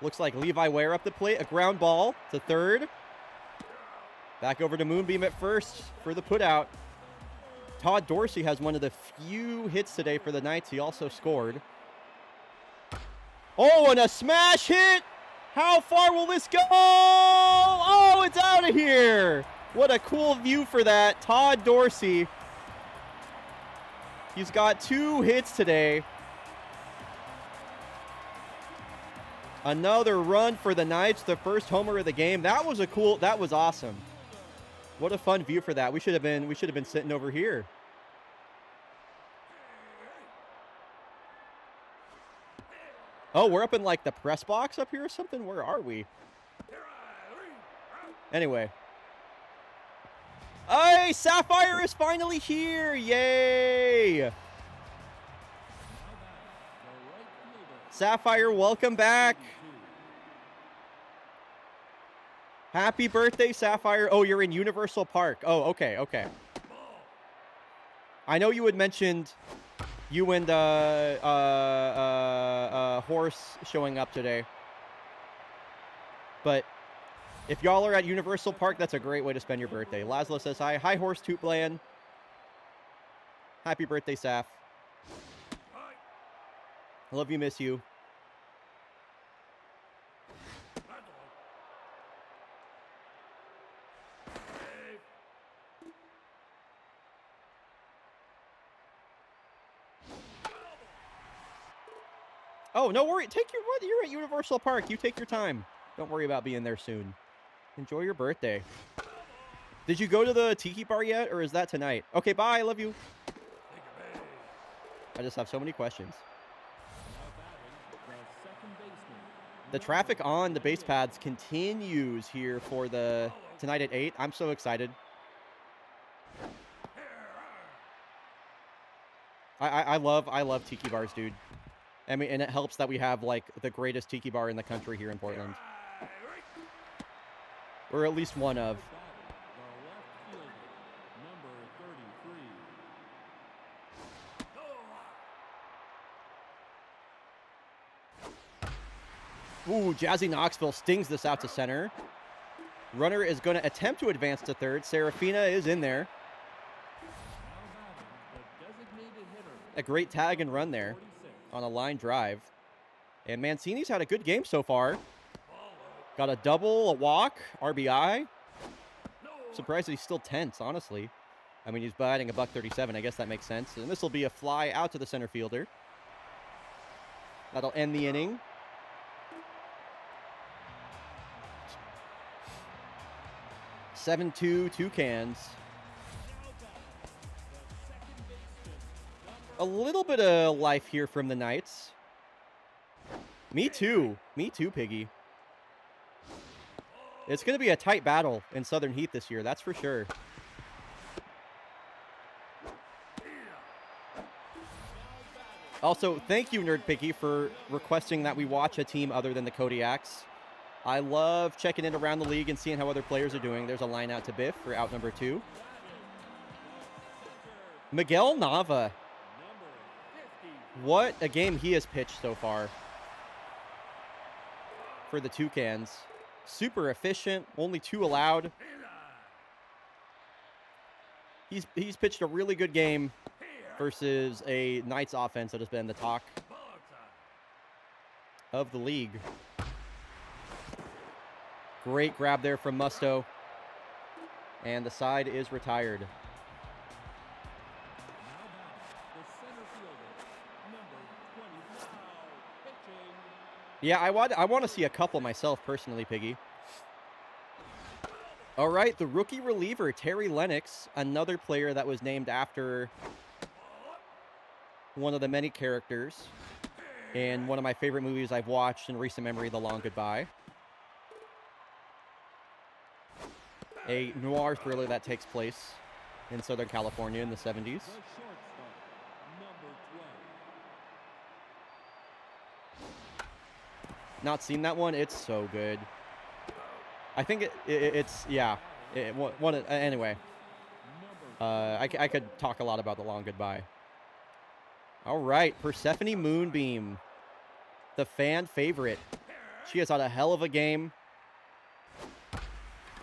Looks like Levi Ware up the plate. A ground ball to third. Back over to Moonbeam at first for the putout. Todd Dorsey has one of the few hits today for the Knights. He also scored. Oh, and a smash hit! How far will this go? Oh, it's out of here! What a cool view for that. Todd Dorsey He's got 2 hits today. Another run for the Knights, the first homer of the game. That was awesome. What a fun view for that. We should have been sitting over here. Oh, we're up in like the press box up here or something? Where are we? Anyway. Hey, Sapphire is finally here. Yay. Sapphire, welcome back. Happy birthday, Sapphire. Oh, you're in Universal Park. Oh, okay, okay. I know you had mentioned you and Horse showing up today. But if y'all are at Universal Park, that's a great way to spend your birthday. Laszlo says hi. Hi, Horse Tootbland. Happy birthday, Saf. I love you, miss you. Oh, no worry. You're at Universal Park. You take your time. Don't worry about being there soon. Enjoy your birthday. Did you go to the Tiki Bar yet, or is that tonight? Okay, bye. I love you. I just have so many questions. The traffic on the base paths continues here for the tonight at 8. I'm so excited. I love Tiki Bars, dude. I mean, and it helps that we have like the greatest Tiki Bar in the country here in Portland. Or at least one of. Ooh, Jazzy Knoxville stings this out to center. Runner is going to attempt to advance to third. Serafina is in there. A great tag and run there on a line drive. And Mancini's had a good game so far. Got a double, a walk, RBI. Surprised that he's still tense, honestly. I mean, he's batting a $137. I guess that makes sense. And this will be a fly out to the center fielder. That'll end the inning. (7-2) Toucans. A little bit of life here from the Knights. Me too. Me too, Piggy. It's going to be a tight battle in Southern Heat this year, that's for sure. Also, thank you, Nerd Piggy, for requesting that we watch a team other than the Kodiaks. I love checking in around the league and seeing how other players are doing. There's a line out to Biff for out number 2. Miguel Nava. What a game he has pitched so far for the Toucans. Super efficient, only 2 allowed. He's pitched a really good game versus a Knights offense that has been the talk of the league. Great grab there from Musto. And the side is retired. Yeah, I want to see a couple myself personally, Piggy. All right, the rookie reliever, Terry Lennox, another player that was named after one of the many characters in one of my favorite movies I've watched in recent memory, The Long Goodbye. A noir thriller that takes place in Southern California in the 70s. Not seen that one? It's so good. I think it's yeah. Anyway, I could talk a lot about The Long Goodbye. All right, Persephone Moonbeam, the fan favorite. She has had a hell of a game.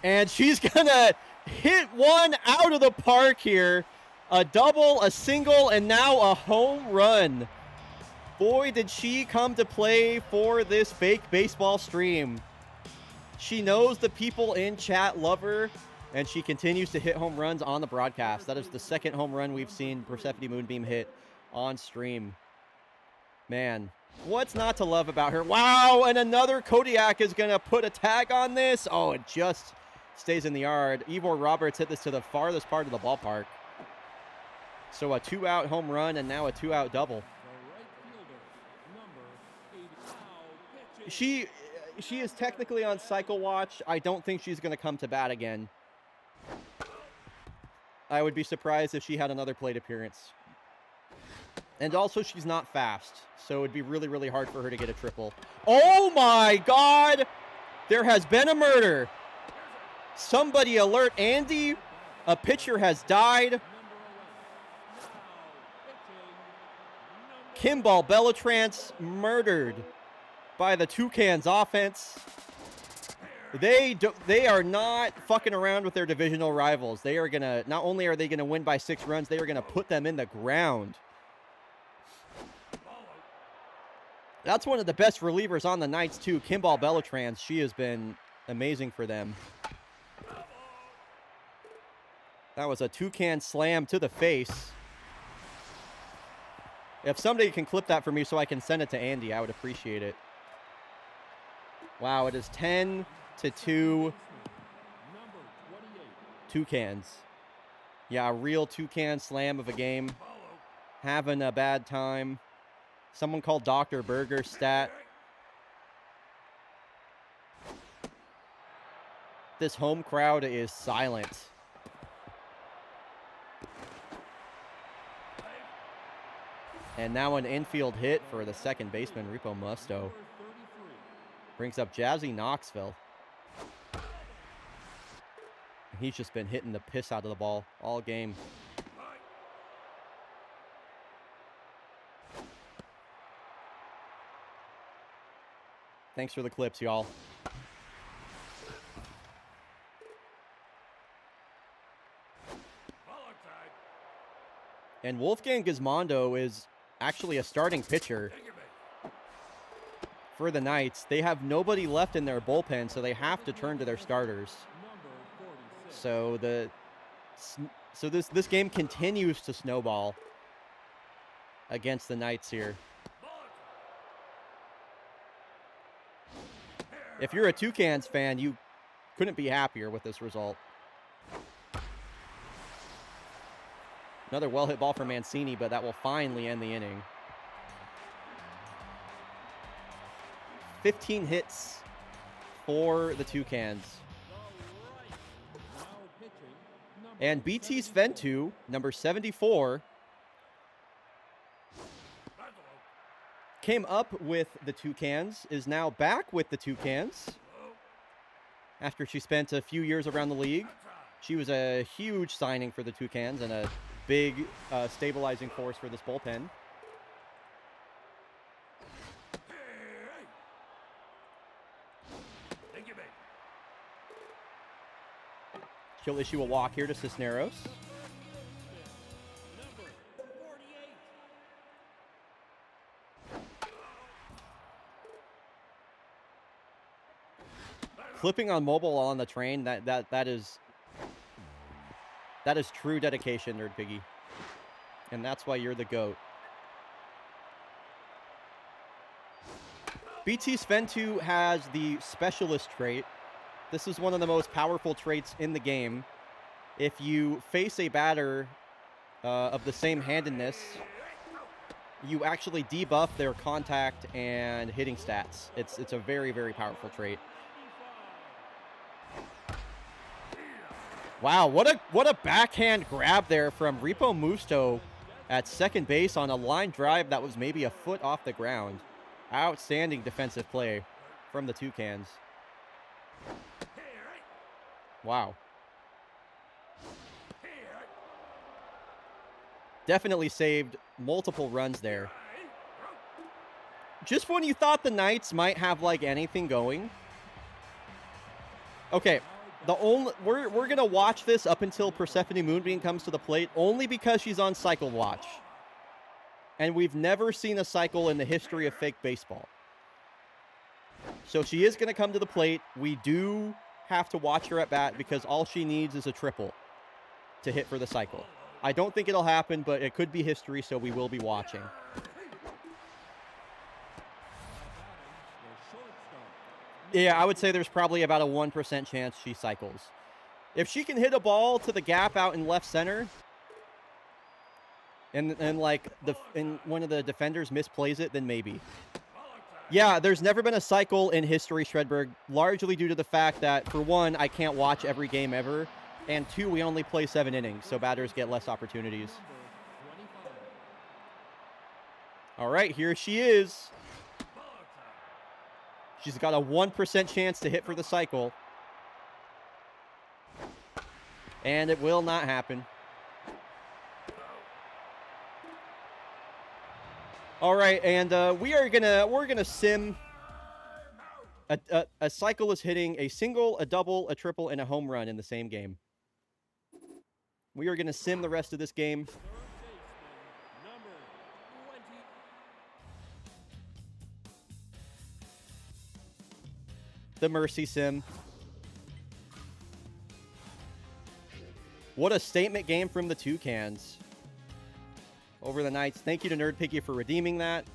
And she's going to hit one out of the park here. A double, a single, and now a home run. Boy, did she come to play for this fake baseball stream. She knows the people in chat love her, and she continues to hit home runs on the broadcast. That is the second home run we've seen Persephone Moonbeam hit on stream. Man, what's not to love about her? Wow, and another Kodiak is going to put a tag on this. Oh, it just stays in the yard. Ivor Roberts hit this to the farthest part of the ballpark. So a 2-out home run and now a 2-out double. The right fielder, number 80. Now pitching. She is technically on cycle watch. I don't think she's going to come to bat again. I would be surprised if she had another plate appearance. And also, she's not fast, so it'd be really, really hard for her to get a triple. Oh my God! There has been a murder. Somebody alert Andy. A pitcher has died. Kimball Bellatrance murdered by the Toucans offense. They are not fucking around with their divisional rivals. They are gonna, not only are they gonna win by 6 runs, they are gonna put them in the ground. That's one of the best relievers on the Knights too, Kimball Bellatrance. She has been amazing for them. That was a Toucan slam to the face. If somebody can clip that for me so I can send it to Andy, I would appreciate it. Wow, it is 10-2 Toucans. Yeah, a real Toucan slam of a game. Having a bad time. Someone called Dr. Berger stat. This home crowd is silent. And now an infield hit for the second baseman, Repo Musto. Brings up Jazzy Knoxville. He's just been hitting the piss out of the ball all game. Thanks for the clips, y'all. And Wolfgang Gizmondo is actually a starting pitcher for the Knights. They have nobody left in their bullpen, so they have to turn to their starters. So this game continues to snowball against the Knights here. If you're a Toucans fan, you couldn't be happier with this result. Another well-hit ball for Mancini, but that will finally end the inning. 15 hits for the Toucans. And BT Sventu, number 74, came up with the Toucans, is now back with the Toucans after she spent a few years around the league. She was a huge signing for the Toucans and a big stabilizing force for this bullpen. She'll issue a walk here to Cisneros. Flipping on mobile on the train, that is true dedication, Nerd Piggy. And that's why you're the GOAT. BT Sventu has the specialist trait. This is one of the most powerful traits in the game. If you face a batter of the same handedness, you actually debuff their contact and hitting stats. It's a very, very powerful trait. Wow, what a backhand grab there from Repo Musto at second base on a line drive that was maybe a foot off the ground. Outstanding defensive play from the Toucans. Wow. Definitely saved multiple runs there. Just when you thought the Knights might have like anything going. Okay, we're gonna watch this up until Persephone Moonbeam comes to the plate only because she's on cycle watch. And we've never seen a cycle in the history of fake baseball. So she is gonna come to the plate. We do have to watch her at bat because all she needs is a triple to hit for the cycle. I don't think it'll happen, but it could be history, so we will be watching. Yeah, I would say there's probably about a 1% chance she cycles. If she can hit a ball to the gap out in left center, and like one of the defenders misplays it, then maybe. Yeah, there's never been a cycle in history, Shredberg, largely due to the fact that, for one, I can't watch every game ever, and two, we only play 7 innings, so batters get less opportunities. All right, here she is. She's got a 1% chance to hit for the cycle. And it will not happen. All right, and we're gonna sim. A cycle is hitting a single, a double, a triple, and a home run in the same game. We are gonna sim the rest of this game. The Mercy Sim. What a statement game from the Toucans over the Knights. Thank you to Nerd Piggy for redeeming that.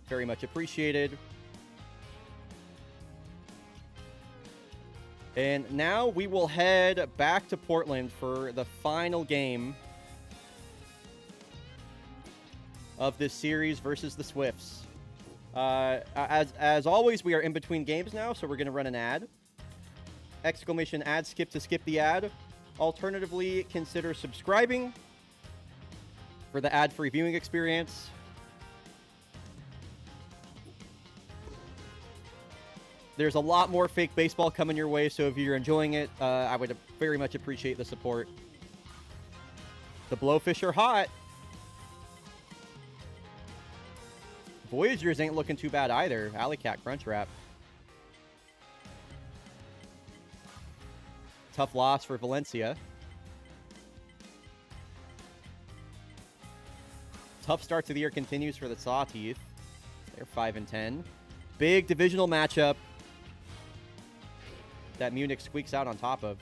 Very much appreciated. And now we will head back to Portland for the final game of this series versus the Swifts. As always, we are in between games now, so we're going to run an ad. Exclamation ad skip to skip the ad. Alternatively, consider subscribing for the ad-free viewing experience. There's a lot more fake baseball coming your way, so if you're enjoying it, I would very much appreciate the support. The Blowfish are hot. Voyagers ain't looking too bad either. Alley Cat Crunch Wrap. Tough loss for Valencia. Tough start to the year continues for the Sawteeth. They're 5-10. Big divisional matchup that Munich squeaks out on top of.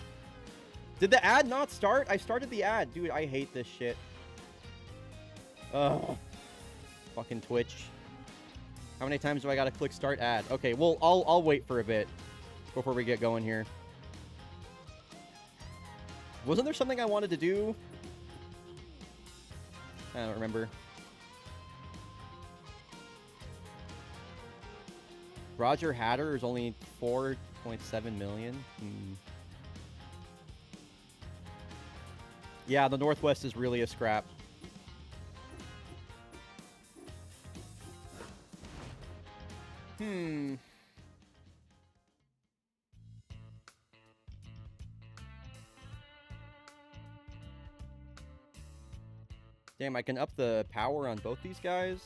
Did the ad not start? I started the ad. Dude, I hate this shit. Ugh. Fucking Twitch. How many times do I gotta click start ad? Okay, well, I'll wait for a bit before we get going here. Wasn't there something I wanted to do? I don't remember. Roger Hatter is only 4.7 million. Yeah, the Northwest is really a scrap. Damn, I can up the power on both these guys.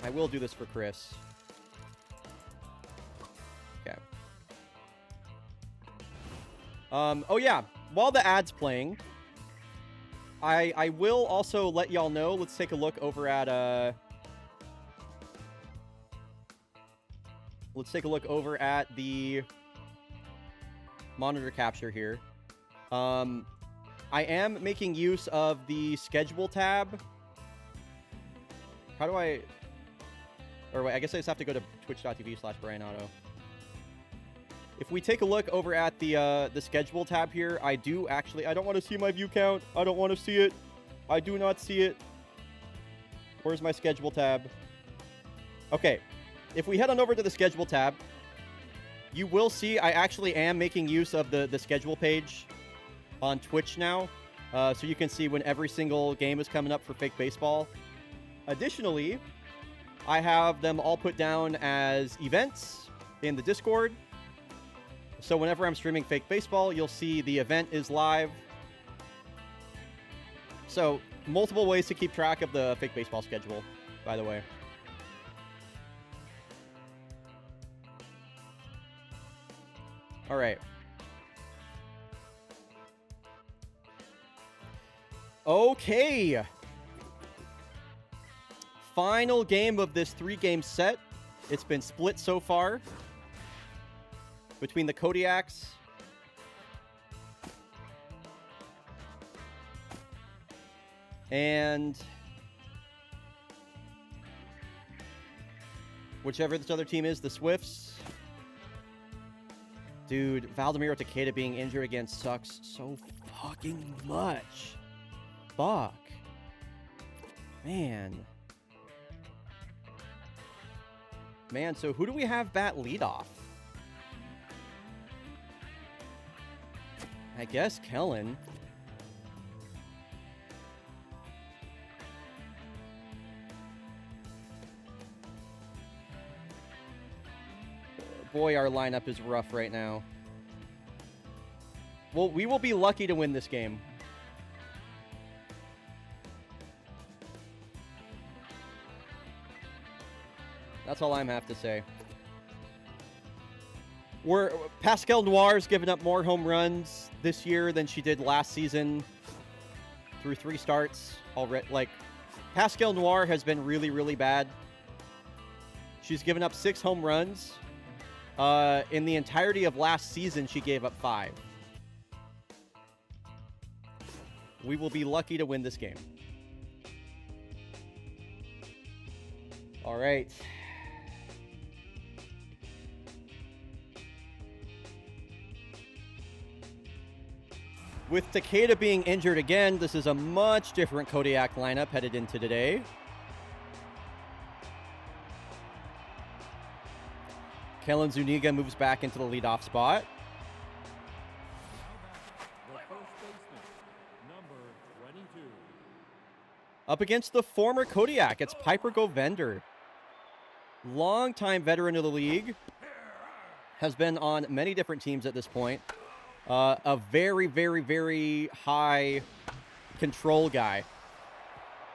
I will do this for Chris. Okay. Oh yeah, while the ad's playing, I will also let y'all know. Let's take a look over at let's take a look over at the monitor capture here. I am making use of the schedule tab. How do I... Or wait, I guess I just have to go to twitch.tv/bryonato. If we take a look over at the schedule tab here, I do actually... I don't want to see my view count. I don't want to see it. I do not see it. Where's my schedule tab? Okay. If we head on over to the schedule tab, you will see I actually am making use of the schedule page on Twitch now. So you can see when every single game is coming up for Fake Baseball. Additionally, I have them all put down as events in the Discord. So whenever I'm streaming Fake Baseball, you'll see the event is live. So multiple ways to keep track of the Fake Baseball schedule, by the way. All right. Okay. final game of this 3-game set. It's been split so far between the Kodiaks and whichever this other team is, the Swifts. Dude, Valdemiro Takeda being injured again sucks so fucking much. Fuck. Man, so who do we have bat leadoff? I guess Kellen. Boy, our lineup is rough right now. Well, we will be lucky to win this game. That's all I'm have to say. Pascal Noir's given up more home runs this year than she did last season through 3 starts already. Like, Pascal Noir has been really, really bad. She's given up 6 home runs. In the entirety of last season, she gave up 5. We will be lucky to win this game. All right. With Takeda being injured again, this is a much different Kodiak lineup headed into today. Kellen Zuniga moves back into the leadoff spot. The first baseman, number 22. Up against the former Kodiak, it's Piper Govender. Longtime veteran of the league. Has been on many different teams at this point. A very, very, very high control guy.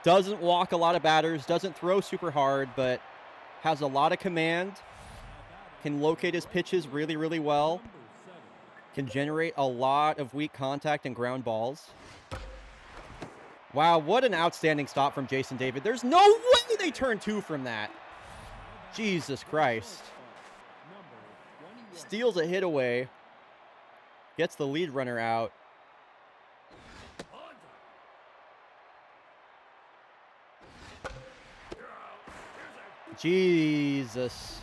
Doesn't walk a lot of batters, doesn't throw super hard, but has a lot of command. Can locate his pitches really, really well. Can generate a lot of weak contact and ground balls. Wow, what an outstanding stop from Jason David. There's no way they turn 2 from that. Jesus Christ. Steals a hit away. Gets the lead runner out. Jesus.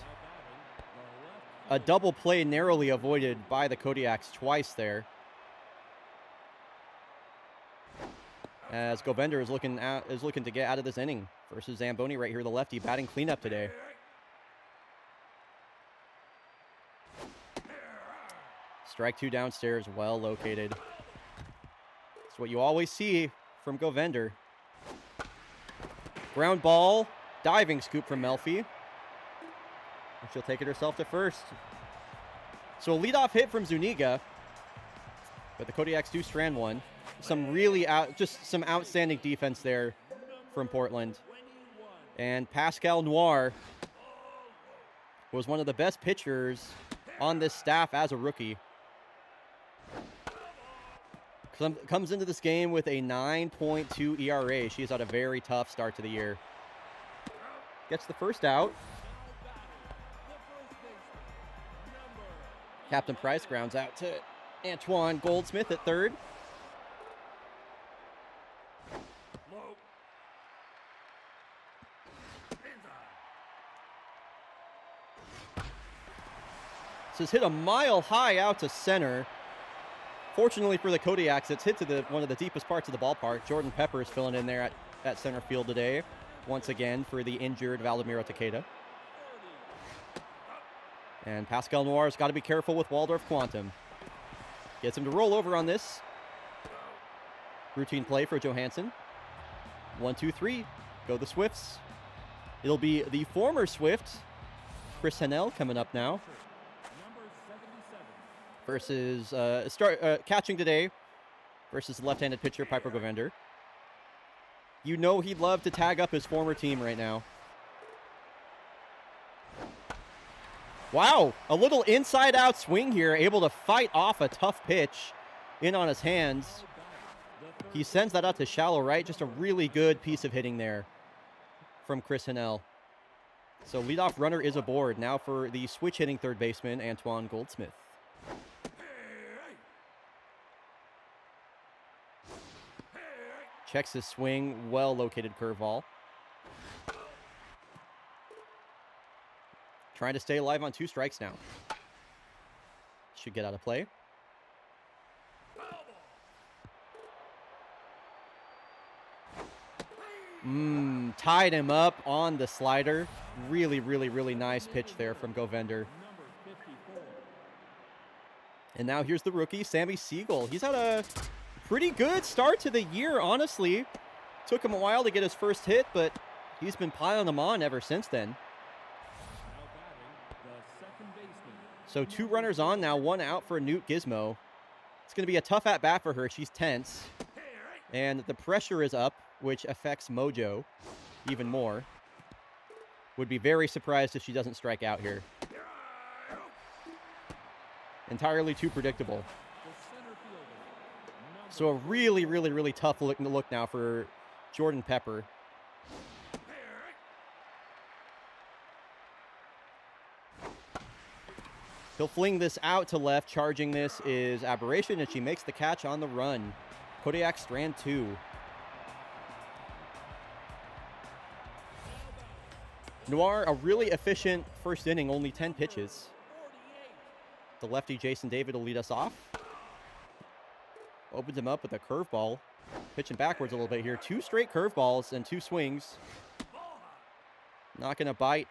A double play narrowly avoided by the Kodiaks twice there. As Govender is looking to get out of this inning versus Zamboni right here, the lefty batting cleanup today. Strike 2 downstairs, well located. That's what you always see from Govender. Ground ball, diving scoop from Melfi. She'll take it herself to first. So a leadoff hit from Zuniga, but the Kodiaks do strand one. Some really just some outstanding defense there from Portland. And Pascal Noir was one of the best pitchers on this staff as a rookie. Comes into this game with a 9.2 ERA. She's had a very tough start to the year. Gets the first out. Captain Price grounds out to Antoine Goldsmith at third. This is hit a mile high out to center. Fortunately for the Kodiaks, it's hit to one of the deepest parts of the ballpark. Jordan Pepper is filling in there at center field today, once again for the injured Valdemiro Takeda. And Pascal Noir's got to be careful with Waldorf Quantum. Gets him to roll over on this. Routine play for Johansson. 1, 2, 3. Go the Swifts. It'll be the former Swift, Chris Hennell, coming up now. Versus catching today versus left-handed pitcher Piper Govender. You know he'd love to tag up his former team right now. Wow, a little inside-out swing here, able to fight off a tough pitch in on his hands. He sends that out to shallow right. Just a really good piece of hitting there from Chris Hennell. So leadoff runner is aboard. Now for the switch hitting third baseman, Antoine Goldsmith. Checks his swing. Well-located curveball. Trying to stay alive on 2 strikes now. Should get out of play. Tied him up on the slider. Really, really, really nice pitch there from Govender. And now here's the rookie, Sammy Siegel. He's had a pretty good start to the year, honestly. Took him a while to get his first hit, but he's been piling them on ever since then. So 2 runners on now, 1 out for Newt Gizmo. It's going to be a tough at-bat for her. She's tense. And the pressure is up, which affects Mojo even more. Would be very surprised if she doesn't strike out here. Entirely too predictable. So a really, really, really tough look now for Jordan Pepper. He'll fling this out to left. Charging this is Aberration, and she makes the catch on the run. Kodiak strand 2. Noir, a really efficient first inning, only 10 pitches. The lefty Jason David will lead us off. Opens him up with a curveball. Pitching backwards a little bit here. 2 straight curveballs and 2 swings. Not going to bite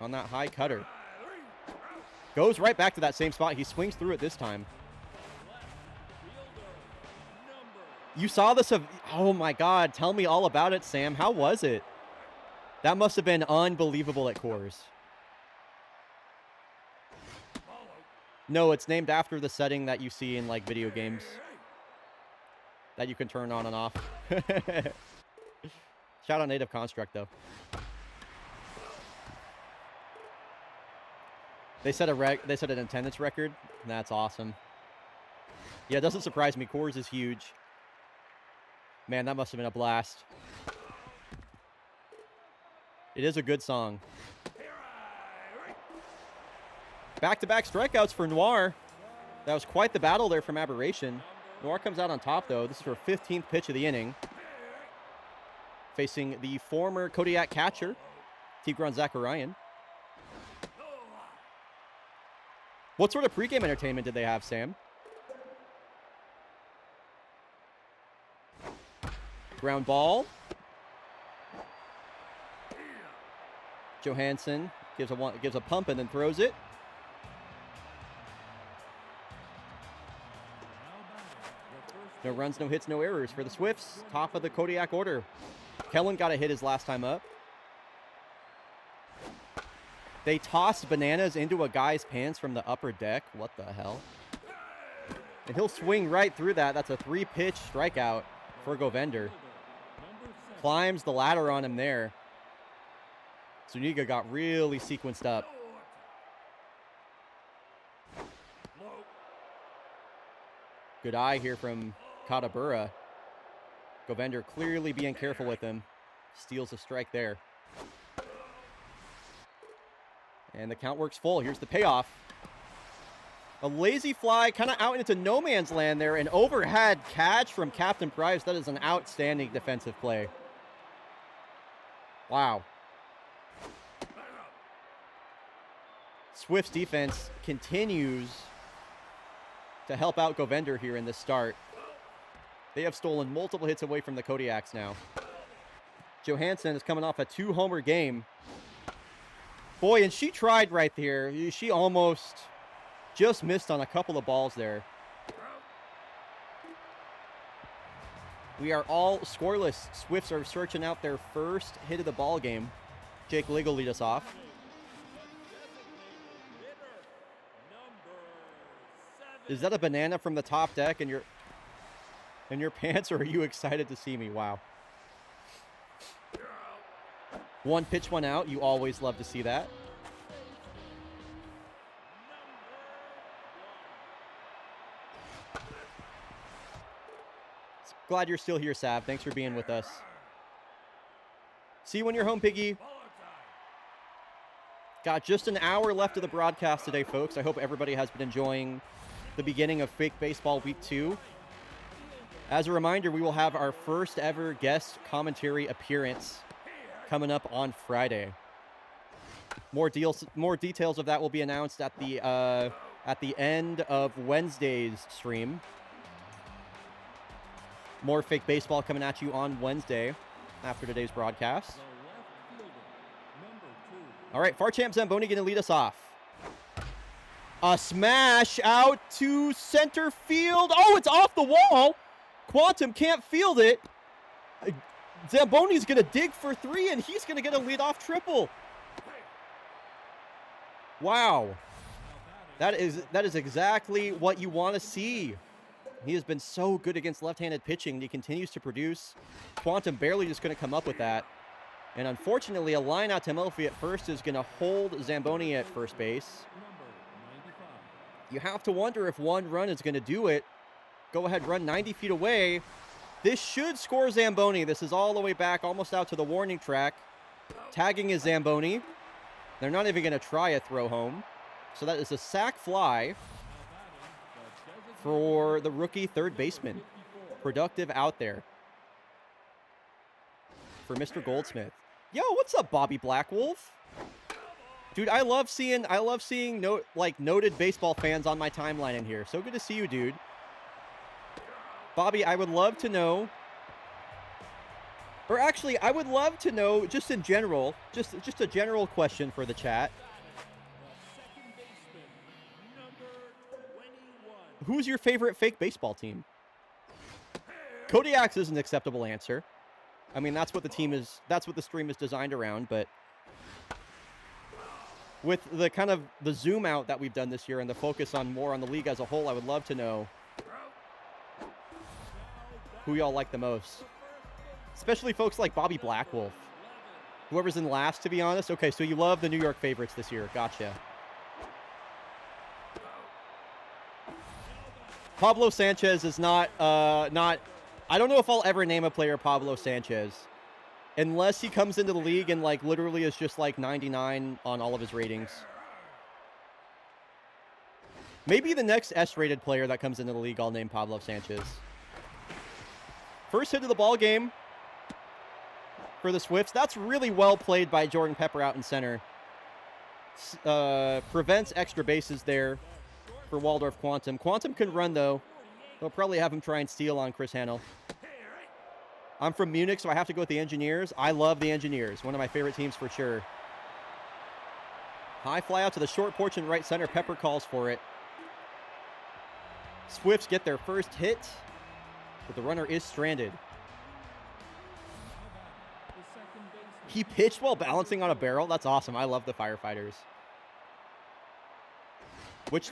on that high cutter. Goes right back to that same spot. He swings through it this time. You saw this oh my God. Tell me all about it, Sam. How was it? That must have been unbelievable at Coors. No, it's named after the setting that you see in like video games that you can turn on and off. Shout out Native Construct though. They set an attendance record. That's awesome. Yeah, it doesn't surprise me. Coors is huge. Man, that must have been a blast. It is a good song. Back-to-back strikeouts for Noir. That was quite the battle there from Aberration. Noir comes out on top, though. This is her 15th pitch of the inning. Facing the former Kodiak catcher, Tigran Zakarian. What sort of pregame entertainment did they have, Sam? Ground ball. Johansson gives a pump and then throws it. No runs, no hits, no errors for the Swifts. Top of the Kodiak order. Kellen got a hit his last time up. They tossed bananas into a guy's pants from the upper deck. What the hell? And he'll swing right through that. That's a 3-pitch strikeout for Govender. Climbs the ladder on him there. Zuniga got really sequenced up. Good eye here from Katabura. Govender clearly being careful with him. Steals a strike there. And the count works full. Here's the payoff. A lazy fly kind of out into no man's land there. An overhead catch from Captain Price. That is an outstanding defensive play. Wow. Swift's defense continues to help out Govender here in this start. They have stolen multiple hits away from the Kodiaks now. Johansson is coming off a 2-homer game. Boy, and she tried right there. She almost just missed on a couple of balls there. We are all scoreless. Swifts are searching out their first hit of the ball game. Jake Ligg will lead us off. Is that a banana from the top deck in your pants, or are you excited to see me? Wow. 1 pitch, 1 out. You always love to see that. Glad you're still here, Sav. Thanks for being with us. See you when you're home, Piggy. Got just an hour left of the broadcast today, folks. I hope everybody has been enjoying the beginning of Fake Baseball Week 2. As a reminder, we will have our first ever guest commentary appearance coming up on Friday. More details of that will be announced at the end of Wednesday's stream. More Fake Baseball coming at you on Wednesday after today's broadcast. All right, Farchamp Zamboni going to lead us off. A smash out to center field. Oh, it's off the wall. Quantum can't field it. Zamboni's going to dig for 3, and he's going to get a leadoff triple. Wow. That is exactly what you want to see. He has been so good against left-handed pitching. He continues to produce. Quantum barely just going to come up with that. And unfortunately, a line out to Melfi at first is going to hold Zamboni at first base. You have to wonder if one run is going to do it. Go ahead, run 90 feet away. This should score Zamboni. This is all the way back, almost out to the warning track. Tagging is Zamboni. They're not even going to try a throw home. So that is a sac fly for the rookie third baseman. Productive out there for Mr. Goldsmith. Yo, what's up, Bobby Blackwolf? Dude, I love seeing noted baseball fans on my timeline in here. So good to see you, dude. Bobby, I would love to know, or actually, I would love to know, just in general, just a general question for the chat. Who's your favorite fake baseball team? Kodiaks is an acceptable answer. I mean, that's what the stream is designed around, but with the kind of the zoom out that we've done this year and the focus on more on the league as a whole, I would love to know who y'all like the most. Especially folks like Bobby Blackwolf. Whoever's in last, to be honest. Okay, so you love the New York favorites this year. Gotcha. Pablo Sanchez is not I don't know if I'll ever name a player Pablo Sanchez. Unless he comes into the league and like literally is just like 99 on all of his ratings. Maybe the next S-rated player that comes into the league, I'll name Pablo Sanchez. First hit of the ball game for the Swifts. That's really well played by Jordan Pepper out in center. Prevents extra bases there for Waldorf Quantum. Quantum can run, though. They'll probably have him try and steal on Chris Hanel. I'm from Munich, so I have to go with the Engineers. I love the Engineers. One of my favorite teams for sure. High fly out to the short porch in right center. Pepper calls for it. Swifts get their first hit, but the runner is stranded. He pitched while balancing on a barrel. That's awesome. I love the firefighters.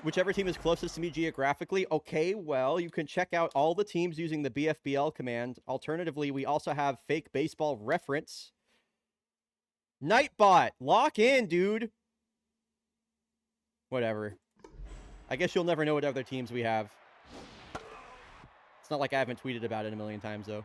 Whichever team is closest to me geographically. Okay, well, you can check out all the teams using the BFBL command. Alternatively, we also have Fake Baseball Reference. Nightbot, lock in, dude. Whatever. I guess you'll never know what other teams we have. It's not like I haven't tweeted about it a million times, though.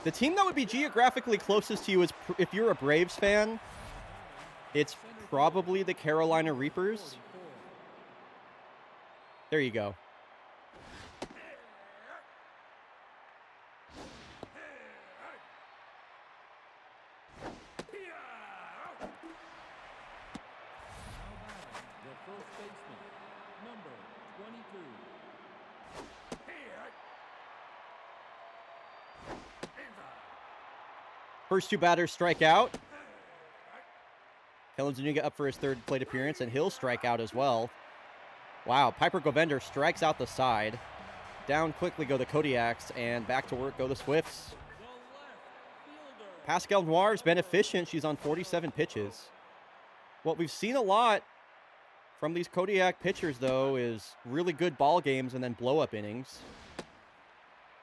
The team that would be geographically closest to you is, if you're a Braves fan, it's probably the Carolina Reapers. There you go. First two batters strike out. Kellen Zuniga up for his third plate appearance, and he'll strike out as well. Wow, Piper Govender strikes out the side. Down quickly go the Kodiaks, and back to work go the Swifts. Pascal Noir's been efficient. She's on 47 pitches. What we've seen a lot from these Kodiak pitchers, though, is really good ball games and then blow-up innings.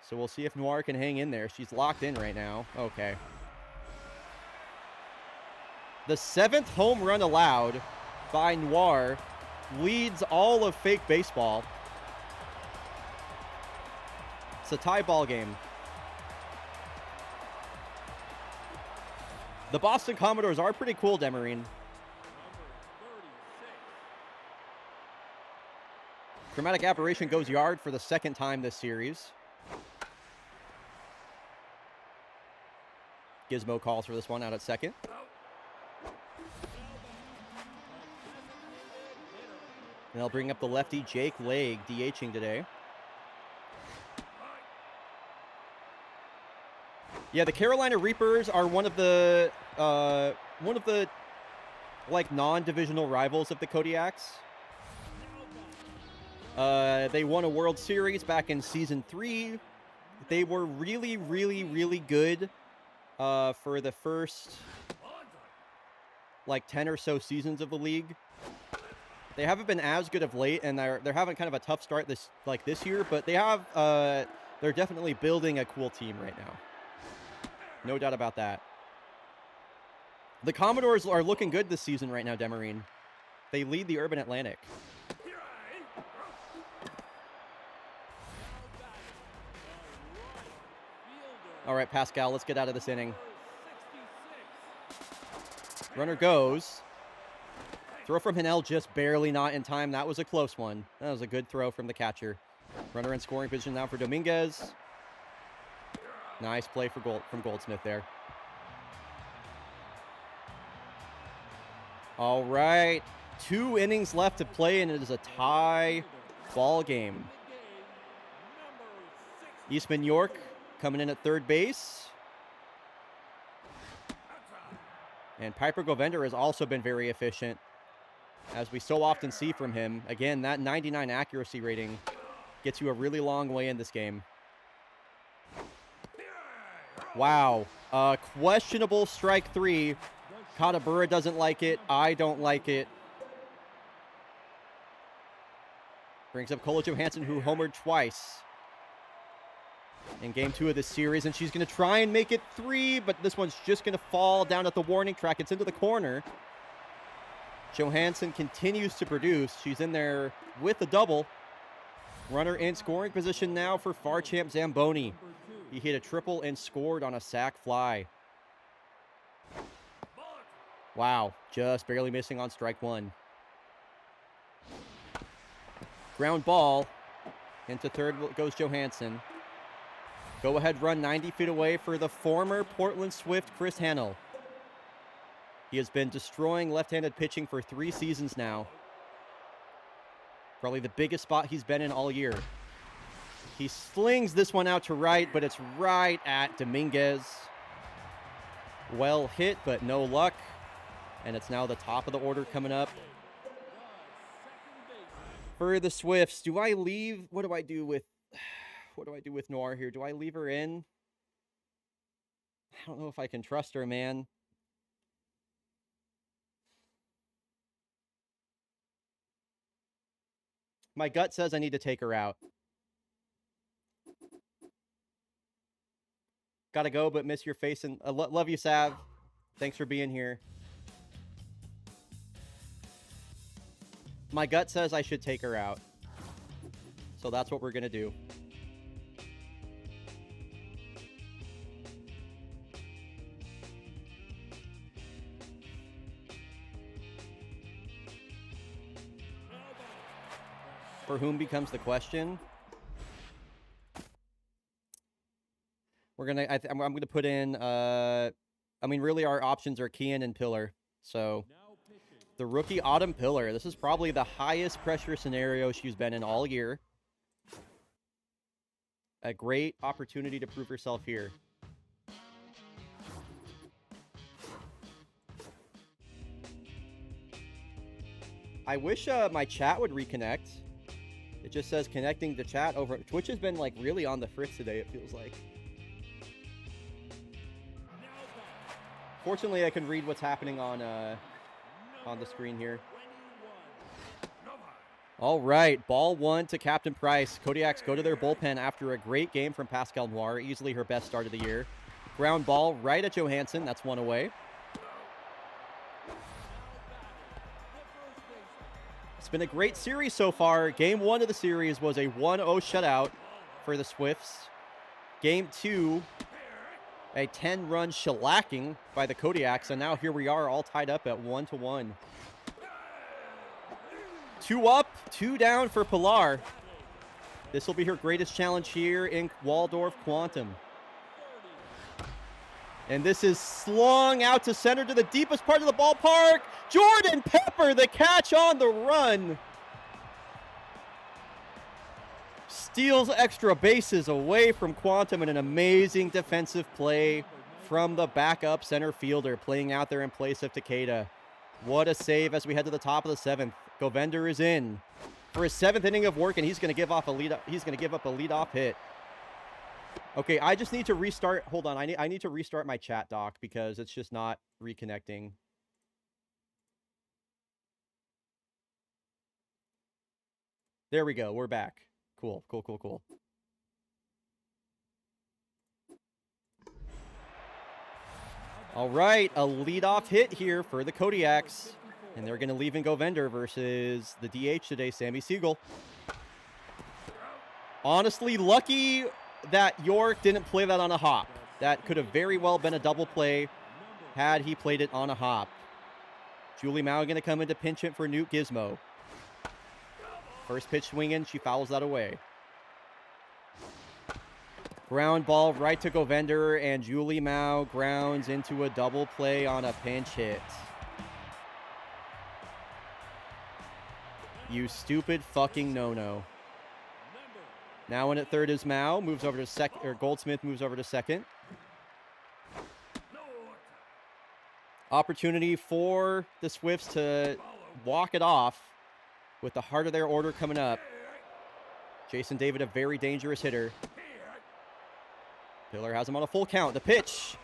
So we'll see if Noir can hang in there. She's locked in right now. Okay. The 7th home run allowed by Noir leads all of fake baseball. It's a tie ball game. The Boston Commodores are pretty cool, Demarine. Chromatic Aberration goes yard for the 2nd time this series. Gizmo calls for this one out at 2nd. And they'll bring up the lefty Jake Legg, DHing today. Yeah, the Carolina Reapers are one of the like non-divisional rivals of the Kodiaks. They won a World Series back in season 3. They were really, really, really good for the first like 10 or so seasons of the league. They haven't been as good of late, and they're having kind of a tough start this year, but they have they're definitely building a cool team right now. No doubt about that. The Commodores are looking good this season right now, Demarine. They lead the Urban Atlantic. All right, Pascal, let's get out of this inning. Runner goes. Throw from Hanel just barely not in time. That was a close one. That was a good throw from the catcher. Runner in scoring position now for Dominguez. Nice play from Goldsmith there. All right. 2 innings left to play, and it is a tie ball game. Eastman York coming in at 3rd base. And Piper Govender has also been very efficient, as we so often see from him. Again, that 99 accuracy rating gets you a really long way in this game. Wow. Questionable strike 3. Katabura doesn't like it. I don't like it. Brings up Cola Johansson, who homered twice in game 2 of this series, and she's going to try and make it 3, but this one's just going to fall down at the warning track. It's into the corner. Johansson continues to produce. She's in there with a double. Runner in scoring position now for far champ Zamboni. He hit a triple and scored on a sac fly. Wow, just barely missing on strike 1. Ground ball. Into 3rd goes Johansson. Go ahead run 90 feet away for the former Portland Swift Chris Hanel. He has been destroying left-handed pitching for 3 seasons now. Probably the biggest spot he's been in all year. He slings this one out to right, but it's right at Dominguez. Well hit, but no luck. And it's now the top of the order coming up. For the Swifts, do I leave? What do I do with Noir here? Do I leave her in? I don't know if I can trust her, man. My gut says I need to take her out. Gotta go, but miss your face, and love you, Sav. Thanks for being here. My gut says I should take her out. So that's what we're gonna do. For whom becomes the question? We're gonna. I'm gonna put in. I mean, really, our options are Kean and Pillar. So, the rookie Autumn Pillar. This is probably the highest pressure scenario she's been in all year. A great opportunity to prove herself here. I wish my chat would reconnect. It just says connecting to chat over. Twitch has been like really on the fritz today, it feels like. Fortunately, I can read what's happening on the screen here. All right, ball 1 to Captain Price. Kodiaks go to their bullpen after a great game from Pascal Noir, easily her best start of the year. Ground ball right at Johansson. That's 1 away. It's been a great series so far. Game 1 of the series was a 1-0 shutout for the Swifts. Game 2, a 10-run shellacking by the Kodiaks, and now here we are all tied up at 1-1. 2 up, 2 down for Pilar. This will be her greatest challenge here in Waldorf Quantum. And this is slung out to center to the deepest part of the ballpark. Jordan Pepper, the catch on the run. Steals extra bases away from Quantum, and an amazing defensive play from the backup center fielder playing out there in place of Takeda. What a save as we head to the top of the 7th. Govender is in for his 7th inning of work, and he's going to give up a leadoff hit. Okay, I just need to restart. Hold on, I need to restart my chat doc because it's just not reconnecting. There we go. We're back. Cool. All right, a leadoff hit here for the Kodiaks, and they're going to leave in Govender versus the DH today, Sammy Siegel. Honestly, lucky that York didn't play that on a hop. That could have very well been a double play had he played it on a hop. Julie Mao going to come in to pinch hit for Newt Gizmo. First pitch swinging, she fouls that away. Ground ball right to Govender, and Julie Mao grounds into a double play on a pinch hit. You stupid fucking no-no. Now in at third is Mao, moves over to second, or Goldsmith moves over to second. Opportunity for the Swifts to walk it off with the heart of their order coming up. Jason David, a very dangerous hitter. Pillar has him on a full count. The pitch.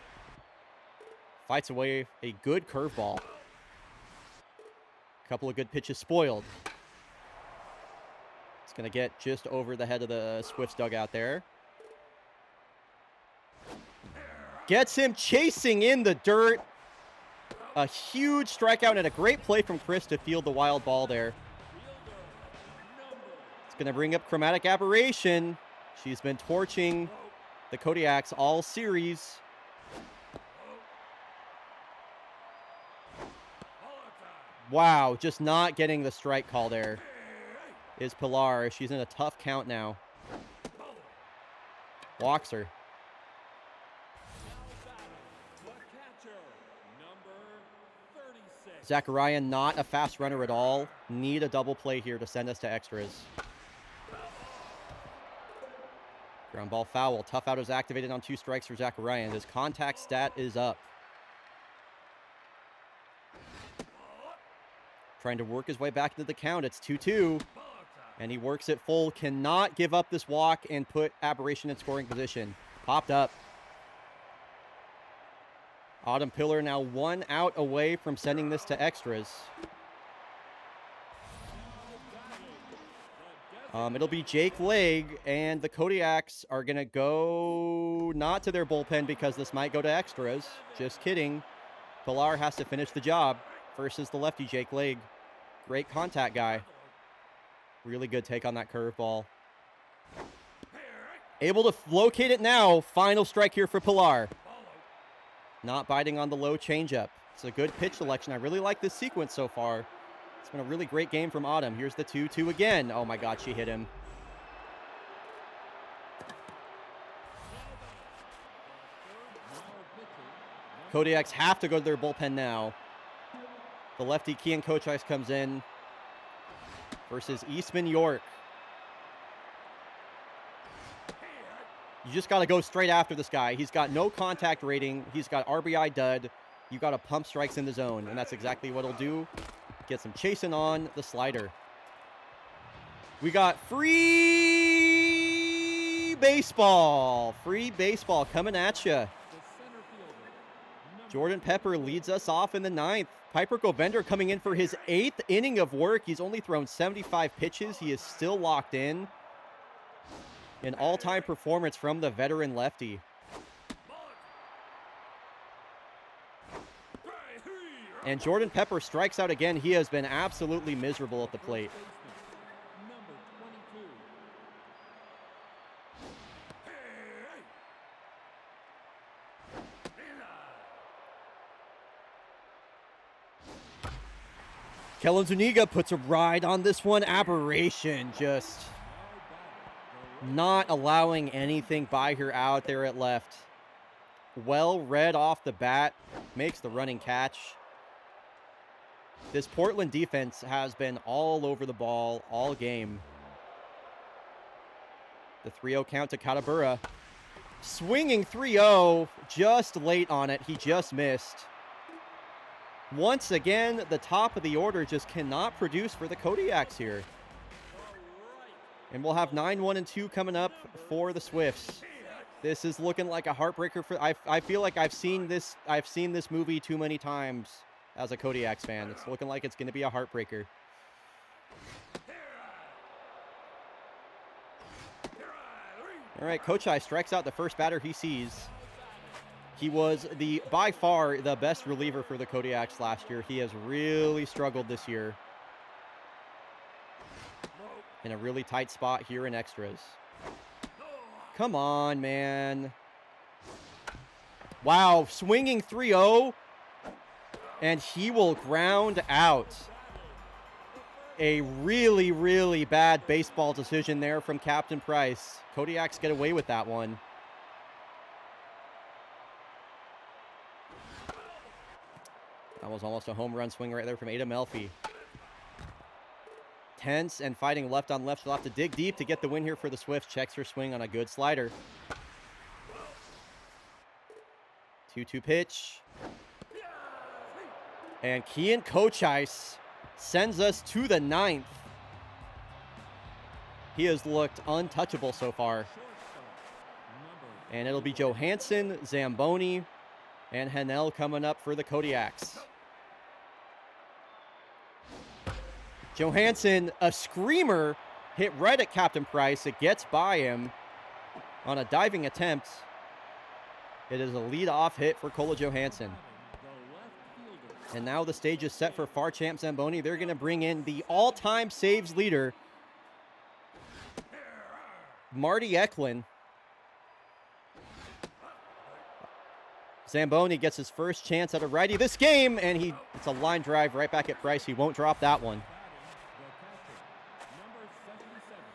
Fights away a good curveball. A couple of good pitches spoiled. It's going to get just over the head of the Swifts dugout there. Gets him chasing in the dirt. A huge strikeout and a great play from Chris to field the wild ball there. It's going to bring up Chromatic Aberration. She's been torching the Kodiaks all series. Wow, just not getting the strike call there is Pilar. She's in a tough count now. Walks her. Zachariah, not a fast runner at all. Need a double play here to send us to extras. Ground ball foul. Tough out is activated on 2 strikes for Zachariah, and his contact stat is up. Trying to work his way back into the count. It's 2-2. And he works it full. Cannot give up this walk and put Aberration in scoring position. Popped up. Autumn Pillar now 1 out away from sending this to extras. It'll be Jake Legg, and the Kodiaks are going to go not to their bullpen because this might go to extras. Just kidding. Pilar has to finish the job versus the lefty, Jake Legg. Great contact guy. Really good take on that curveball. Able to locate it now. Final strike here for Pilar. Not biting on the low changeup. It's a good pitch selection. I really like this sequence so far. It's been a really great game from Autumn. Here's the 2-2 again. Oh my God, she hit him. Kodiaks have to go to their bullpen now. The lefty Kian Kochais comes in versus Eastman York. You just got to go straight after this guy. He's got no contact rating. He's got RBI dud. You got to pump strikes in the zone, and that's exactly what he'll do. Get some chasing on the slider. We got free baseball. Free baseball coming at you. Jordan Pepper leads us off in the 9th. Piper Govender coming in for his 8th inning of work. He's only thrown 75 pitches. He is still locked in. An all-time performance from the veteran lefty. And Jordan Pepper strikes out again. He has been absolutely miserable at the plate. Number 22. Kellen Zuniga puts a ride on this one. Aberration, just not allowing anything by her out there at left. Well read off the bat, makes the running catch. This Portland defense has been all over the ball all game. The 3-0 count to Katabura. Swinging 3-0, just late on it. He just missed. Once again, the top of the order just cannot produce for the Kodiaks here. And we'll have 9-1 and 2 coming up for the Swifts. This is looking like a heartbreaker for I feel like I've seen this movie too many times as a Kodiaks fan. It's looking like it's going to be a heartbreaker. All right, Kochai strikes out the first batter he sees. He was by far the best reliever for the Kodiaks last year. He has really struggled this year. In a really tight spot here in extras. Come on, man. Wow, swinging 3-0. And he will ground out. A really, really bad baseball decision there from Captain Price. Kodiaks get away with that one. That was almost a home run swing right there from Ada Melfi. Tense and fighting left on left. She'll have to dig deep to get the win here for the Swifts. Checks her swing on a good slider. 2-2 pitch. And Kian Kochais sends us to the 9th. He has looked untouchable so far. And it'll be Johansson, Zamboni, and Hanel coming up for the Kodiaks. Johansson, a screamer, hit right at Captain Price. It gets by him on a diving attempt. It is a lead-off hit for Kola Johansson. And now the stage is set for Far Champ Zamboni. They're going to bring in the all-time saves leader, Marty Eklund. Zamboni gets his first chance at a righty this game, and it's a line drive right back at Price. He won't drop that one.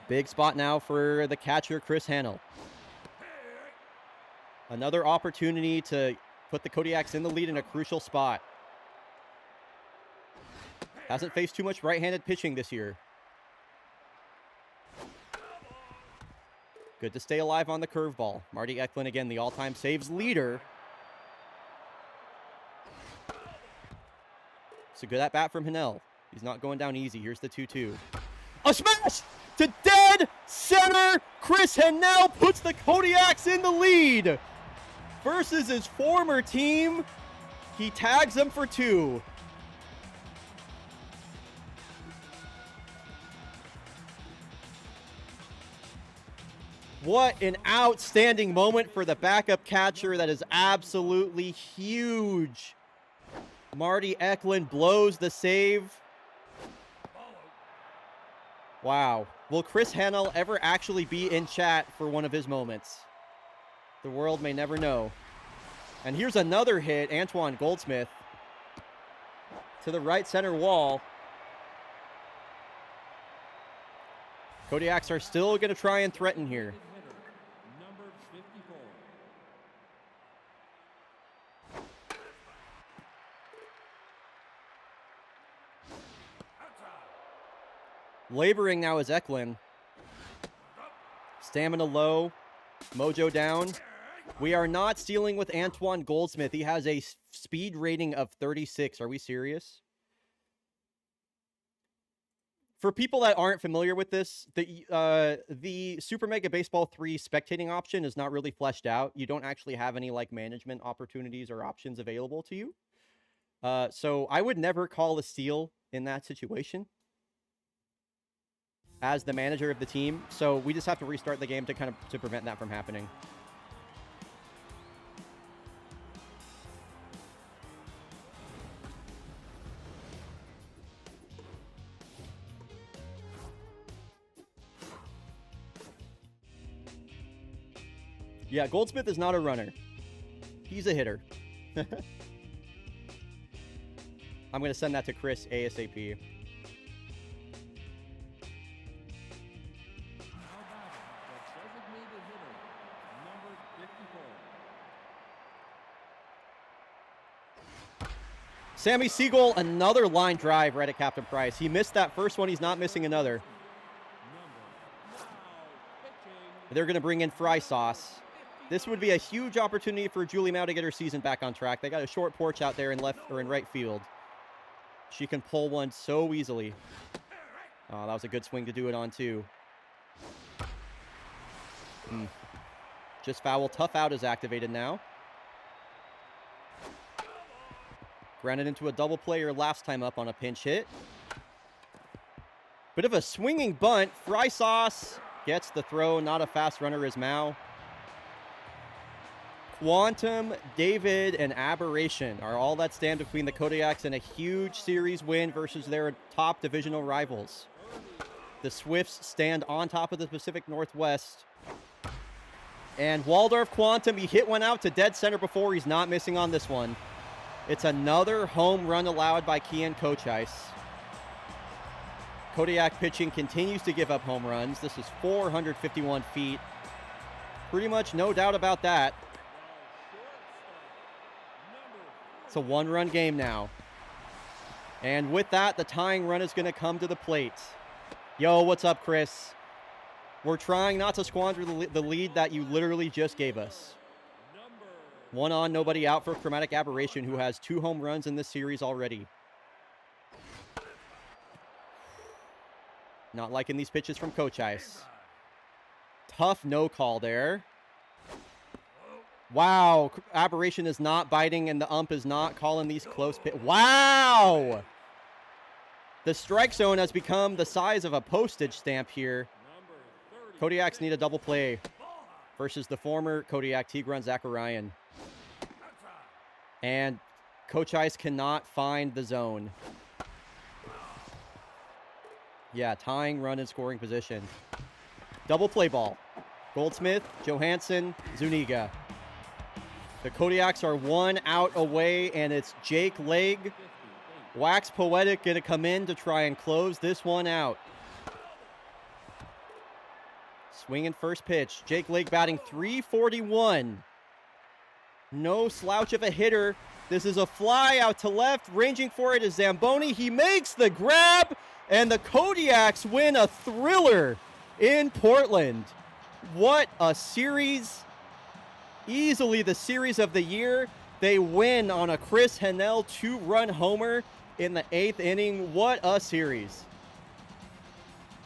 Big spot now for the catcher, Chris Hanel. Another opportunity to put the Kodiaks in the lead in a crucial spot. Hasn't faced too much right-handed pitching this year. Good to stay alive on the curveball. Marty Eklund, again, the all-time saves leader. It's a good at-bat from Hanel. He's not going down easy. Here's the 2-2. A smash to dead center. Chris Hanel puts the Kodiaks in the lead. Versus his former team. He tags them for 2. What an outstanding moment for the backup catcher. That is absolutely huge. Marty Eklund blows the save. Wow. Will Chris Hanel ever actually be in chat for one of his moments? The world may never know. And here's another hit. Antoine Goldsmith to the right center wall. Kodiaks are still going to try and threaten here. Number 54. Laboring now is Eklund. Stamina low. Mojo down. We are not stealing with Antoine Goldsmith. He has a speed rating of 36. Are we serious? For people that aren't familiar with this, the Super Mega Baseball 3 spectating option is not really fleshed out. You don't actually have any like management opportunities or options available to you. So I would never call a steal in that situation as the manager of the team. So we just have to restart the game to prevent that from happening. Yeah, Goldsmith is not a runner. He's a hitter. I'm going to send that to Chris ASAP. Sammy Siegel, another line drive right at Captain Price. He missed that first one. He's not missing another. They're going to bring in Fry Sauce. This would be a huge opportunity for Julie Mao to get her season back on track. They got a short porch out there in left or in right field. She can pull one so easily. Oh, that was a good swing to do it on, too. Just foul. Tough out is activated now. Grounded into a double player last time up on a pinch hit. Bit of a swinging bunt. Fry Sauce gets the throw. Not a fast runner as Mao. Quantum, David, and Aberration are all that stand between the Kodiaks and a huge series win versus their top divisional rivals. The Swifts stand on top of the Pacific Northwest. And Waldorf Quantum, he hit one out to dead center before. He's not missing on this one. It's another home run allowed by Kian Kochice. Kodiak pitching continues to give up home runs. This is 451 feet. Pretty much no doubt about that. It's a one-run game now. And with that, the tying run is going to come to the plate. Yo, what's up, Chris? We're trying not to squander the lead that you literally just gave us. 1 on, nobody out for Chromatic Aberration, who has 2 home runs in this series already. Not liking these pitches from Kochice. Tough no call there. Wow, Aberration is not biting, and the ump is not calling these close pitches. Wow! The strike zone has become the size of a postage stamp here. Kodiaks need a double play versus the former Kodiak Tigran Zacharian. And Kochice cannot find the zone. Yeah, tying run in scoring position. Double play ball. Goldsmith, Johansson, Zuniga. The Kodiaks are 1 out away, and it's Jake Legg. Wax Poetic going to come in to try and close this one out. Swinging first pitch. Jake Legg batting .341. No slouch of a hitter. This is a fly out to left. Ranging for it is Zamboni. He makes the grab, and the Kodiaks win a thriller in Portland. What a series. Easily the series of the year. They win on a Chris Hennell 2-run homer in the 8th inning. What a series.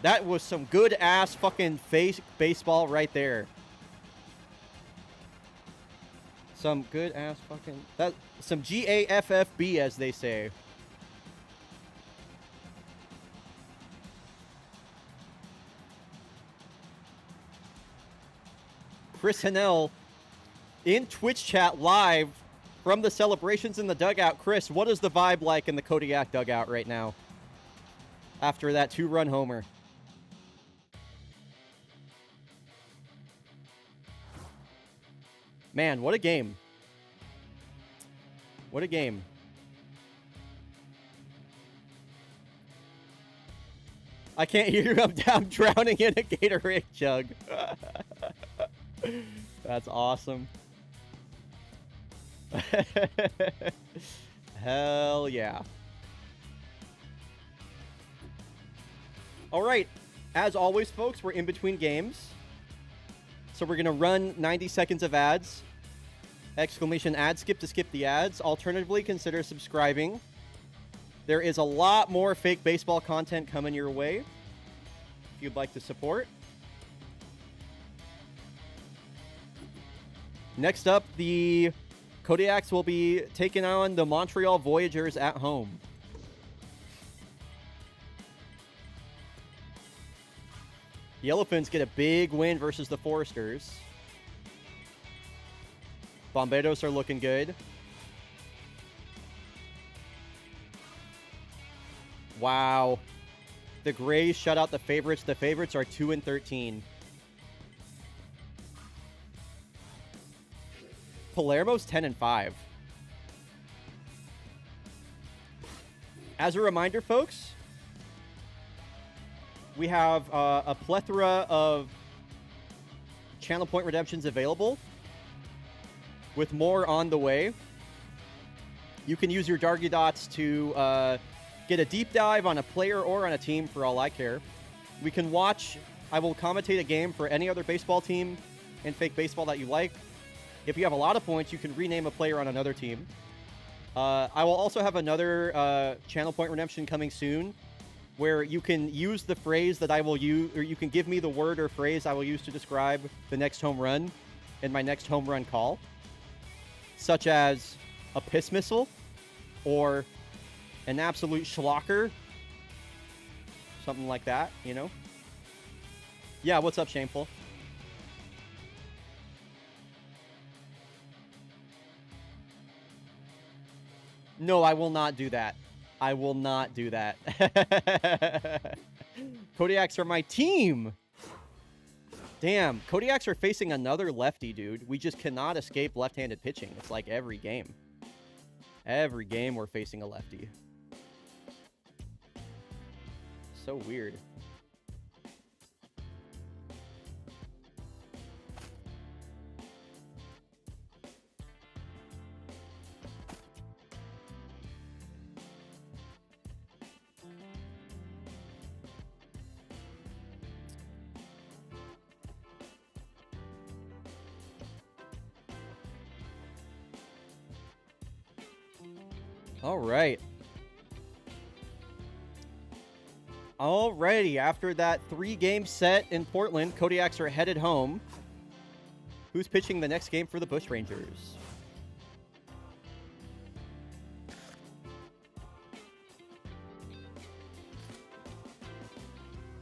That was some good-ass fucking face baseball right there. Some good-ass fucking... some GAFFB, as they say. Chris Hennell in Twitch chat live from the celebrations in the dugout. Chris, what is the vibe like in the Kodiak dugout right now after that 2-run homer? Man, what a game. What a game. I can't hear you. I'm drowning in a Gatorade jug. That's awesome. Hell yeah. All right. As always, folks, we're in between games. So we're going to run 90 seconds of ads. Exclamation ad skip to skip the ads. Alternatively, consider subscribing. There is a lot more fake baseball content coming your way if you'd like to support. Next up, the Kodiaks will be taking on the Montreal Voyagers at home. The Elephants get a big win versus the Foresters. Bomberos are looking good. Wow. The Grays shut out the Favorites. The Favorites are 2-13. Palermo's 10-5. As a reminder, folks, we have a plethora of channel point redemptions available, with more on the way. You can use your Dargy Dots to get a deep dive on a player or on a team, for all I care. We can watch. I will commentate a game for any other baseball team in Fake Baseball that you like. If you have a lot of points, you can rename a player on another team. I will also have another channel point redemption coming soon, where you can use the phrase that I will use, or you can give me the word or phrase I will use to describe the next home run in my next home run call, such as a piss missile or an absolute schlocker, something like that, you know? Yeah, what's up, Shameful? No, I will not do that. I will not do that. Kodiaks are my team. Damn, Kodiaks are facing another lefty, dude. We just cannot escape left-handed pitching. It's like every game. Every game we're facing a lefty. So weird. All right. Alrighty, after that 3-game set in Portland, Kodiaks are headed home. Who's pitching the next game for the Bushrangers?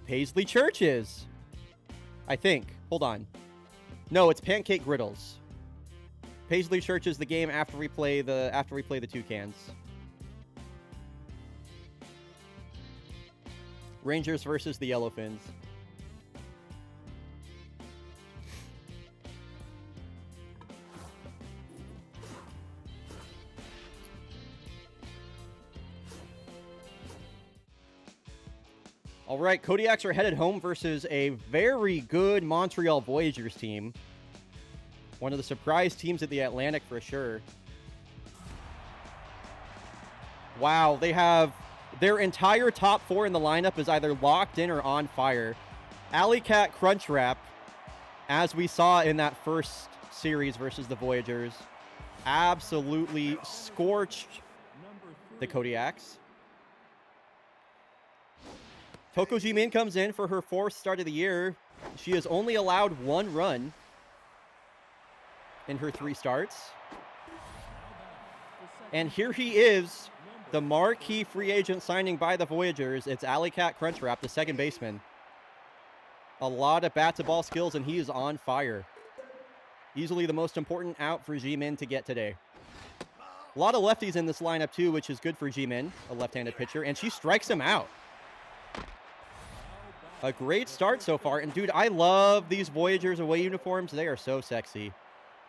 Paisley Churches, I think. Hold on. No, it's Pancake Griddles. Paisley Church is the game after we play the Toucans. Rangers versus the Yellowfins. All right, Kodiaks are headed home versus a very good Montreal Voyageurs team. One of the surprise teams at the Atlantic for sure. Wow, they have their entire top 4 in the lineup is either locked in or on fire. Alley Cat Crunchwrap, as we saw in that first series versus the Voyageurs, absolutely scorched the Kodiaks. Toko Jimin comes in for her 4th start of the year. She has only allowed 1 run in her 3 starts. And here he is, the marquee free agent signing by the Voyageurs. It's Alley Cat Crunchwrap, the second baseman. A lot of bat-to-ball skills, and he is on fire. Easily the most important out for Jimin to get today. A lot of lefties in this lineup, too, which is good for Jimin, a left-handed pitcher, and she strikes him out. A great start so far, and dude, I love these Voyageurs away uniforms. They are so sexy.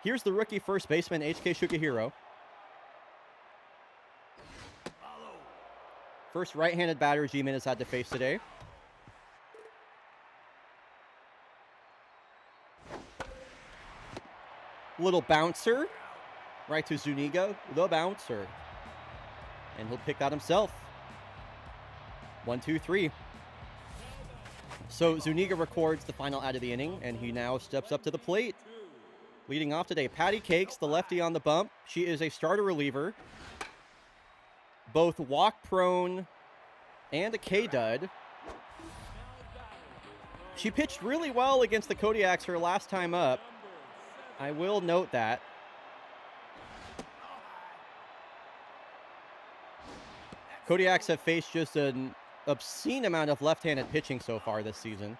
Here's the rookie first baseman, HK Shukahiro. First right-handed batter Jimin has had to face today. Little bouncer. Right to Zuniga, the bouncer. And he'll pick that himself. 1, 2, 3. So Zuniga records the final out of the inning, and he now steps up to the plate. Leading off today, Patty Cakes, the lefty on the bump. She is a starter reliever. Both walk-prone and a K-dud. She pitched really well against the Kodiaks her last time up. I will note that. Kodiaks have faced just an obscene amount of left-handed pitching so far this season.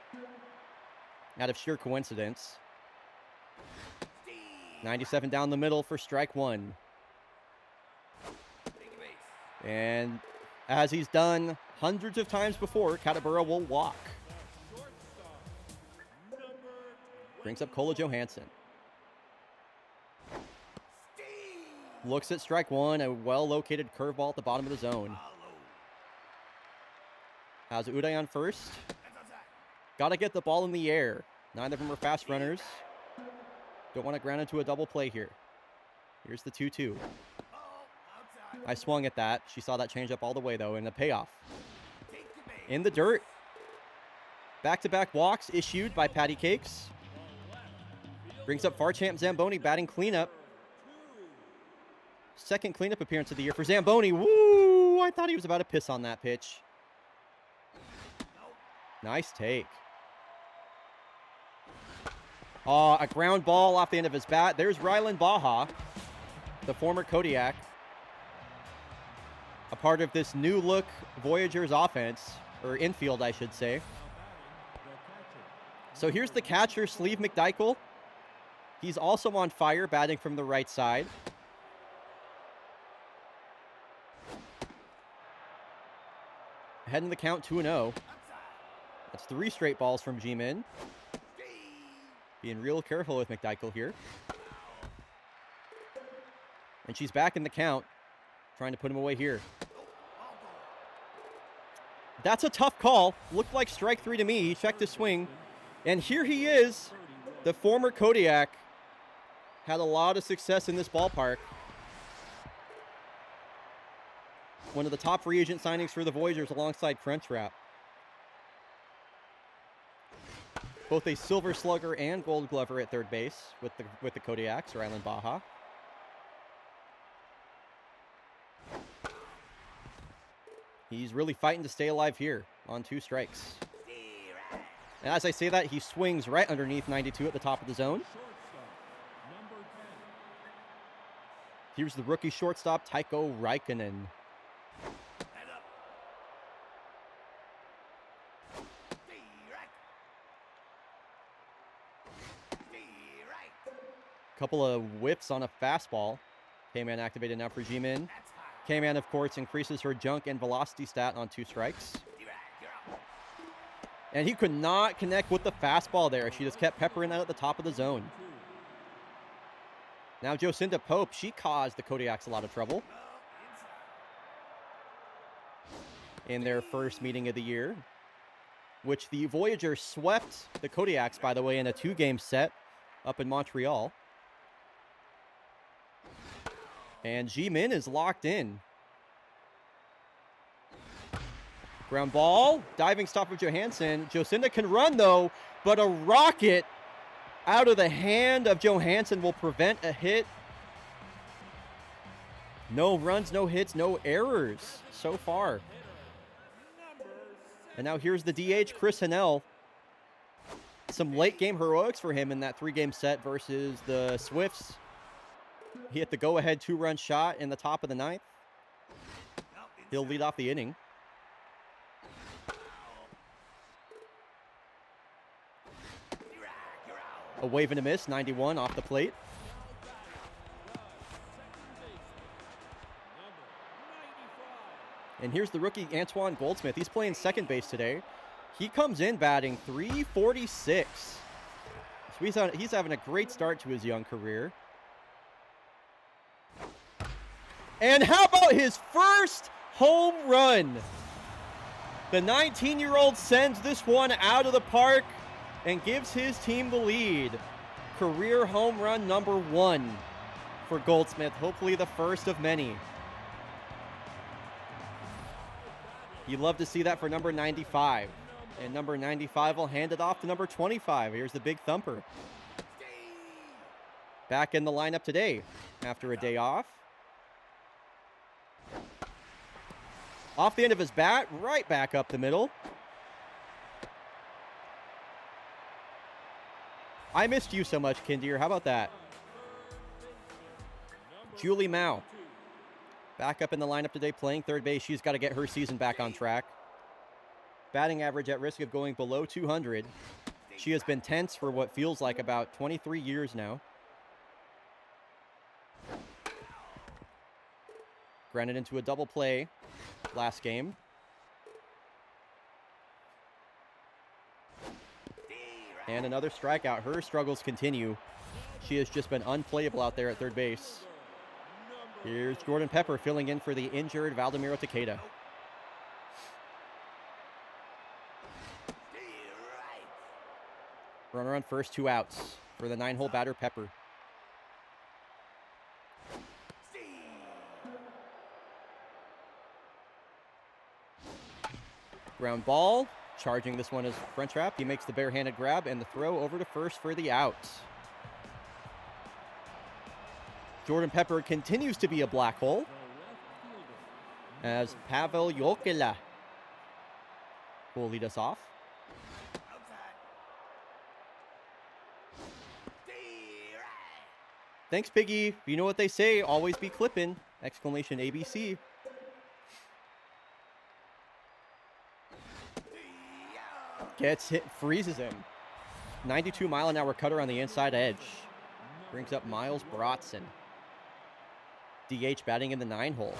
Out of sheer coincidence. 97 down the middle for strike 1. And as he's done hundreds of times before, Katabura will walk. Brings up Kola Johansson. Looks at strike one, a well-located curveball at the bottom of the zone. Has Uday on first. Got to get the ball in the air. Neither of them are fast runners. Don't want to ground into a double play here. Here's the 2-2. I swung at that. She saw that change up all the way, though, and the payoff. In the dirt. Back-to-back walks issued by Patty Cakes. Brings up Farchamp Zamboni batting cleanup. Second cleanup appearance of the year for Zamboni. Woo! I thought he was about to piss on that pitch. Nice take. A ground ball off the end of his bat. There's Rylan Baja, the former Kodiak. A part of this new look Voyagers offense, or infield, I should say. So here's the catcher, Sleeve McDykel. He's also on fire, batting from the right side. Ahead in the count, 2-0. That's 3 straight balls from G-Min. Being real careful with McDykel here. And she's back in the count, trying to put him away here. That's a tough call. Looked like strike 3 to me. He checked his swing. And here he is. The former Kodiak had a lot of success in this ballpark. One of the top free agent signings for the Voyagers alongside Crunchwrap. Both a Silver Slugger and Gold Glover at third base with the Kodiaks, or Rylan Baja. He's really fighting to stay alive here on 2 strikes. And as I say that, he swings right underneath 92 at the top of the zone. Here's the rookie shortstop, Tycho Raikkonen. Couple of whips on a fastball. K-Man activated now for G-Min. K-Man, of course, increases her junk and velocity stat on 2 strikes. And he could not connect with the fastball there. She just kept peppering that at the top of the zone. Now Jocinda Pope, she caused the Kodiaks a lot of trouble in their first meeting of the year, which the Voyagers swept the Kodiaks, by the way, in a 2-game set up in Montreal. And G-Min is locked in. Ground ball, diving stop of Johansson. Jocinda can run, though, but a rocket out of the hand of Johansson will prevent a hit. No runs, no hits, no errors so far. And now here's the DH, Chris Hennell. Some late-game heroics for him in that 3-game set versus the Swifts. He hit the go-ahead 2-run shot in the top of the 9th. He'll lead off the inning. A wave and a miss, 91 off the plate. And here's the rookie, Antoine Goldsmith. He's playing second base today. He comes in batting .346. So he's having a great start to his young career. And how about his first home run? The 19-year-old sends this one out of the park and gives his team the lead. Career home run number 1 for Goldsmith. Hopefully the first of many. You'd love to see that for number 95. And number 95 will hand it off to number 25. Here's the big thumper. Back in the lineup today after a day off. Off the end of his bat, right back up the middle. I missed you so much, Kindier. How about that? Julie Mao. Back up in the lineup today, playing third base. She's got to get her season back on track. Batting average at risk of going below 200. She has been tense for what feels like about 23 years now. Grounded into a double play last game. And another strikeout. Her struggles continue. She has just been unplayable out there at third base. Here's Jordan Pepper filling in for the injured Valdemiro Takeda. Runner on first, 2 outs for the 9-hole batter Pepper. Ground ball. Charging this one is front trap. He makes the barehanded grab and the throw over to first for the out. Jordan Pepper continues to be a black hole as Pavel Jokela will lead us off. Thanks, Piggy. You know what they say, always be clipping. Exclamation ABC. Gets hit, freezes him. 92-mile-an-hour cutter on the inside edge. Brings up Miles Brodson. DH batting in the 9-hole.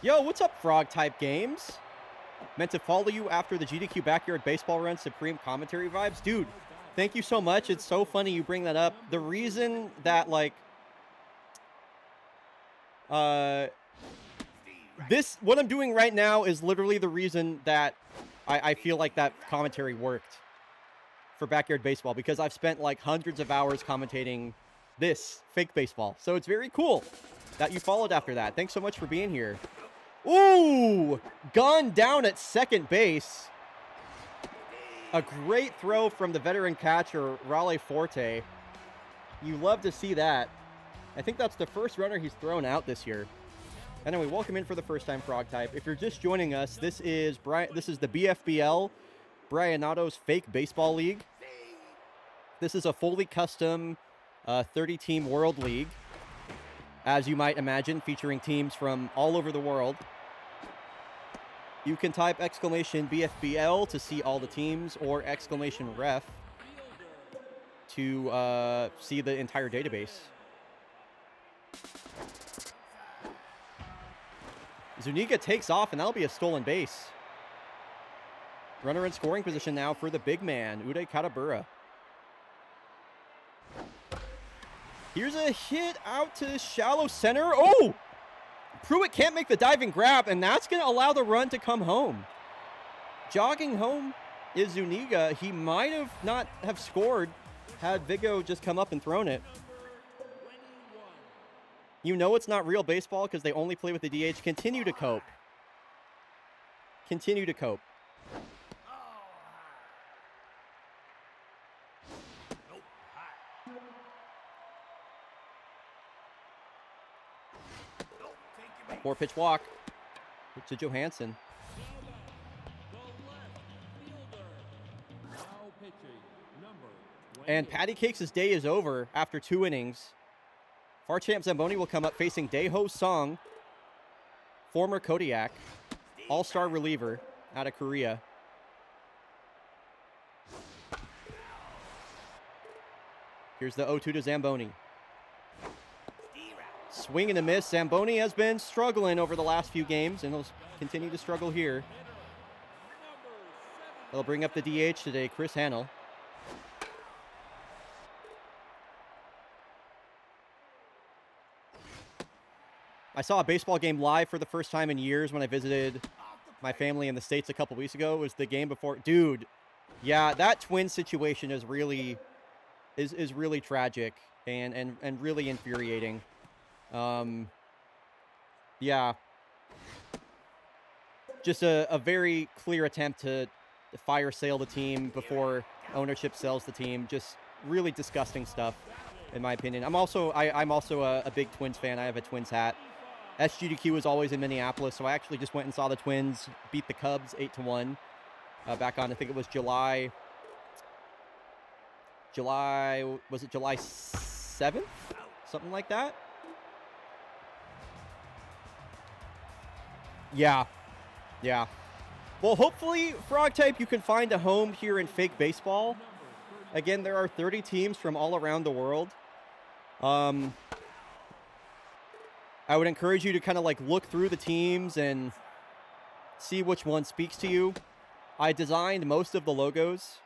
Yo, what's up, Frog-type games? Meant to follow you after the GDQ Backyard Baseball Run Supreme Commentary vibes. Dude, thank you so much. It's so funny you bring that up. The reason that, like, what I'm doing right now is literally the reason that I feel like that commentary worked for Backyard Baseball, because I've spent, like, hundreds of hours commentating this fake baseball. So it's very cool that you followed after that. Thanks so much for being here. Ooh, gun down at second base. A great throw from the veteran catcher, Raleigh Forte. You love to see that. I think that's the first runner he's thrown out this year. Anyway, welcome in for the first time, Frog Type. If you're just joining us, this is the BFBL, Bryonato's Fake Baseball League. This is a fully custom 30-team World League, as you might imagine, featuring teams from all over the world. You can type exclamation BFBL to see all the teams, or exclamation ref to see the entire database. Zuniga takes off, and that'll be a stolen base. Runner in scoring position now for the big man, Uday Katabura. Here's a hit out to shallow center. Oh! Pruitt can't make the diving grab, and that's going to allow the run to come home. Jogging home is Zuniga. He might have not have scored had Vigo just come up and thrown it. You know it's not real baseball because they only play with the DH. Continue to cope. Continue to cope. Four-pitch walk to Johansson. And Patty Cakes' day is over after 2 innings. Farchamp Zamboni will come up facing Daeho Song, former Kodiak, all-star reliever out of Korea. Here's the 0-2 to Zamboni. Swing and a miss. Zamboni has been struggling over the last few games, and he'll continue to struggle here. They'll bring up the DH today, Chris Hannell. I saw a baseball game live for the first time in years when I visited my family in the States a couple weeks ago. It was the game before. Dude, yeah, that twin situation is really tragic and really infuriating. Yeah. Just a very clear attempt to fire sale the team before ownership sells the team. Just really disgusting stuff, in my opinion. I'm also a big Twins fan. I have a Twins hat. SGDQ is always in Minneapolis, so I actually just went and saw the Twins beat the Cubs 8-1 back on, I think it was July, was it July 7th? Something like that? Yeah. Well, hopefully, Frog Type, you can find a home here in fake baseball. Again, there are 30 teams from all around the world. I would encourage you to kind of like look through the teams and see which one speaks to you. I designed most of the logos.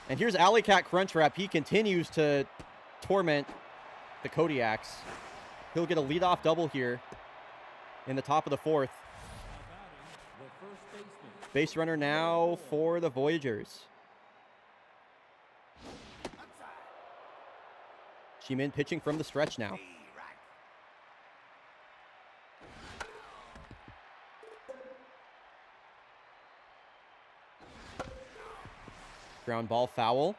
And here's Alley Cat Crunchwrap. He continues to torment the Kodiaks. He'll get a leadoff double here in the top of the fourth. Base runner now for the Voyagers. Jimin pitching from the stretch now. Ground ball foul.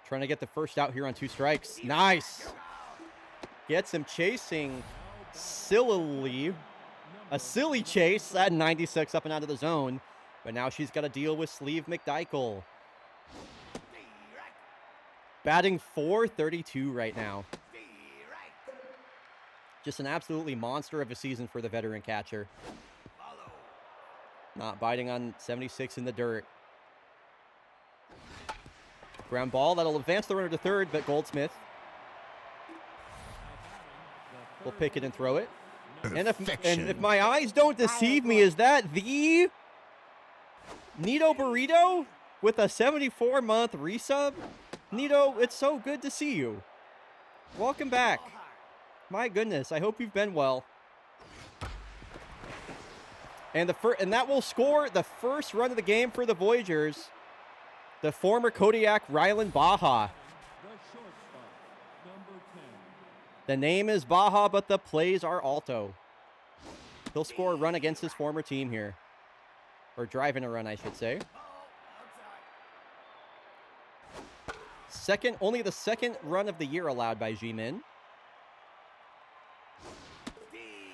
Trying to get the first out here on 2 strikes. Nice. Gets him chasing sillily. A silly chase at 96 up and out of the zone. But now she's got to deal with Sleeve McDykel. Batting .432 right now. Just an absolutely monster of a season for the veteran catcher. Not biting on 76 in the dirt. Ground ball, that'll advance the runner to third, but Goldsmith will pick it and throw it. And if my eyes don't deceive me, is that the Nito Burrito with a 74-month resub? Nito, it's so good to see you. Welcome back. My goodness, I hope you've been well. And that will score the first run of the game for the Voyagers. The former Kodiak Rylan Baja. The name is Baja, but the plays are Alto. He'll score a run against his former team here. Or drive in a run, I should say. Only the second run of the year allowed by Jimin.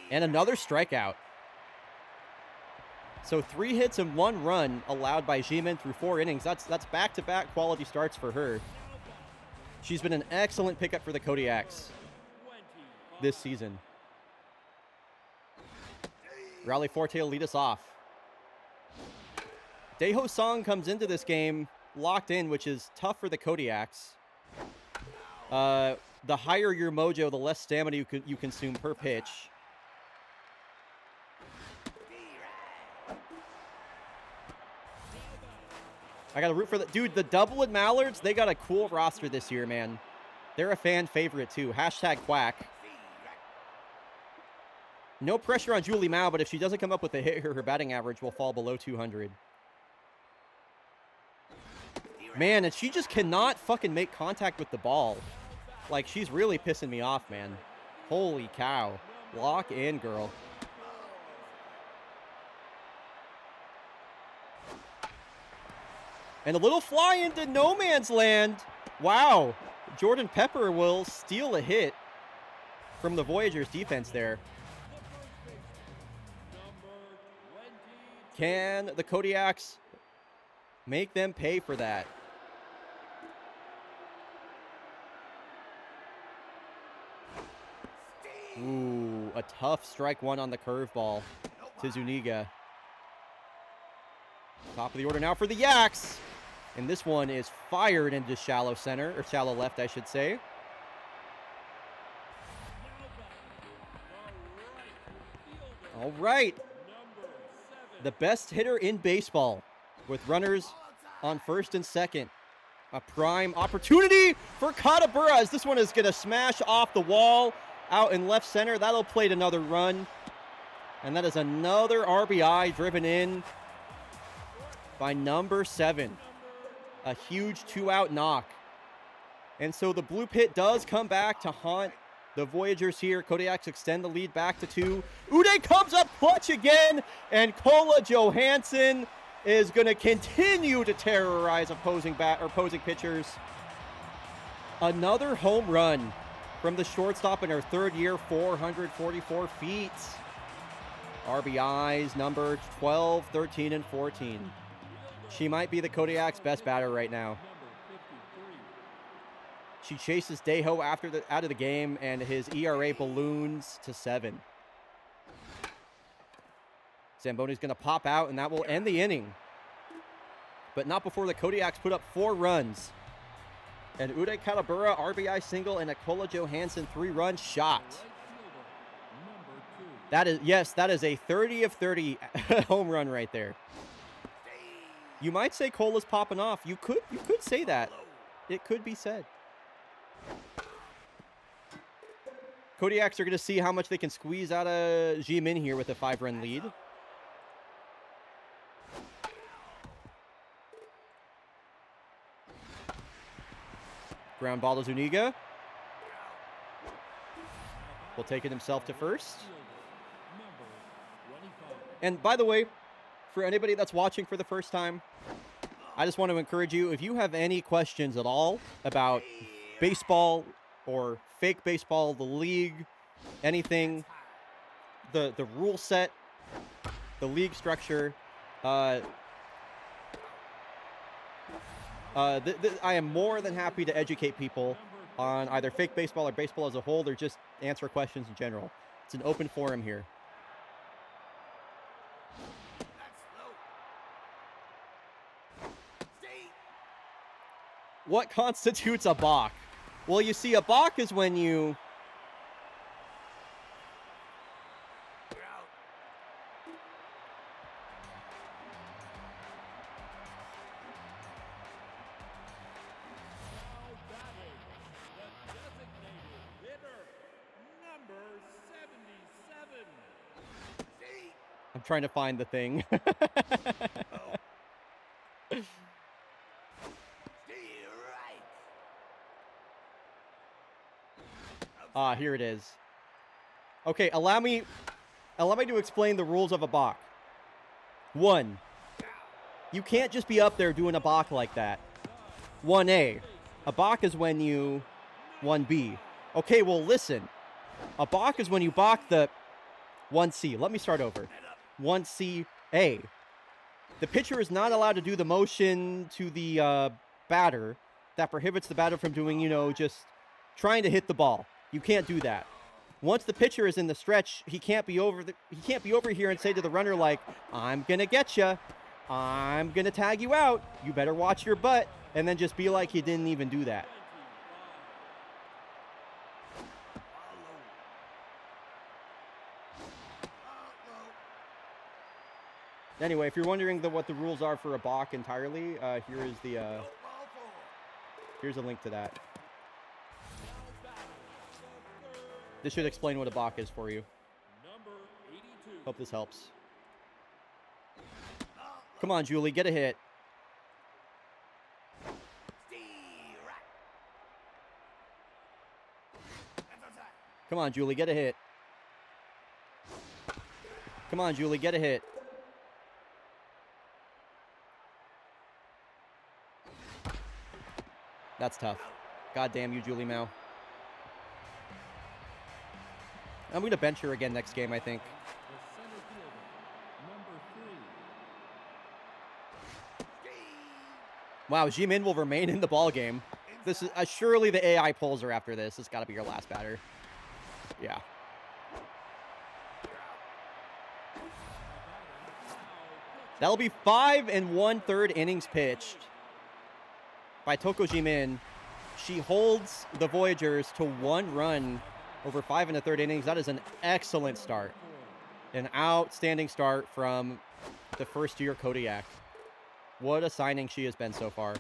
And another strikeout. So 3 hits and 1 run allowed by Jimin through 4 innings. That's back-to-back quality starts for her. She's been an excellent pickup for the Kodiaks this season. Rally Forte will lead us off. Daeho Song comes into this game locked in, which is tough for the Kodiaks. The higher your mojo, the less stamina you consume per pitch. I got to root for the... Dude, the Doublewood Mallards, they got a cool roster this year, man. They're a fan favorite, too. Hashtag quack. No pressure on Julie Mao, but if she doesn't come up with a hit here, her batting average will fall below 200. Man, and she just cannot fucking make contact with the ball. Like, she's really pissing me off, man. Holy cow. Lock in, girl. And a little fly into no man's land. Wow. Jordan Pepper will steal a hit from the Voyagers defense there. Can the Kodiaks make them pay for that? Ooh, a tough strike one on the curveball to Zuniga. Top of the order now for the Yaks. And this one is fired into shallow center, or shallow left, I should say. All right. The best hitter in baseball with runners on first and second. A prime opportunity for Katabura as this one is going to smash off the wall out in left center. That'll plate another run. And that is another RBI driven in by number 7. A huge 2-out knock. And so the blue pit does come back to haunt the Voyagers here. Kodiaks extend the lead back to 2. Uday comes up clutch again, and Kola Johansson is going to continue to terrorize opposing pitchers. Another home run from the shortstop in her 3rd year, 444 feet. RBIs number 12, 13, and 14. She might be the Kodiaks' best batter right now. She chases Daeho out of the game, and his ERA balloons to 7. Zamboni's going to pop out, and that will end the inning. But not before the Kodiaks put up 4 runs. And Uday Katabura, RBI single, and a Kola Johansson 3-run shot. That is, yes, that is a 30 of 30 home run right there. You might say Cola's popping off. You could say that. It could be said. Kodiaks are going to see how much they can squeeze out of Ji-Min here with a 5-run lead. Ground ball to Zuniga. Will take it himself to first. And by the way, for anybody that's watching for the first time, I just want to encourage you, if you have any questions at all about baseball or fake baseball, the league, anything, the rule set, the league structure, I am more than happy to educate people on either fake baseball or baseball as a whole, or just answer questions in general. It's an open forum here. What constitutes a balk? Well, you see, a balk is when you... I'm trying to find the thing. Ah, here it is. Okay, allow me to explain the rules of a balk. 1, you can't just be up there doing a balk like that. 1A, a balk is when you... 1B. Okay, well, listen. A balk is when you balk the... 1C. Let me start over. 1CA. The pitcher is not allowed to do the motion to the batter that prohibits the batter from doing, you know, just trying to hit the ball. You can't do that. Once the pitcher is in the stretch, he can't be over here and say to the runner like, "I'm gonna get you. I'm gonna tag you out. You better watch your butt," and then just be like he didn't even do that. Anyway, if you're wondering what the rules are for a balk entirely, here's a link to that. This should explain what a balk is for you. Hope this helps. Come on, Julie, get a hit. Come on, Julie, get a hit. Come on, Julie, get a hit. That's tough. God damn you, Julie Mao. I'm going to bench her again next game, I think. Wow, Ji-Min will remain in the ball game. This is surely the AI polls are after this. It's got to be your last batter. Yeah. That'll be 5 1/3 innings pitched by Toko Ji-Min. She holds the Voyagers to 1 run over 5 1/3 innings. That is an excellent start. An outstanding start from the first-year Kodiak. What a signing she has been so far.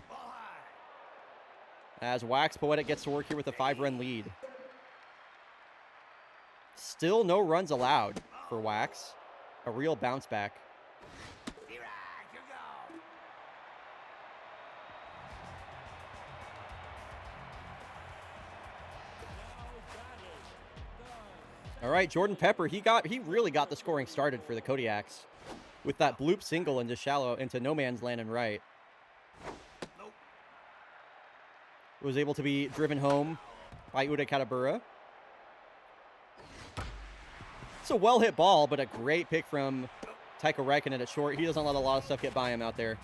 As Wax Poetic gets to work here with a 5-run lead. Still no runs allowed for Wax. A real bounce back. All right, Jordan Pepper, he really got the scoring started for the Kodiaks with that bloop single into no man's land and right. Was able to be driven home by Uda Katabura. It's a well-hit ball, but a great pick from Tycho Räikkönen at short. He doesn't let a lot of stuff get by him out there.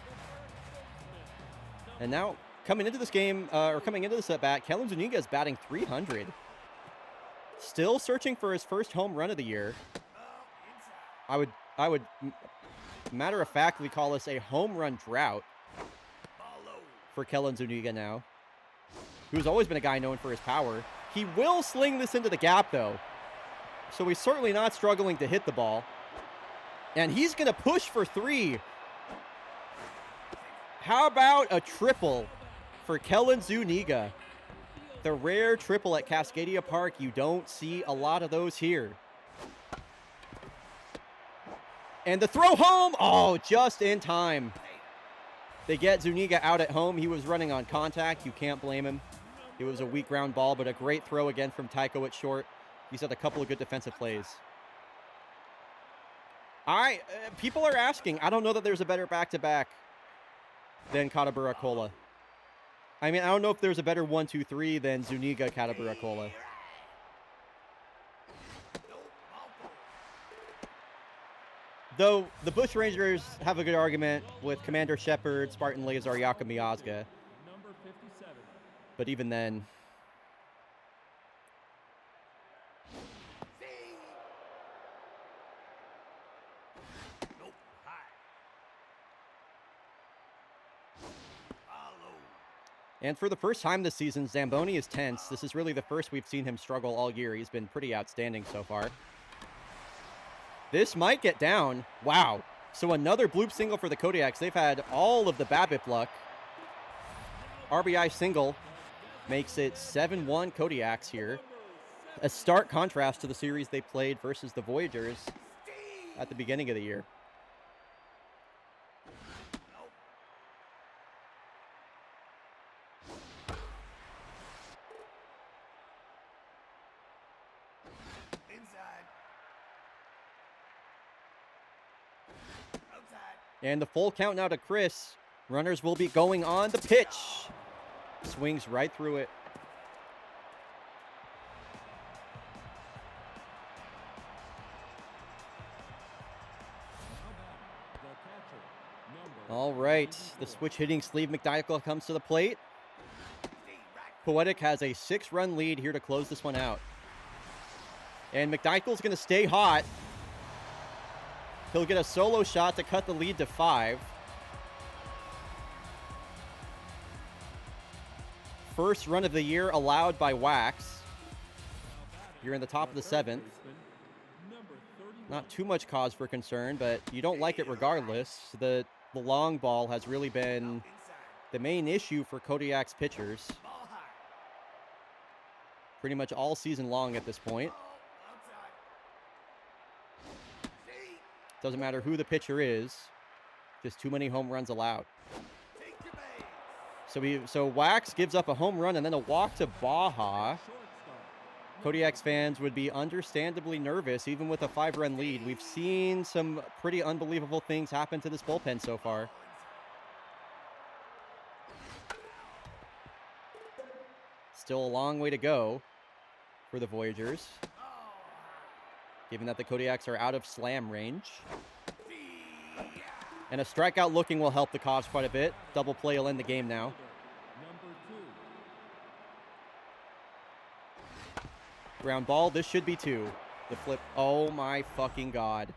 And now, coming into this game, coming into this at-bat, Kellen Zuniga is batting .300. Still searching for his first home run of the year. I would matter-of-factly call this a home run drought for Kellen Zuniga now, who's always been a guy known for his power. He will sling this into the gap, though. so he's certainly not struggling to hit the ball. And he's going to push for 3. How about a triple for Kellen Zuniga? The rare triple at Cascadia Park. You don't see a lot of those here. And the throw home. Oh, just in time. They get Zuniga out at home. He was running on contact. You can't blame him. It was a weak ground ball, but a great throw again from Tycho at short. He's had a couple of good defensive plays. People are asking. I don't know that there's a better back-to-back than Katabura Cola. I mean, I don't know if there's a better 1-2-3 than Zuniga Katabura Cola. Though the Bush Rangers have a good argument with Commander Shepard, Spartan Laser, Yaka Miazga. But even then... And for the first time this season, Zamboni is tense. This is really the first we've seen him struggle all year. He's been pretty outstanding so far. This might get down. Wow. So another bloop single for the Kodiaks. They've had all of the BABIP luck. RBI single makes it 7-1 Kodiaks here. A stark contrast to the series they played versus the Voyagers at the beginning of the year. And the full count now to Chris. Runners will be going on the pitch. Swings right through it. All right. The switch hitting sleeve McDykel comes to the plate. Poetic has a 6-run lead here to close this one out. And McDykel's going to stay hot. He'll get a solo shot to cut the lead to 5. First run of the year allowed by Wax. You're in the top of the 7th. Not too much cause for concern, but you don't like it regardless. The long ball has really been the main issue for Kodiak's pitchers. Pretty much all season long at this point. Doesn't matter who the pitcher is. Just too many home runs allowed. So Wax gives up a home run and then a walk to Baja. Kodiak's fans would be understandably nervous, even with a 5-run lead. We've seen some pretty unbelievable things happen to this bullpen so far. Still a long way to go for the Voyagers, given that the Kodiaks are out of slam range. And a strikeout looking will help the Cavs quite a bit. Double play will end the game now. Ground ball, this should be 2. The flip, oh my fucking God.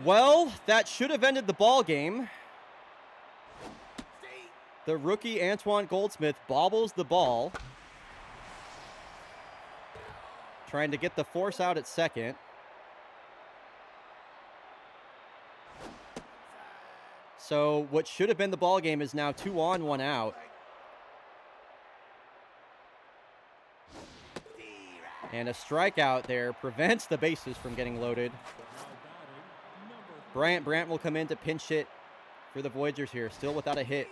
Well, that should have ended the ball game. The rookie Antoine Goldsmith bobbles the ball, trying to get the force out at second. So what should have been the ball game is now 2 on, 1 out. And a strikeout there prevents the bases from getting loaded. Bryant Brandt will come in to pinch hit for the Voyagers here, still without a hit.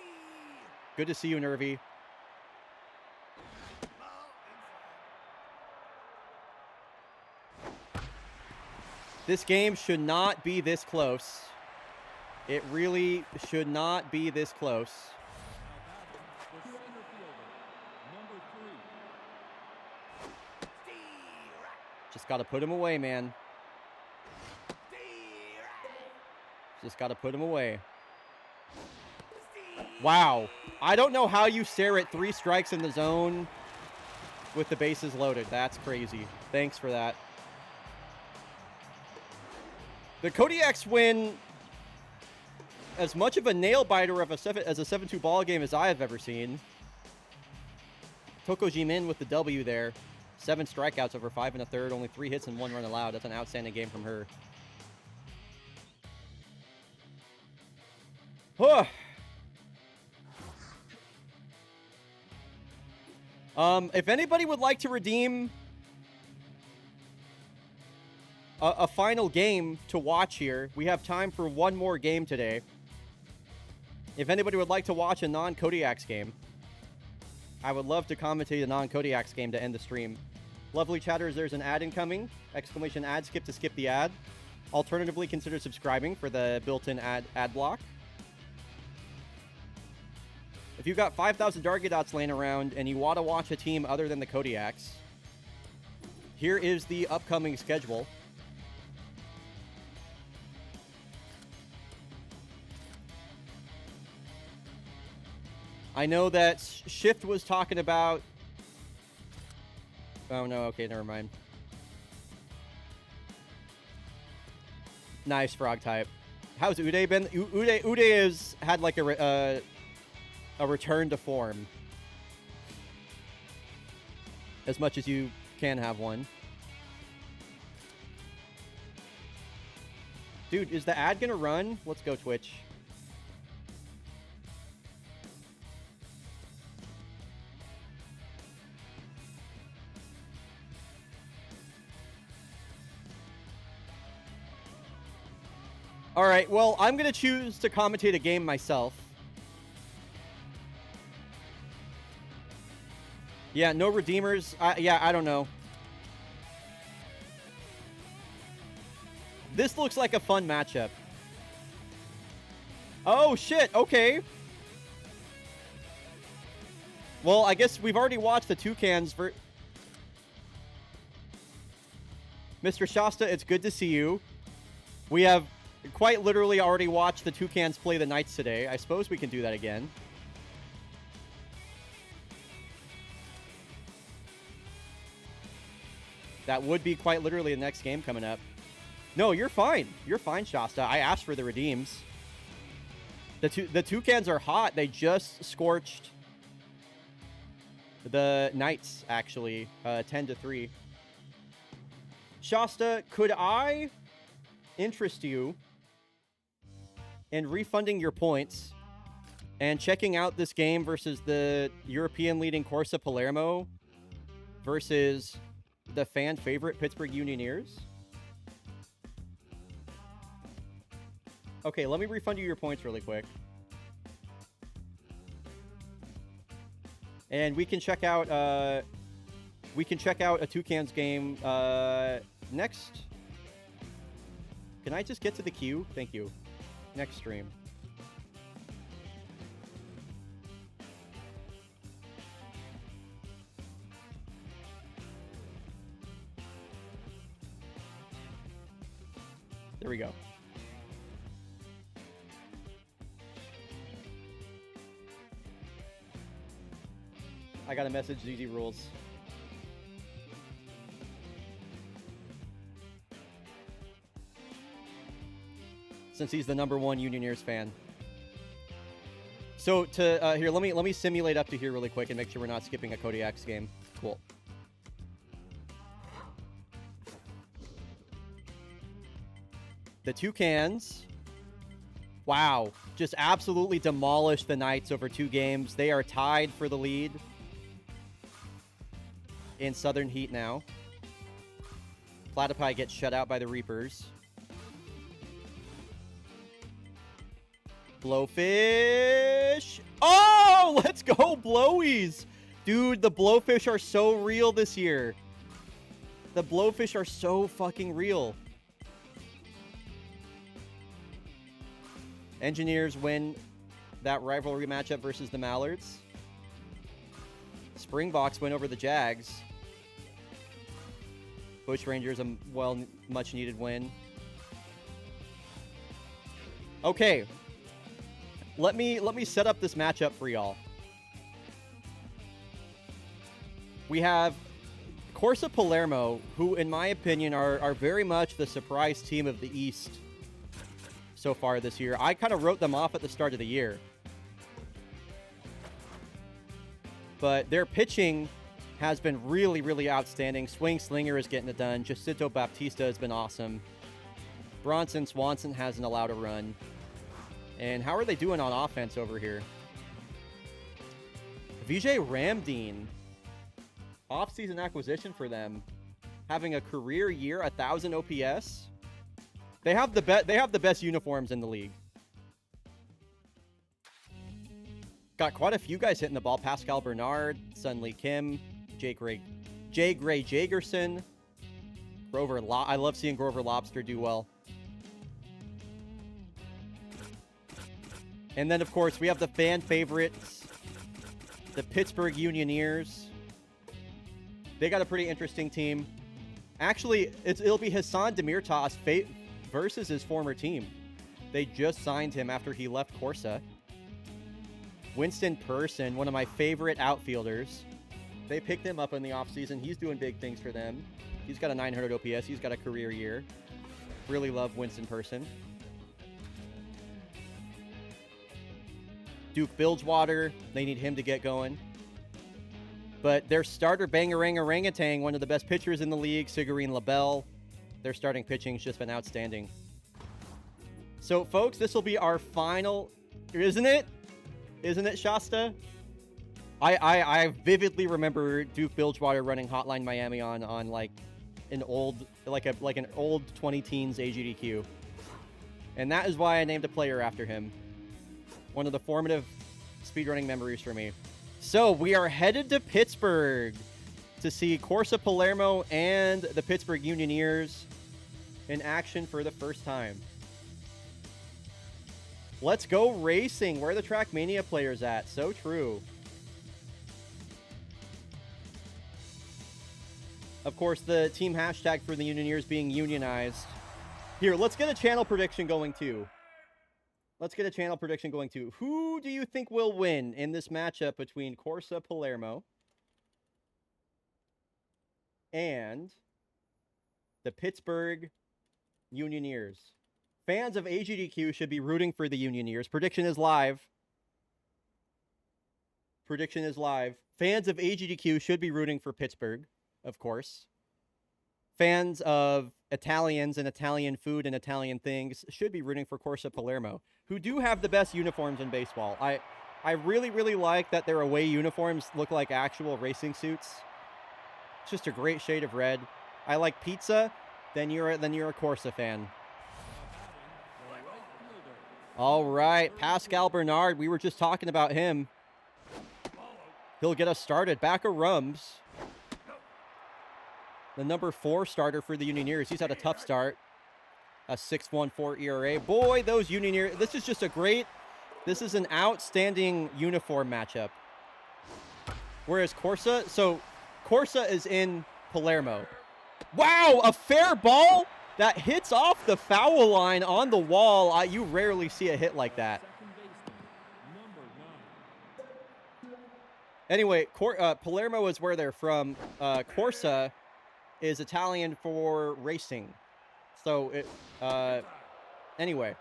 Good to see you, Nervy. This game should not be this close. It really should not be this close. Just got to put him away, man. Just got to put him away. Wow. I don't know how you stare at 3 strikes in the zone with the bases loaded. That's crazy. Thanks for that. The Kodiaks win as much of a nail biter of a 7-2 ball game as I have ever seen. Toko Jimin with the W there. 7 strikeouts over 5 1/3, only 3 hits and 1 run allowed. That's an outstanding game from her. If anybody would like to redeem a final game to watch here, we have time for one more game today. If anybody would like to watch a non-Kodiaks game, I would love to commentate a non-Kodiaks game to end the stream. Lovely chatters, there's an ad incoming. Exclamation ad, skip to skip the ad. Alternatively, consider subscribing for the built-in ad block. If you've got 5,000 Darky Dots laying around and you want to watch a team other than the Kodiaks, here is the upcoming schedule. I know that Shift was talking about... Oh, no. Okay, never mind. Nice, Frog type. How's Uday been? Uday has had like a return to form. As much as you can have one. Dude, is the ad gonna run? Let's go, Twitch. All right, well, I'm going to choose to commentate a game myself. Yeah, no redeemers. Yeah, I don't know. This looks like a fun matchup. Oh, shit. Okay. Well, I guess we've already watched the Toucans. Mr. Shasta, it's good to see you. We have... quite literally already watched the Toucans play the Knights today. I suppose we can do that again. That would be quite literally the next game coming up. No, you're fine. You're fine, Shasta. I asked for the redeems. The Toucans are hot. They just scorched the Knights, actually, 10-3. Shasta, could I interest you in refunding your points and checking out this game versus the European leading Corsa Palermo versus the fan favorite Pittsburgh Unioneers? Okay, let me refund you your points really quick. And we can check out a Toucans game next. Can I just get to the queue? Thank you. Next stream. There we go. I got a message, ZZ Rules. Since he's the #1 Unioneers fan. So to here, let me simulate up to here really quick and make sure we're not skipping a Kodiaks game. Cool. The Toucans, wow, just absolutely demolished the Knights over 2 games. They are tied for the lead in Southern Heat now. Platypi gets shut out by the Reapers. Blowfish. Oh, let's go, Blowies. Dude, the Blowfish are so real this year. The Blowfish are so fucking real. Engineers win that rivalry matchup versus the Mallards. Springboks win over the Jags. Bush Rangers, a much needed win. Okay. Let me set up this matchup for y'all. We have Corsa Palermo, who in my opinion are very much the surprise team of the East so far this year. I kind of wrote them off at the start of the year. But their pitching has been really, really outstanding. Swing Slinger is getting it done. Jacinto Baptista has been awesome. Bronson Swanson hasn't allowed a run. And how are they doing on offense over here? Vijay Ramdeen, off-season acquisition for them, having a career year, 1,000 OPS. They have the best uniforms in the league. Got quite a few guys hitting the ball. Pascal Bernard, Sun Lee Kim, Jay Gray Jagerson, I love seeing Grover Lobster do well. And then, of course, we have the fan favorites, the Pittsburgh Unioneers. They got a pretty interesting team. Actually, it'll be Hassan Demirtas versus his former team. They just signed him after he left Corsa. Winston Person, one of my favorite outfielders. They picked him up in the offseason. He's doing big things for them. He's got a 900 OPS. He's got a career year. Really love Winston Person. Duke Bilgewater, they need him to get going. But their starter, Bangarang Orangutan, one of the best pitchers in the league, Sigarine LaBelle. Their starting pitching's just been outstanding. So, folks, this will be our final, isn't it? Isn't it, Shasta? I vividly remember Duke Bilgewater running Hotline Miami on like an old an old 20 teens AGDQ. And that is why I named a player after him. One of the formative speedrunning memories for me. So we are headed to Pittsburgh to see Corsa Palermo and the Pittsburgh Unioneers in action for the first time. Let's go racing. Where are the Trackmania players at? So true. Of course, the team hashtag for the Unioneers being unionized. Here, let's get a channel prediction going too. Who do you think will win in this matchup between Corsa Palermo and the Pittsburgh Unioneers? Fans of AGDQ should be rooting for the Unioneers. Prediction is live. Fans of AGDQ should be rooting for Pittsburgh, of course. Fans of Italians and Italian food and Italian things should be rooting for Corsa Palermo, who do have the best uniforms in baseball. I really, really like that their away uniforms look like actual racing suits. It's just a great shade of red. I like pizza, then you're a Corsa fan. All right, Pascal Bernard, we were just talking about him. He'll get us started. Back of Rums, the number 4 starter for the Unioneers. He's had a tough start. A 6.14 ERA. Boy, those Unioneers. This is an outstanding uniform matchup. Whereas Corsa is in Palermo. Wow, a fair ball that hits off the foul line on the wall. You rarely see a hit like that. Anyway, Palermo is where they're from. Corsa is Italian for racing. So, anyway,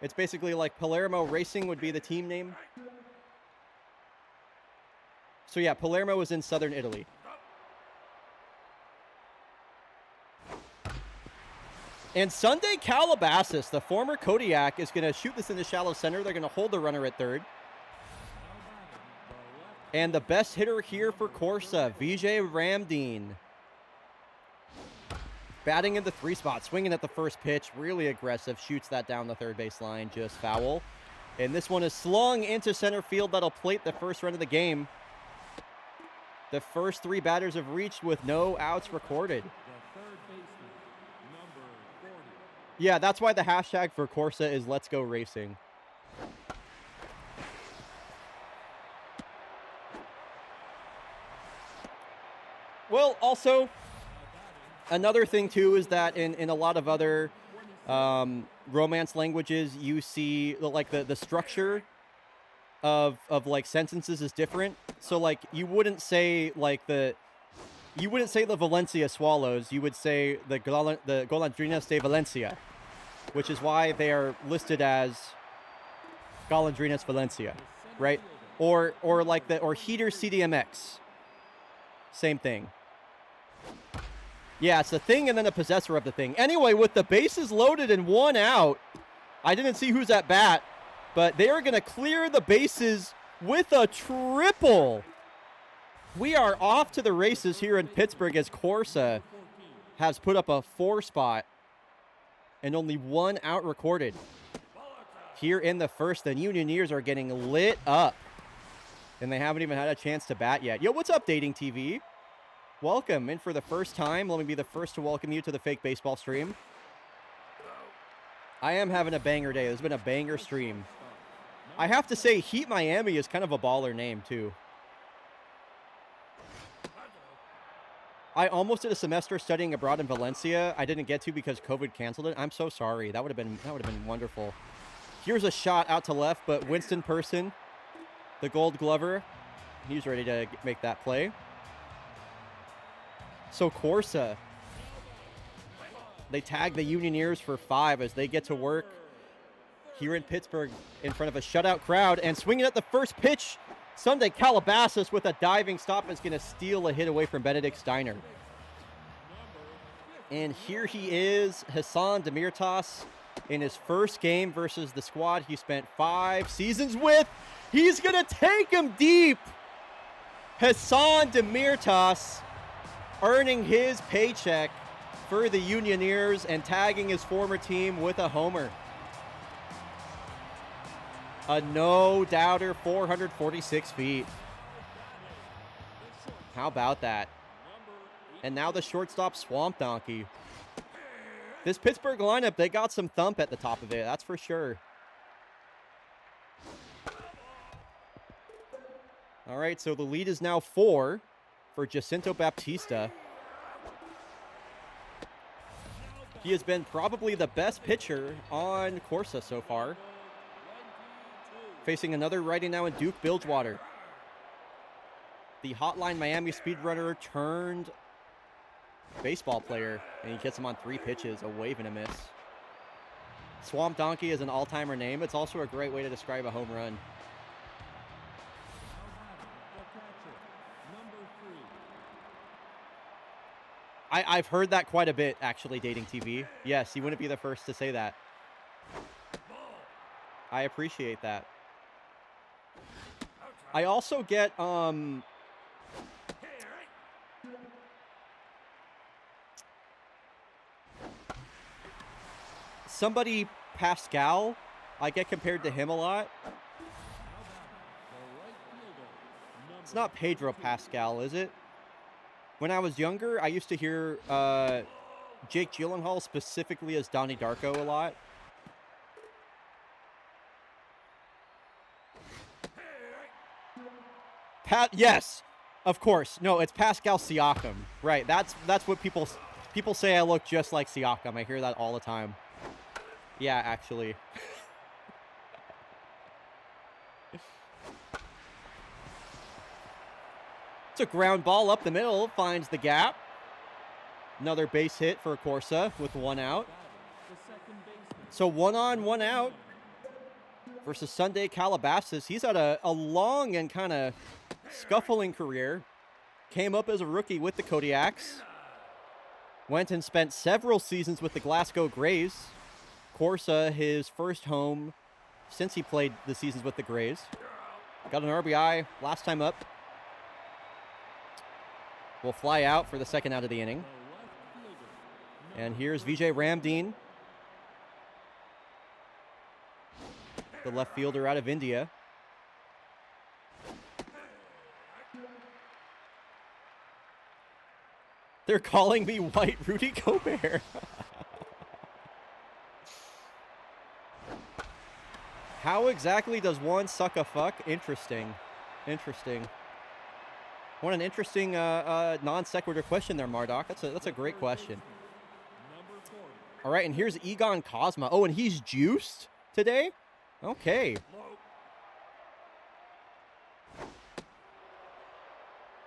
it's basically like Palermo Racing would be the team name. So, yeah, Palermo is in southern Italy. And Sunday Calabasas, the former Kodiak, is going to shoot this in the shallow center. They're going to hold the runner at third. And the best hitter here for Corsa, Vijay Ramdeen. Batting in the 3 spot, swinging at the first pitch, really aggressive, shoots that down the third base line, just foul. And this one is slung into center field. That'll plate the first run of the game. The first 3 batters have reached with no outs recorded. Yeah, that's why the hashtag for Corsa is Let's Go Racing. Well, also, another thing, too, is that in a lot of other Romance languages, you see, like, the structure of like, sentences is different. So, like, you wouldn't say the Valencia Swallows. You would say the Golondrinas de Valencia, which is why they are listed as Golondrinas Valencia, right? Or Heater CDMX. Same thing. Yeah, it's the thing and then the possessor of the thing. Anyway, with the bases loaded and 1 out, I didn't see who's at bat, but they are going to clear the bases with a triple. We are off to the races here in Pittsburgh as Corsa has put up a 4 spot and only 1 out recorded. Here in the first, the Unioneers are getting lit up, and they haven't even had a chance to bat yet. Yo, what's up, Dating TV? Welcome in for the first time. Let me be the first to welcome you to the fake baseball stream. I am having a banger day. There's been a banger stream. I have to say, Heat Miami is kind of a baller name, too. I almost did a semester studying abroad in Valencia. I didn't get to because COVID canceled it. I'm so sorry. That would have been wonderful. Here's a shot out to left, but Winston Person, the Gold Glover, he's ready to make that play. So Corsa, they tag the Unioneers for 5 as they get to work here in Pittsburgh in front of a shutout crowd. And swinging at the first pitch, Sunday Calabasas with a diving stop is going to steal a hit away from Benedict Steiner. And here he is, Hassan Demirtas, in his first game versus the squad he spent 5 seasons with. He's going to take him deep. Hassan Demirtas earning his paycheck for the Unioneers and tagging his former team with a homer. A no-doubter, 446 feet. How about that? And now the shortstop, Swamp Donkey. This Pittsburgh lineup, they got some thump at the top of it, that's for sure. All right, so the lead is now 4 for Jacinto Baptista. He has been probably the best pitcher on Corsa so far. Facing another righty now in Duke Bilgewater. The Hotline Miami speedrunner turned baseball player, and he gets him on 3 pitches, a wave and a miss. Swamp Donkey is an all-timer name. It's also a great way to describe a home run. I've heard that quite a bit, actually, Dating TV. Yes, you wouldn't be the first to say that. I appreciate that. I also get, somebody, Pascal, I get compared to him a lot. It's not Pedro Pascal, is it? When I was younger, I used to hear Jake Gyllenhaal specifically as Donnie Darko a lot. Yes, of course. No, it's Pascal Siakam. Right, that's what people say I look just like Siakam. I hear that all the time. Yeah, actually. It's a ground ball up the middle, finds the gap. Another base hit for Corsa with 1 out. So 1 on, 1 out versus Sunday Calabasas. He's had a long and kind of scuffling career. Came up as a rookie with the Kodiaks. Went and spent several seasons with the Glasgow Grays. Corsa, his first home since he played the seasons with the Grays. Got an RBI last time up. Will fly out for the 2nd out of the inning. And here's Vijay Ramdeen, the left fielder out of India. They're calling me White Rudy Gobert. How exactly does one suck a fuck? Interesting. Interesting. What an interesting non sequitur question there, Mardoc. That's a great question. All right, and here's Egon Cosma. Oh, and he's juiced today? Okay.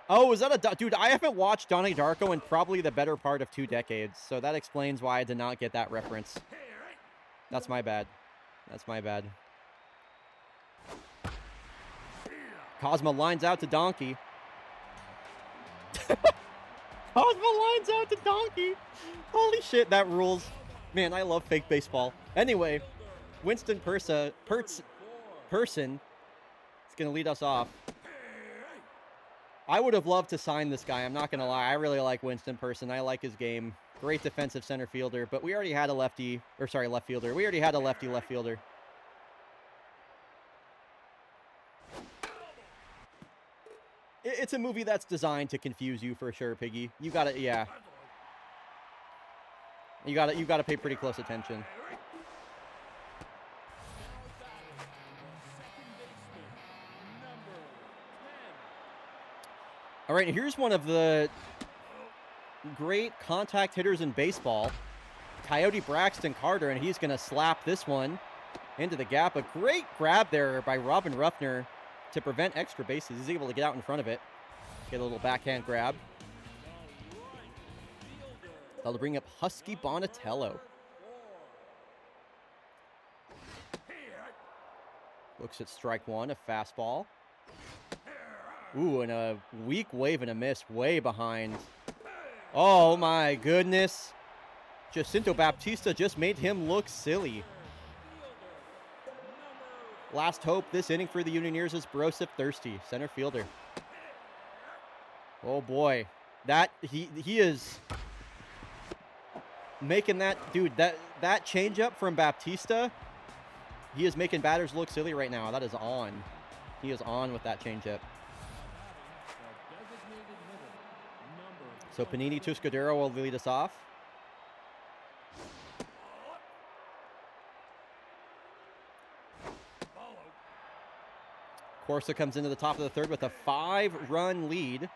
Oh, is that a... Dude, I haven't watched Donnie Darko in probably the better part of 2 decades, so that explains why I did not get that reference. That's my bad. That's my bad. Cosmo lines out to Donkey. Cosmo lines out to Donkey. Holy shit, that rules. Man, I love fake baseball. Anyway, Winston Person is going to lead us off. I would have loved to sign this guy. I'm not going to lie. I really like Winston Person. I like his game. Great defensive center fielder, but we already had a left fielder. We already had a lefty left fielder. It's a movie that's designed to confuse you for sure, Piggy. You got to, yeah. You got to pay pretty close attention. All right, here's one of the great contact hitters in baseball, Coyote Braxton Carter, and he's going to slap this one into the gap. A great grab there by Robin Ruffner to prevent extra bases. He's able to get out in front of it. Get a little backhand grab. That'll bring up Husky Bonatello. Looks at strike one, a fastball. Ooh, and a weak wave and a miss way behind. Oh my goodness. Jacinto Baptista just made him look silly. Last hope this inning for the Unioneers is Broseph Thirsty, center fielder. Oh boy. That he is making that dude, that changeup from Baptista, he is making batters look silly right now. That is on. He is on with that changeup. So Panini Tuscadero will lead us off. Corsa comes into the top of the third with a 5-run lead.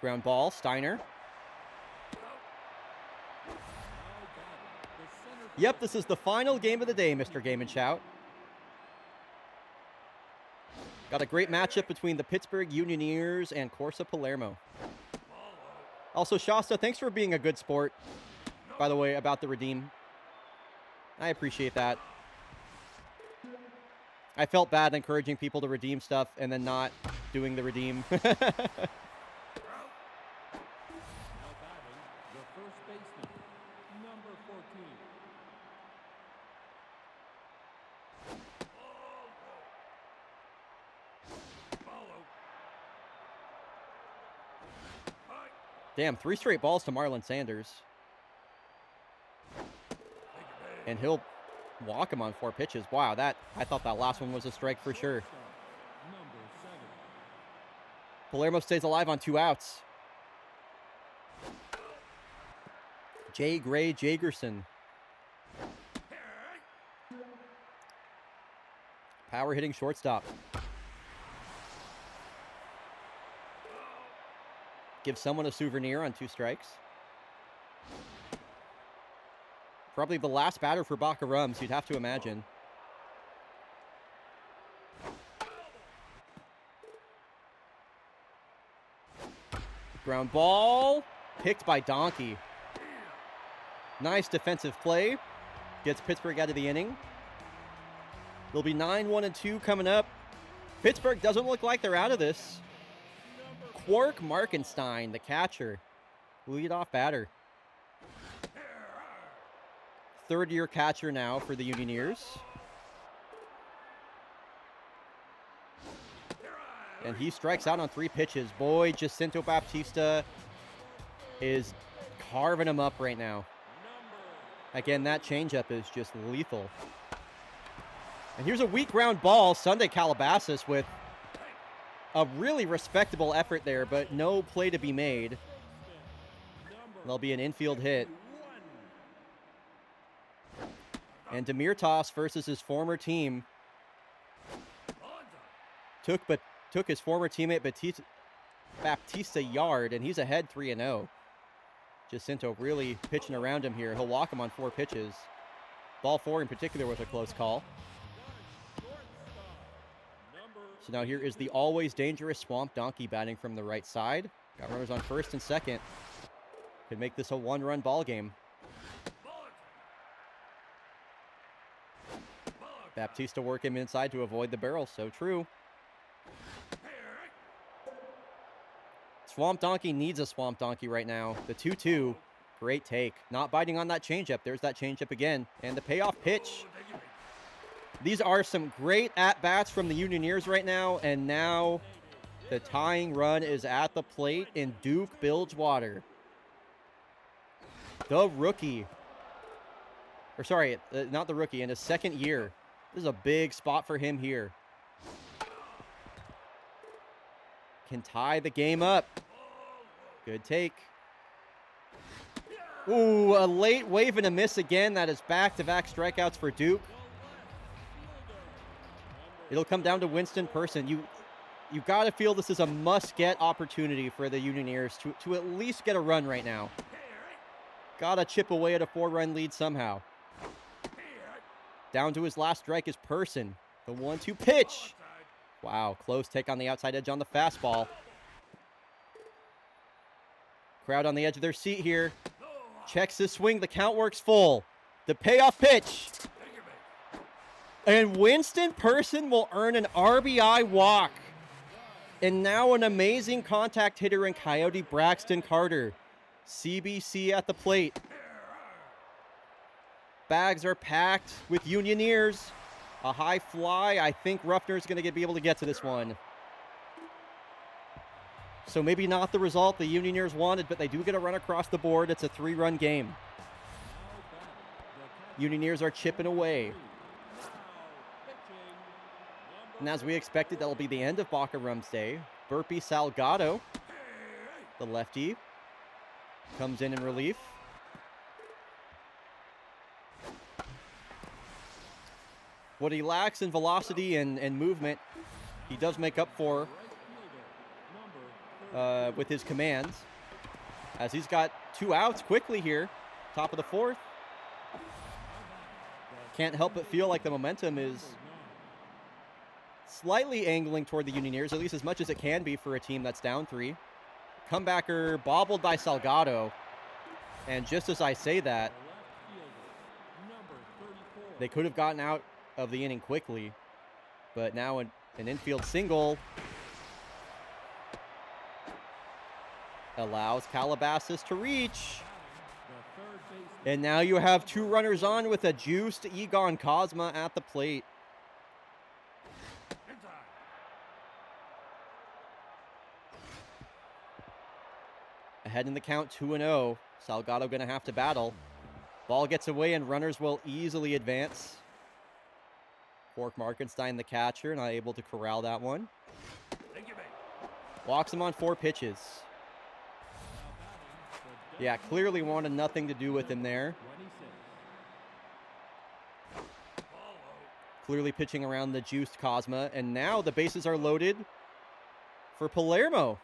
Ground ball, Steiner. Yep, this is the final game of the day, Mr. Game and Shout. Got a great matchup between the Pittsburgh Unioneers and Corsa Palermo. Also, Shasta, thanks for being a good sport, by the way, about the redeem. I appreciate that. I felt bad encouraging people to redeem stuff and then not doing the redeem. Damn, 3 straight balls to Marlon Sanders. And he'll walk him on 4 pitches. Wow, I thought that last one was a strike for sure. Palermo stays alive on 2 outs. J. Gray Jagerson. Power hitting shortstop. Give someone a souvenir on 2 strikes. Probably the last batter for Baca Rums, you'd have to imagine. Ground ball. Picked by Donkey. Nice defensive play. Gets Pittsburgh out of the inning. There'll be 9-1-2 coming up. Pittsburgh doesn't look like they're out of this. Quark Markenstein, the catcher, leadoff batter. 3rd-year catcher now for the Unioneers. And he strikes out on 3 pitches. Boy, Jacinto Baptista is carving him up right now. Again, that changeup is just lethal. And here's a weak ground ball. Sunday Calabasas with a really respectable effort there, but no play to be made. There'll be an infield hit. And Demirtas versus his former team took his former teammate Baptista yard, and he's ahead 3-0. Jacinto really pitching around him here. He'll walk him on 4 pitches. Ball 4 in particular was a close call. So now here is the always dangerous Swamp Donkey batting from the right side. Got runners on first and second. Could make this a one-run ball game. Baptista work him inside to avoid the barrel. So true. Swamp Donkey needs a Swamp Donkey right now. The 2-2. Great take. Not biting on that changeup. There's that changeup again. And the payoff pitch. These are some great at-bats from the Unioneers right now. And now the tying run is at the plate in Duke Bilgewater. The rookie. Or sorry, not the rookie. In his second year. This is a big spot for him here. Can tie the game up. Good take. Ooh, a late wave and a miss again. That is back-to-back strikeouts for Duke. It'll come down to Winston Person. You got to feel this is a must-get opportunity for the Unioneers to at least get a run right now. Got to chip away at a 4-run lead somehow. Down to his last strike is Person. The 1-2 pitch. Wow, close take on the outside edge on the fastball. Crowd on the edge of their seat here. Checks his swing. The count works full. The payoff pitch. And Winston Person will earn an RBI walk. And now an amazing contact hitter in Coyote Braxton Carter. CBC at the plate. Bags are packed with Unioneers. A high fly. I think Ruffner's going to be able to get to this one. So maybe not the result the Unioneers wanted, but they do get a run across the board. It's a 3-run game. Unioneers are chipping away. And as we expected, that'll be the end of Baca Rum's day. Burpee Salgado, the lefty, comes in relief. What he lacks in velocity and movement, he does make up for with his commands, as he's got 2 outs quickly here, top of the 4th. Can't help but feel like the momentum is slightly angling toward the Unioneers, at least as much as it can be for a team that's down 3. Comebacker bobbled by Salgado, and just as I say that, they could have gotten out of the inning quickly, but now an infield single allows Calabasas to reach. And now you have 2 runners on with a juiced Egon Cosma at the plate. Ahead in the count, 2-0. Salgado going to have to battle. Ball gets away and runners will easily advance. Bork Markenstein, the catcher, not able to corral that one. Walks him on 4 pitches. Yeah, clearly wanted nothing to do with him there. Clearly pitching around the juiced Cosma. And now the bases are loaded for Palermo.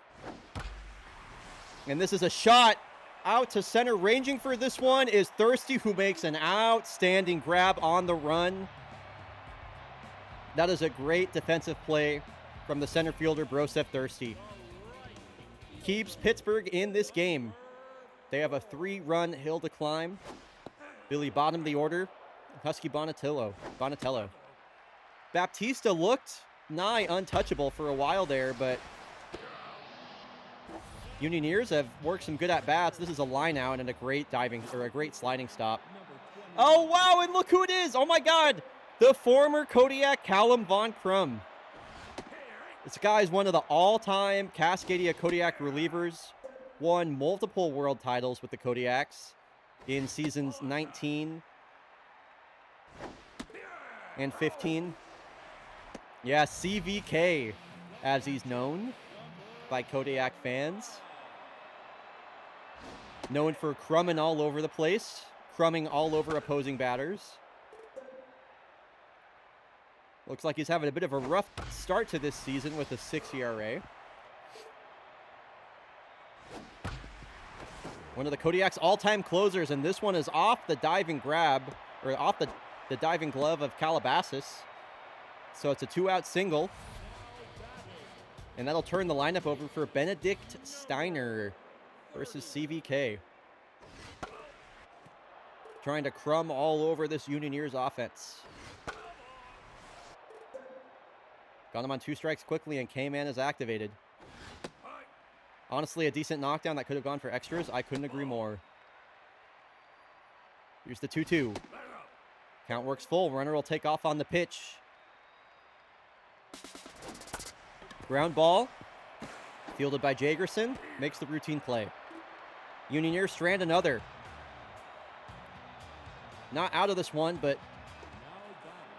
And this is a shot out to center. Ranging for this one is Thirsty, who makes an outstanding grab on the run. That is a great defensive play from the center fielder, Broseph Thirsty. Keeps Pittsburgh in this game. They have a 3-run hill to climb. Billy bottom of the order. Husky Bonatello. Baptista looked nigh untouchable for a while there, but Unioneers have worked some good at-bats. This is a line out and a great sliding stop. Oh, wow, and look who it is. Oh, my God. The former Kodiak Callum Von Crum. This guy is one of the all-time Cascadia Kodiak relievers. Won multiple world titles with the Kodiaks in seasons 19 and 15. Yeah, CVK, as he's known by Kodiak fans. Known for crumming all over the place, crumming all over opposing batters. Looks like he's having a bit of a rough start to this season with a 6 ERA. One of the Kodiak's all-time closers, and this one is off the diving grab, or off the diving glove of Calabasas. So it's a 2-out single. And that'll turn the lineup over for Benedict Steiner versus CVK. Trying to crumb all over this Unioneers offense. Got him on 2 strikes quickly, and K-Man is activated. Honestly, a decent knockdown that could have gone for extras. I couldn't agree more. Here's the 2-2. Count works full. Runner will take off on the pitch. Ground ball. Fielded by Jagerson. Makes the routine play. Unioneers strand another. Not out of this one, but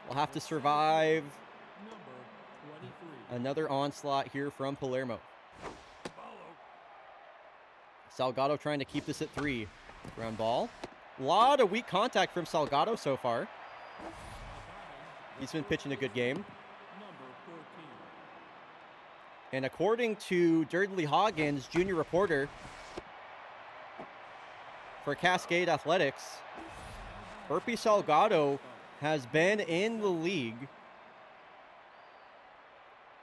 we'll have to survive another onslaught here from Palermo. Salgado trying to keep this at 3. Ground ball. A lot of weak contact from Salgado so far. He's been pitching a good game. And according to Dudley Hoggins, junior reporter for Cascade Athletics, Burpee Salgado has been in the league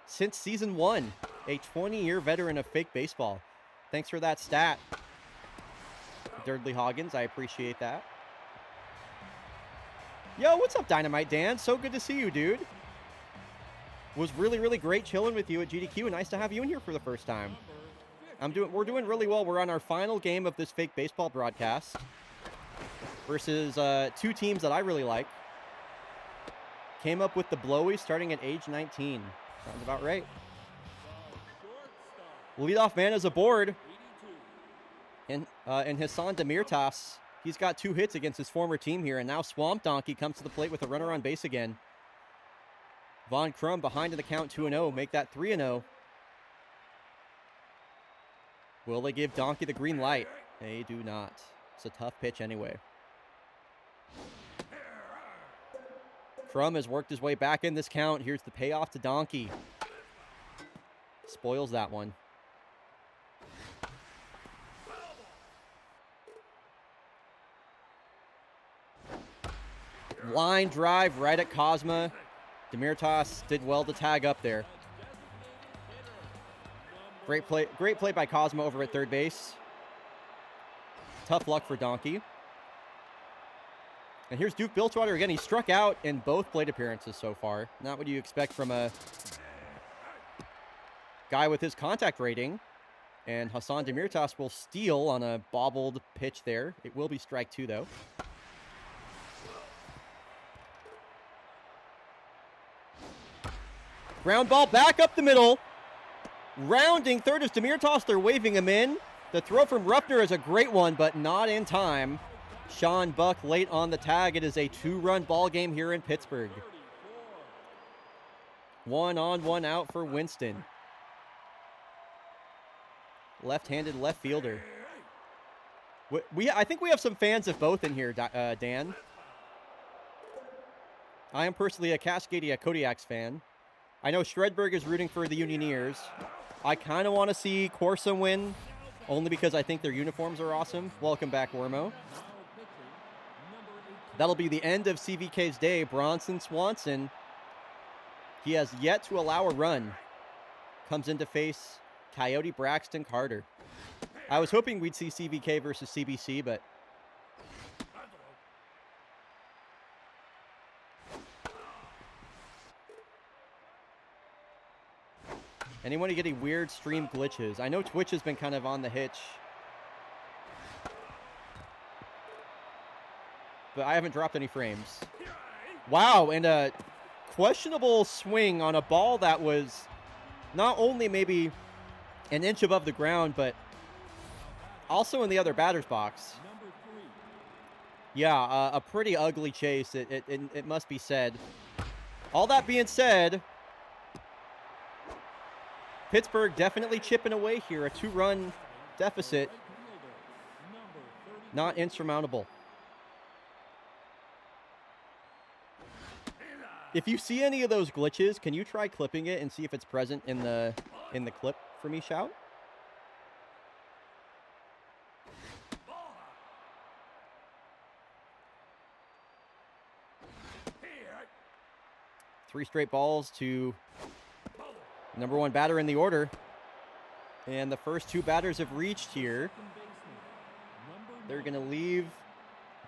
since season 1, a 20-year veteran of fake baseball. Thanks for that stat, Dudley Hoggins. I appreciate that. Yo, what's up, Dynamite Dan? So good to see you, dude. Was really, really great chilling with you at GDQ. Nice to have you in here for the first time. We're doing really well. We're on our final game of this fake baseball broadcast versus 2 teams that I really like. Came up with the Blowies starting at age 19. Sounds about right. Leadoff man is aboard. And Hassan Demirtas, he's got 2 hits against his former team here. And now Swamp Donkey comes to the plate with a runner on base again. Von Crum behind in the count 2-0. Make that 3-0. Will they give Donkey the green light? They do not. It's a tough pitch anyway. Crum has worked his way back in this count. Here's the payoff to Donkey. Spoils that one. Line drive right at Cosma. Demirtas did well to tag up there. Great play by Cosmo over at third base. Tough luck for Donkey. And here's Duke Bilgewater again. He struck out in both plate appearances so far. Not what you expect from a guy with his contact rating. And Hassan Demirtas will steal on a bobbled pitch there. It will be strike 2, though. Ground ball back up the middle. Rounding third is Demirtas. They're waving him in. The throw from Ruffner is a great one, but not in time. Sean Buck late on the tag. It is a 2-run ball game here in Pittsburgh. 1 on, 1 out for Winston. Left-handed left fielder. I think we have some fans of both in here, Dan. I am personally a Cascadia Kodiaks fan. I know Shredberg is rooting for the Unioneers. I kind of want to see Corsa win, only because I think their uniforms are awesome. Welcome back, Wormo. That'll be the end of CVK's day. Bronson Swanson, he has yet to allow a run. Comes in to face Coyote Braxton Carter. I was hoping we'd see CVK versus CBC, but anyone getting weird stream glitches? I know Twitch has been kind of on the hitch, but I haven't dropped any frames. Wow, and a questionable swing on a ball that was not only maybe an inch above the ground, but also in the other batter's box. Yeah, a pretty ugly chase, it must be said. All that being said, Pittsburgh definitely chipping away here. A 2-run deficit. Not insurmountable. If you see any of those glitches, can you try clipping it and see if it's present in the clip for me, Shout? Three straight balls to Number 1 batter in the order. And the first 2 batters have reached here. They're going to leave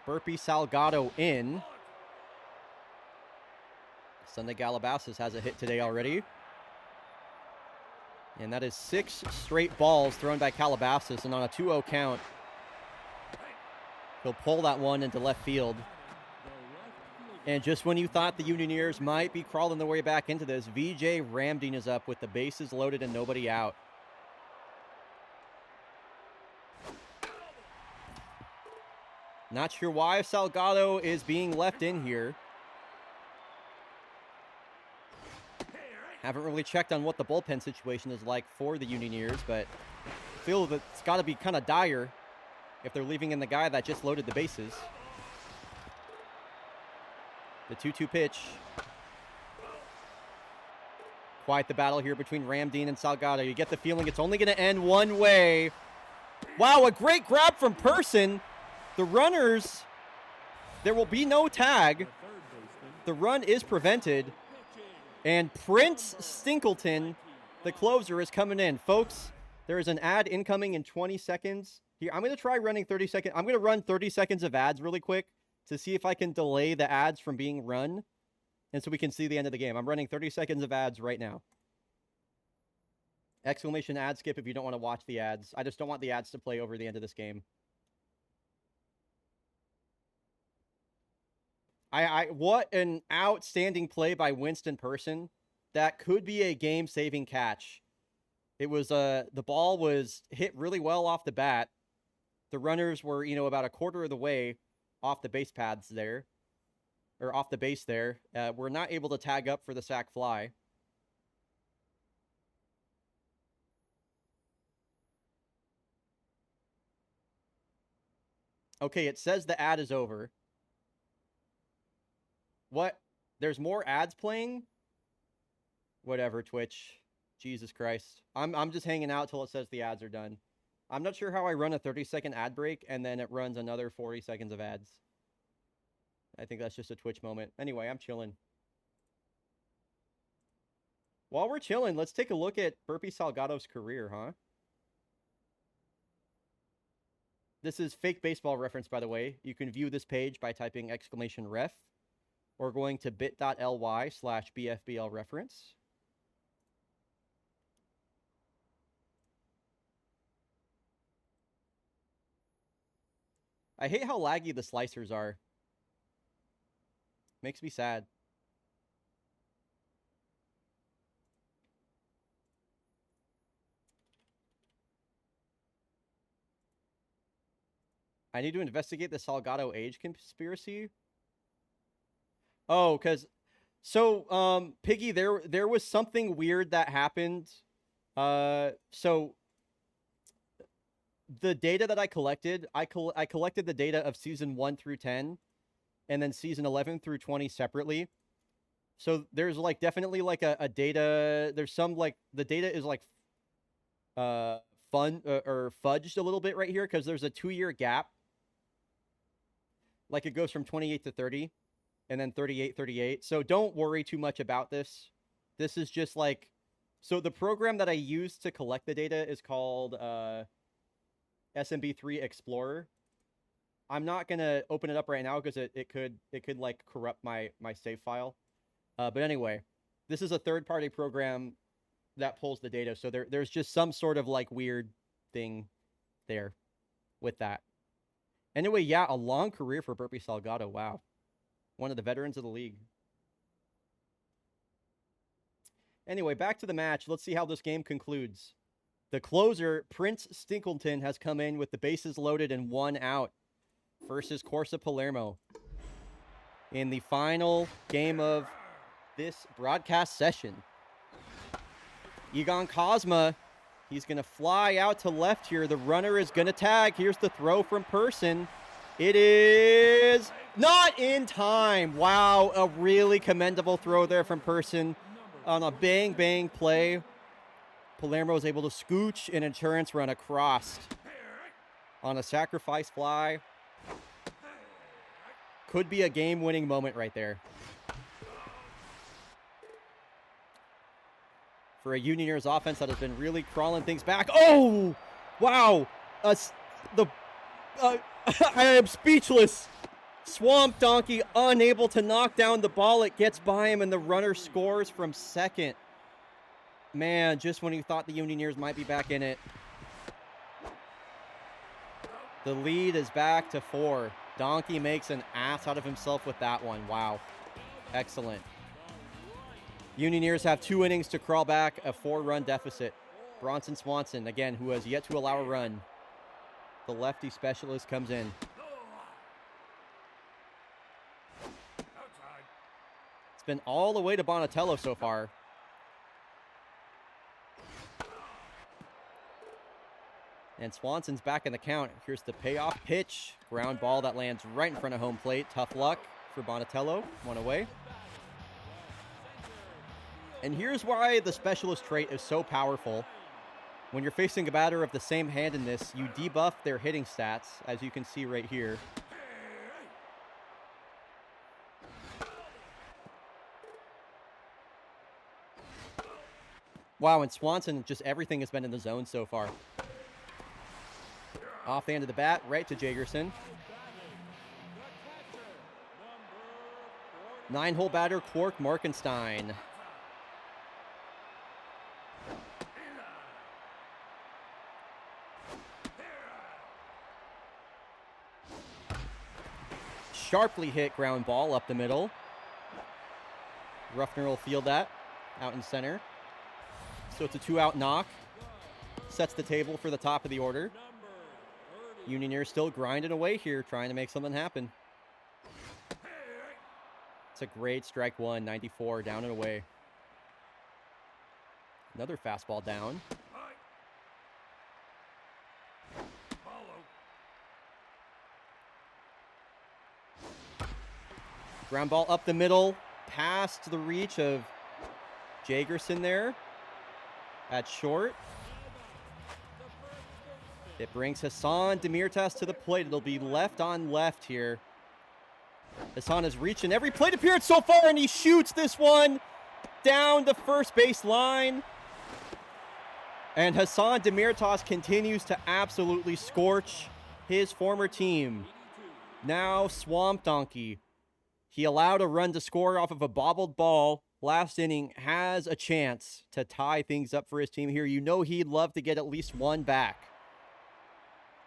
Burpee Salgado in. Sunday Calabasas has a hit today already. And that is 6 straight balls thrown by Calabasas. And on a 2-0 count, he'll pull that one into left field. And just when you thought the Unioneers might be crawling their way back into this, VJ Ramdeen is up with the bases loaded and nobody out. Not sure why Salgado is being left in here. Haven't really checked on what the bullpen situation is like for the Unioneers, but I feel that it's got to be kind of dire if they're leaving in the guy that just loaded the bases. The 2-2 pitch. Quite the battle here between Ramdeen and Salgado. You get the feeling it's only going to end one way. Wow, a great grab from Person. The runners, there will be no tag. The run is prevented. And Prince Stinkleton, the closer, is coming in. Folks, there is an ad incoming in 20 seconds. Here, I'm going to try running 30 seconds. I'm going to run 30 seconds of ads really quick to see if I can delay the ads from being run. And so we can see the end of the game. I'm running 30 seconds of ads right now. Exclamation ad skip if you don't want to watch the ads. I just don't want the ads to play over the end of this game. What an outstanding play by Winston Person. That could be a game-saving catch. It was the ball was hit really well off the bat. The runners were, about a quarter of the way off the base paths there, or off the base there. We're not able to tag up for the sac fly. Okay, it says the ad is over. What? There's more ads playing? Whatever, Twitch. Jesus Christ. I'm just hanging out till it says the ads are done. I'm not sure how I run a 30-second ad break and then it runs another 40 seconds of ads. I think that's just a Twitch moment. Anyway, I'm chilling. While we're chilling, let's take a look at Burpee Salgado's career, huh? This is fake baseball reference, by the way. You can view this page by typing !ref or going to bit.ly/BFBL reference. I hate how laggy the slicers are. Makes me sad. I need to investigate the Salgado age conspiracy. Oh, because... So, Piggy, there was something weird that happened. So... The data that I collected, I collected the data of season 1 through 10, and then season 11 through 20 separately. So there's like definitely like a data. There's some like the data is like or fudged a little bit right here because there's a 2-year gap. Like it goes from 28 to 30, and then 38, 38. So don't worry too much about this. This is just like, so the program that I used to collect the data is called SMB3 Explorer. I'm not gonna open it up right now because it could like corrupt my save file. But anyway, this is a third-party program that pulls the data. So there's just some sort of like weird thing there with that. Anyway, yeah, a long career for Burpee Salgado. Wow. One of the veterans of the league. Anyway, back to the match. Let's see how this game concludes. The closer, Prince Stinkleton, has come in with the bases loaded and 1 out versus Corsa Palermo in the final game of this broadcast session. Egon Cosma, he's going to fly out to left here. The runner is going to tag. Here's the throw from Person. It is not in time. Wow, a really commendable throw there from Person on a bang-bang play. Palermo is able to scooch an insurance run across on a sacrifice fly. Could be a game-winning moment right there. for a Unioners offense that has been really crawling things back. Oh, wow. I am speechless. Swamp Donkey unable to knock down the ball. It gets by him, and the runner scores from second. Man, just when you thought the Unioners might be back in it. The lead is back to 4. Donkey makes an ass out of himself with that one. Wow. Excellent. Unioners have 2 innings to crawl back a 4-run deficit. Bronson Swanson, again, who has yet to allow a run. The lefty specialist comes in. It's been all the way to Bonatello so far. And Swanson's back in the count. Here's the payoff pitch. Ground ball that lands right in front of home plate. Tough luck for Bonatello. 1 away. And here's why the specialist trait is so powerful. When you're facing a batter of the same handedness, you debuff their hitting stats, as you can see right here. Wow, and Swanson, just everything has been in the zone so far. Off the end of the bat, right to Jagerson. 9-hole batter, Quark Markenstein. Sharply hit ground ball up the middle. Ruffner will field that out in center. So it's a 2-out knock. Sets the table for the top of the order. Unioners still grinding away here, trying to make something happen. It's a great strike 1, 94, down and away. Another fastball down. Ground ball up the middle, past the reach of Jagerson there at short. It brings Hassan Demirtas to the plate. It'll be left on left here. Hassan has reached in every plate appearance so far, and he shoots this one down the first base line. And Hassan Demirtas continues to absolutely scorch his former team. Now Swamp Donkey. He allowed a run to score off of a bobbled ball last inning, has a chance to tie things up for his team here. You know he'd love to get at least 1 back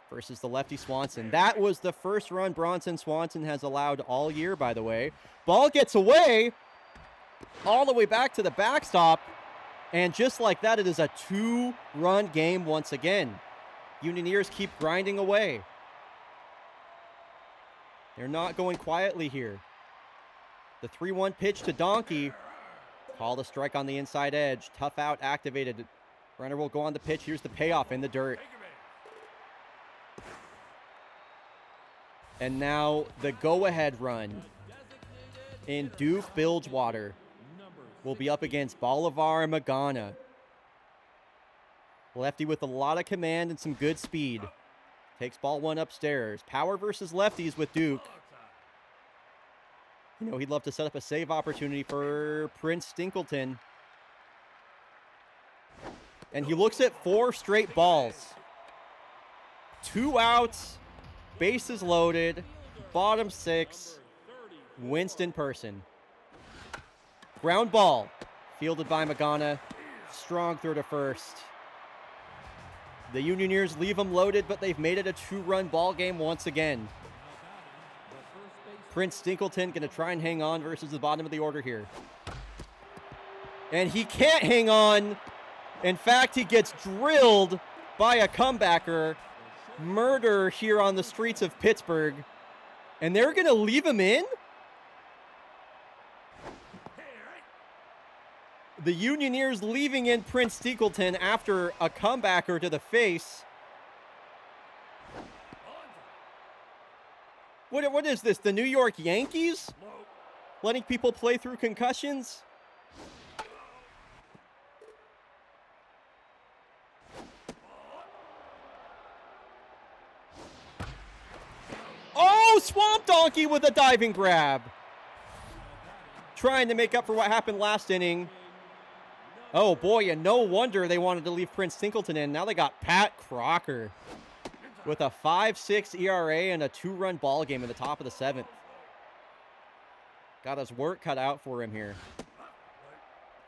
versus the lefty Swanson. That was the first run Bronson Swanson has allowed all year, by the way. Ball gets away all the way back to the backstop, and just like that, it is a 2-run game once again. Unioners keep grinding away. They're not going quietly here. The 3-1 pitch to Donkey. Called a strike on the inside edge. Tough out activated. Runner will go on the pitch. Here's the payoff in the dirt. And now the go-ahead run in Duke Bilgewater will be up against Bolivar Magana. Lefty with a lot of command and some good speed. Takes ball 1 upstairs. Power versus lefties with Duke. You know, he'd love to set up a save opportunity for Prince Stinkleton. And he looks at 4 straight balls. 2 outs, bases loaded, bottom 6, Winston Person. Ground ball, fielded by Magana. Strong throw to first. The Unioners leave them loaded, but they've made it a 2-run ball game once again. Prince Stinkleton going to try and hang on versus the bottom of the order here. And he can't hang on. In fact, he gets drilled by a comebacker. Murder here on the streets of Pittsburgh. And they're going to leave him in? The Unioners leaving in Prince Stinkleton after a comebacker to the face. What is this, the New York Yankees? Letting people play through concussions? Oh, Swamp Donkey with a diving grab. Trying to make up for what happened last inning. Oh, boy, and no wonder they wanted to leave Prince Singleton in. Now they got Pat Crocker with a 5.6 ERA and a 2-run ball game in the top of the 7th. Got his work cut out for him here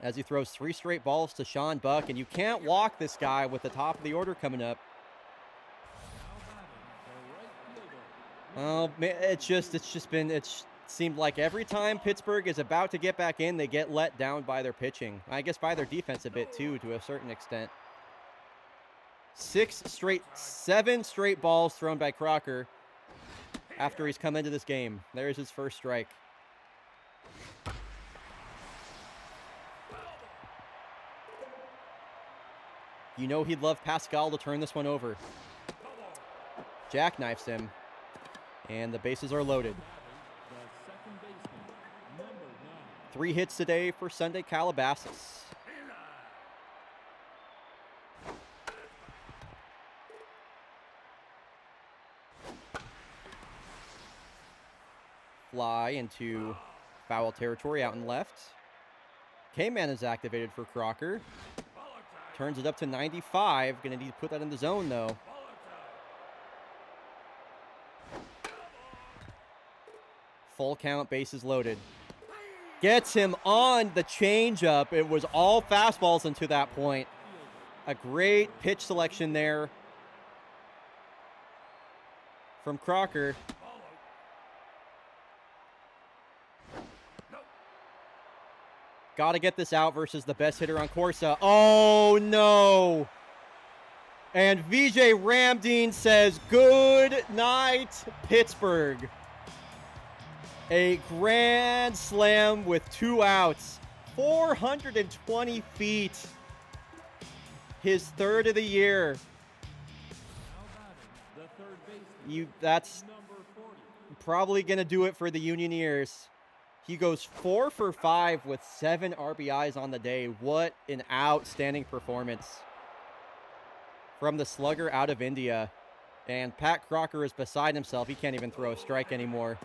as he throws 3 straight balls to Sean Buck, and you can't walk this guy with the top of the order coming up. Oh, man, it seemed like every time Pittsburgh is about to get back in, they get let down by their pitching. I guess by their defense a bit too, to a certain extent. 7 straight balls thrown by Crocker after he's come into this game. There's his first strike. You know he'd love Pascal to turn this one over. Jackknifes him. And the bases are loaded. 3 hits today for Sunday Calabasas. Fly into foul territory out and left. K-Man is activated for Crocker. Turns it up to 95. Gonna need to put that in the zone, though. Full count, bases loaded. Gets him on the changeup. It was all fastballs until that point. A great pitch selection there from Crocker. Got to get this out versus the best hitter on Corsa. Oh, no. And VJ Ramdeen says, good night, Pittsburgh. A grand slam with 2 outs. 420 feet. His 3rd of the year. That's probably going to do it for the Unioneers. He goes 4 for 5 with 7 RBIs on the day. What an outstanding performance from the slugger out of India. And Pat Crocker is beside himself. He can't even throw a strike anymore.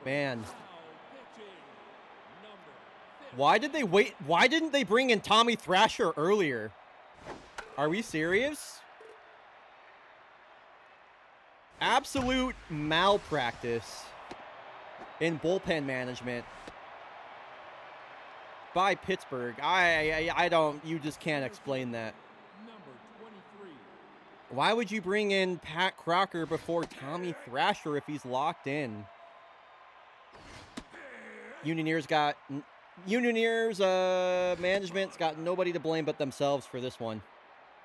Man. Why did they wait? Why didn't they bring in Tommy Thrasher earlier? Are we serious? Absolute malpractice in bullpen management by Pittsburgh. I don't, you just can't explain that. Why would you bring in Pat Crocker before Tommy Thrasher if he's locked in? Unioneers management's got nobody to blame but themselves for this one.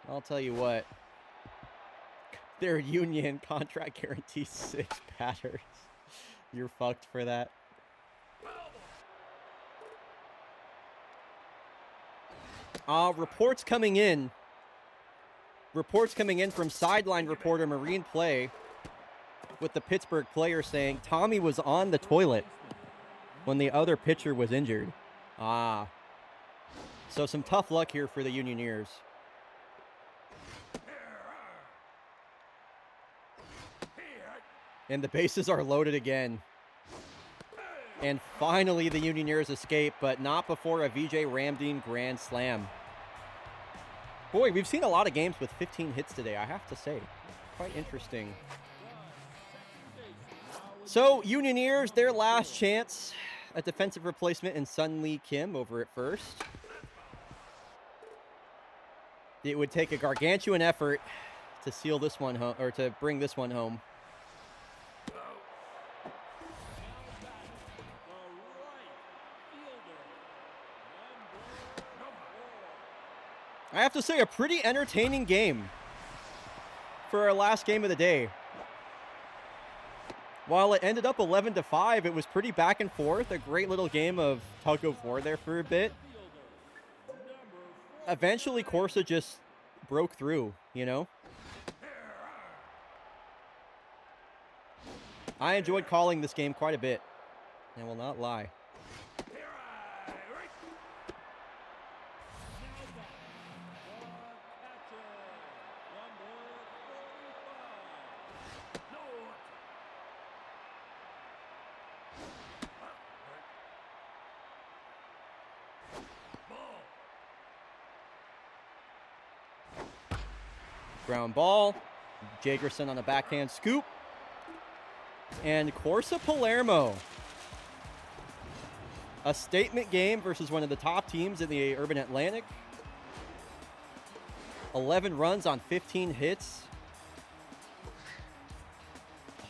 I'll tell you what. Their union contract guarantees 6 batters. You're fucked for that. Reports coming in from sideline reporter Marine Play with the Pittsburgh player saying Tommy was on the toilet when the other pitcher was injured. So some tough luck here for the Unioneers. And the bases are loaded again. And finally the Unioneers escape, but not before a VJ Ramdeen grand slam. Boy, we've seen a lot of games with 15 hits today, I have to say. Quite interesting. So, Unioneers, their last chance. A defensive replacement in Sun Lee Kim over at first. It would take a gargantuan effort to seal this one home, or to bring this one home. I have to say, a pretty entertaining game for our last game of the day. While it ended up 11-5, it was pretty back and forth. A great little game of tug of war there for a bit. Eventually, Corsa just broke through, you know? I enjoyed calling this game quite a bit. I will not lie. Ground ball. Jagerson on a backhand scoop. And Corsa Palermo. A statement game versus one of the top teams in the Urban Atlantic. 11 runs on 15 hits.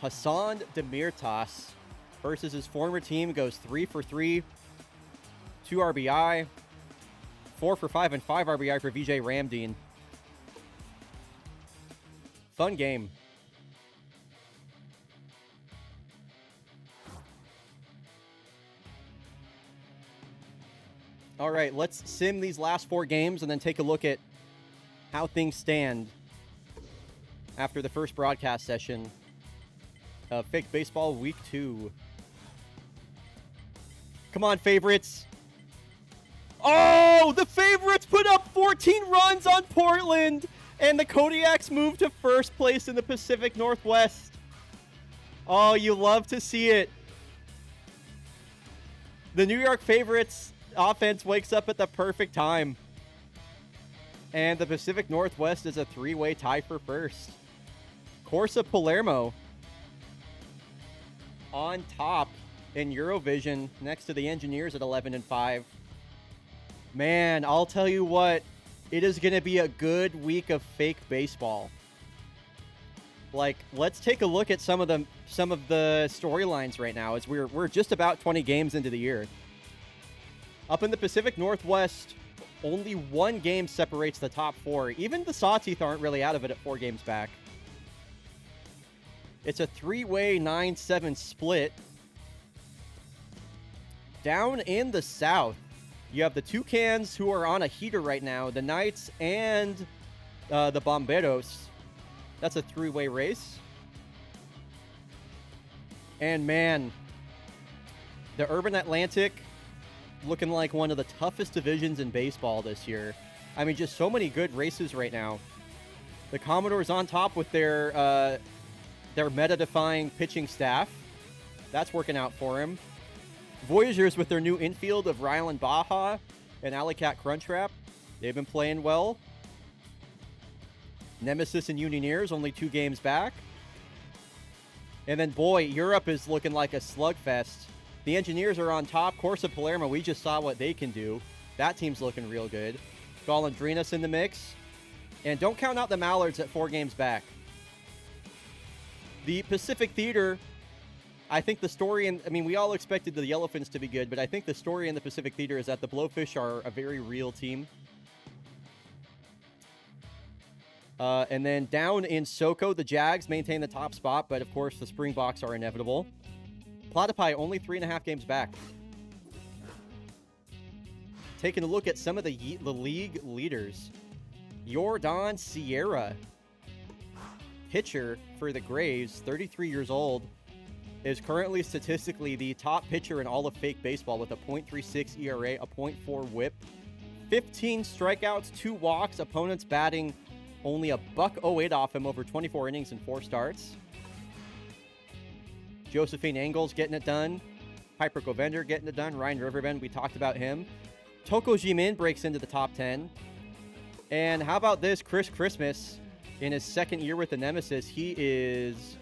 Hassan Demirtas versus his former team goes 3 for 3. 2 RBI. 4 for 5 and 5 RBI for VJ Ramdeen. Fun game. All right, let's sim these last 4 games and then take a look at how things stand after the first broadcast session of Fake Baseball Week 2. Come on, favorites. Oh, the favorites put up 14 runs on Portland, and the Kodiaks move to first place in the Pacific Northwest. Oh, you love to see it. The New York favorites offense wakes up at the perfect time. And the Pacific Northwest is a 3-way tie for first. Corsa Palermo on top in Eurovision next to the Engineers at 11-5. Man, I'll tell you what, it is going to be a good week of fake baseball. Like, let's take a look at some of the storylines right now as we're just about 20 games into the year. Up in the Pacific Northwest, only 1 game separates the top 4. Even the Sawteeth aren't really out of it at 4 games back. It's a 3-way 9-7 split. Down in the South, you have the Toucans, who are on a heater right now, the Knights and the Bomberos. That's a 3-way race. And man, the Urban Atlantic looking like one of the toughest divisions in baseball this year. I mean, just so many good races right now. The Commodores on top with their meta-defying pitching staff. That's working out for him. Voyagers with their new infield of Rylan Baja and Alley-Cat Crunchwrap. They've been playing well. Nemesis and Unioneers only 2 games back. And then, boy, Europe is looking like a slugfest. The Engineers are on top. Corsa Palermo, we just saw what they can do. That team's looking real good. Golondrinas in the mix. And don't count out the Mallards at 4 games back. The Pacific Theater, I think the story, we all expected the Yellowfins to be good, but I think the story in the Pacific Theater is that the Blowfish are a very real team. And then down in SoCo, the Jags maintain the top spot, but of course the Springboks are inevitable. Platypi only 3.5 games back. Taking a look at some of the league leaders. Jordan Sierra, pitcher for the Grays, 33 years old, is currently statistically the top pitcher in all of fake baseball with a .36 ERA, a .4 whip, 15 strikeouts, 2 walks, opponents batting only a .08 off him over 24 innings and 4 starts. Josephine Engels getting it done. Piper Govender getting it done. Ryan Riverbend, we talked about him. Toko Jimin breaks into the top 10. And how about this? Chris Christmas, in his 2nd year with the Nemesis, he is...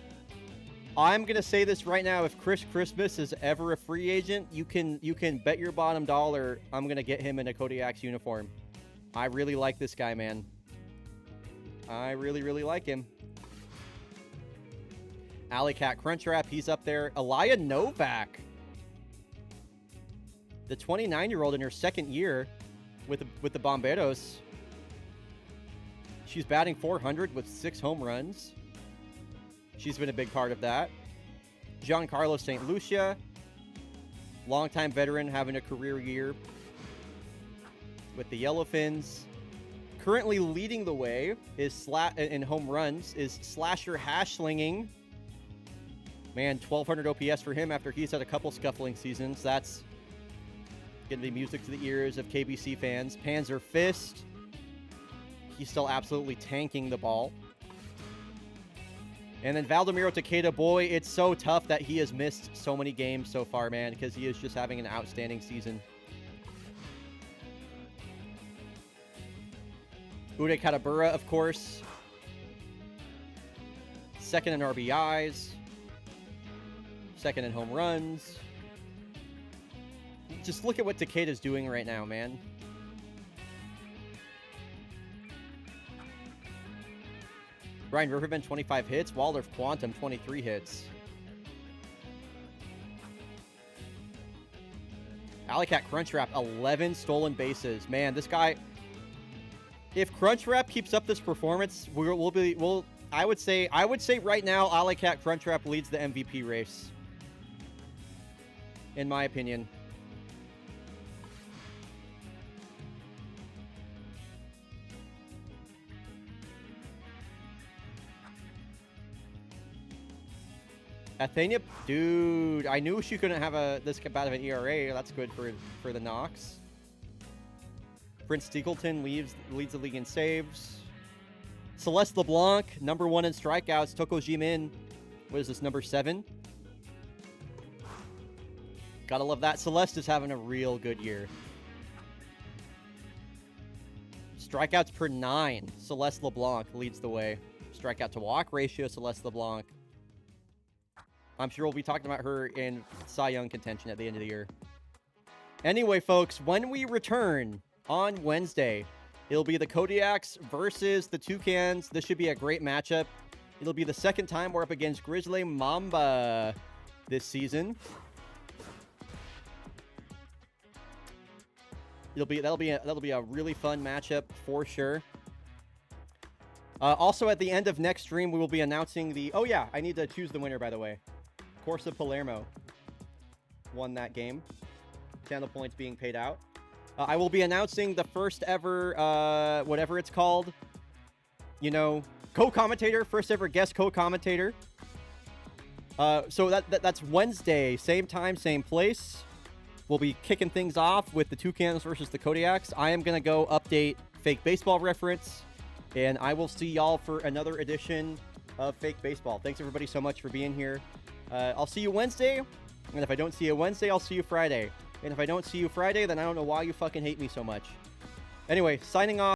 I'm going to say this right now. If Chris Christmas is ever a free agent, you can bet your bottom dollar I'm going to get him in a Kodiak's uniform. I really like this guy, man. I really, really like him. Alley-Cat Crunchwrap, he's up there. Elia Novak, the 29-year-old in her 2nd year with the Bomberos. She's batting .400 with 6 home runs. She's been a big part of that. Giancarlo St. Lucia, longtime veteran, having a career year with the Yellowfins. Currently leading the way is in home runs is Slasher Hashslinging. Man, 1,200 OPS for him after he's had a couple scuffling seasons. That's going to be music to the ears of KBC fans. Panzer Fist, he's still absolutely tanking the ball. And then Valdomiro Takeda, boy, it's so tough that he has missed so many games so far, man, because he is just having an outstanding season. Ude Katabura, of course, Second in RBIs. Second in home runs. Just look at what Takeda's doing right now, man. Ryan Riverbend, 25 hits. Waldorf Quantum, 23 hits. Alleycat Crunchwrap, 11 stolen bases. Man, this guy... If Crunchwrap keeps up this performance, I would say right now, Alleycat Crunchwrap leads the MVP race. In my opinion. Athenia, dude, I knew she couldn't have this bad of an ERA. That's good for the Knox. Prince Steagleton leads the league in saves. Celeste LeBlanc, #1 in strikeouts. Toko Jimin, what is this, #7? Gotta love that. Celeste is having a real good year. Strikeouts per 9. Celeste LeBlanc leads the way. Strikeout to walk ratio, Celeste LeBlanc. I'm sure we'll be talking about her in Cy Young contention at the end of the year. Anyway, folks, when we return on Wednesday, it'll be the Kodiaks versus the Toucans. This should be a great matchup. It'll be the second time we're up against Grizzly Mamba this season. That'll be a really fun matchup for sure. Also, at the end of next stream, we will be announcing the... Oh, yeah, I need to choose the winner, by the way. Corsa Palermo won that game. Channel points being paid out. I will be announcing the first ever, whatever it's called, you know, co-commentator, first ever guest co-commentator. So that's Wednesday, same time, same place. We'll be kicking things off with the Toucans versus the Kodiaks. I am going to go update Fake Baseball Reference, and I will see y'all for another edition of Fake Baseball. Thanks, everybody, so much for being here. I'll see you Wednesday, and if I don't see you Wednesday, I'll see you Friday. And if I don't see you Friday, then I don't know why you fucking hate me so much. Anyway, signing off.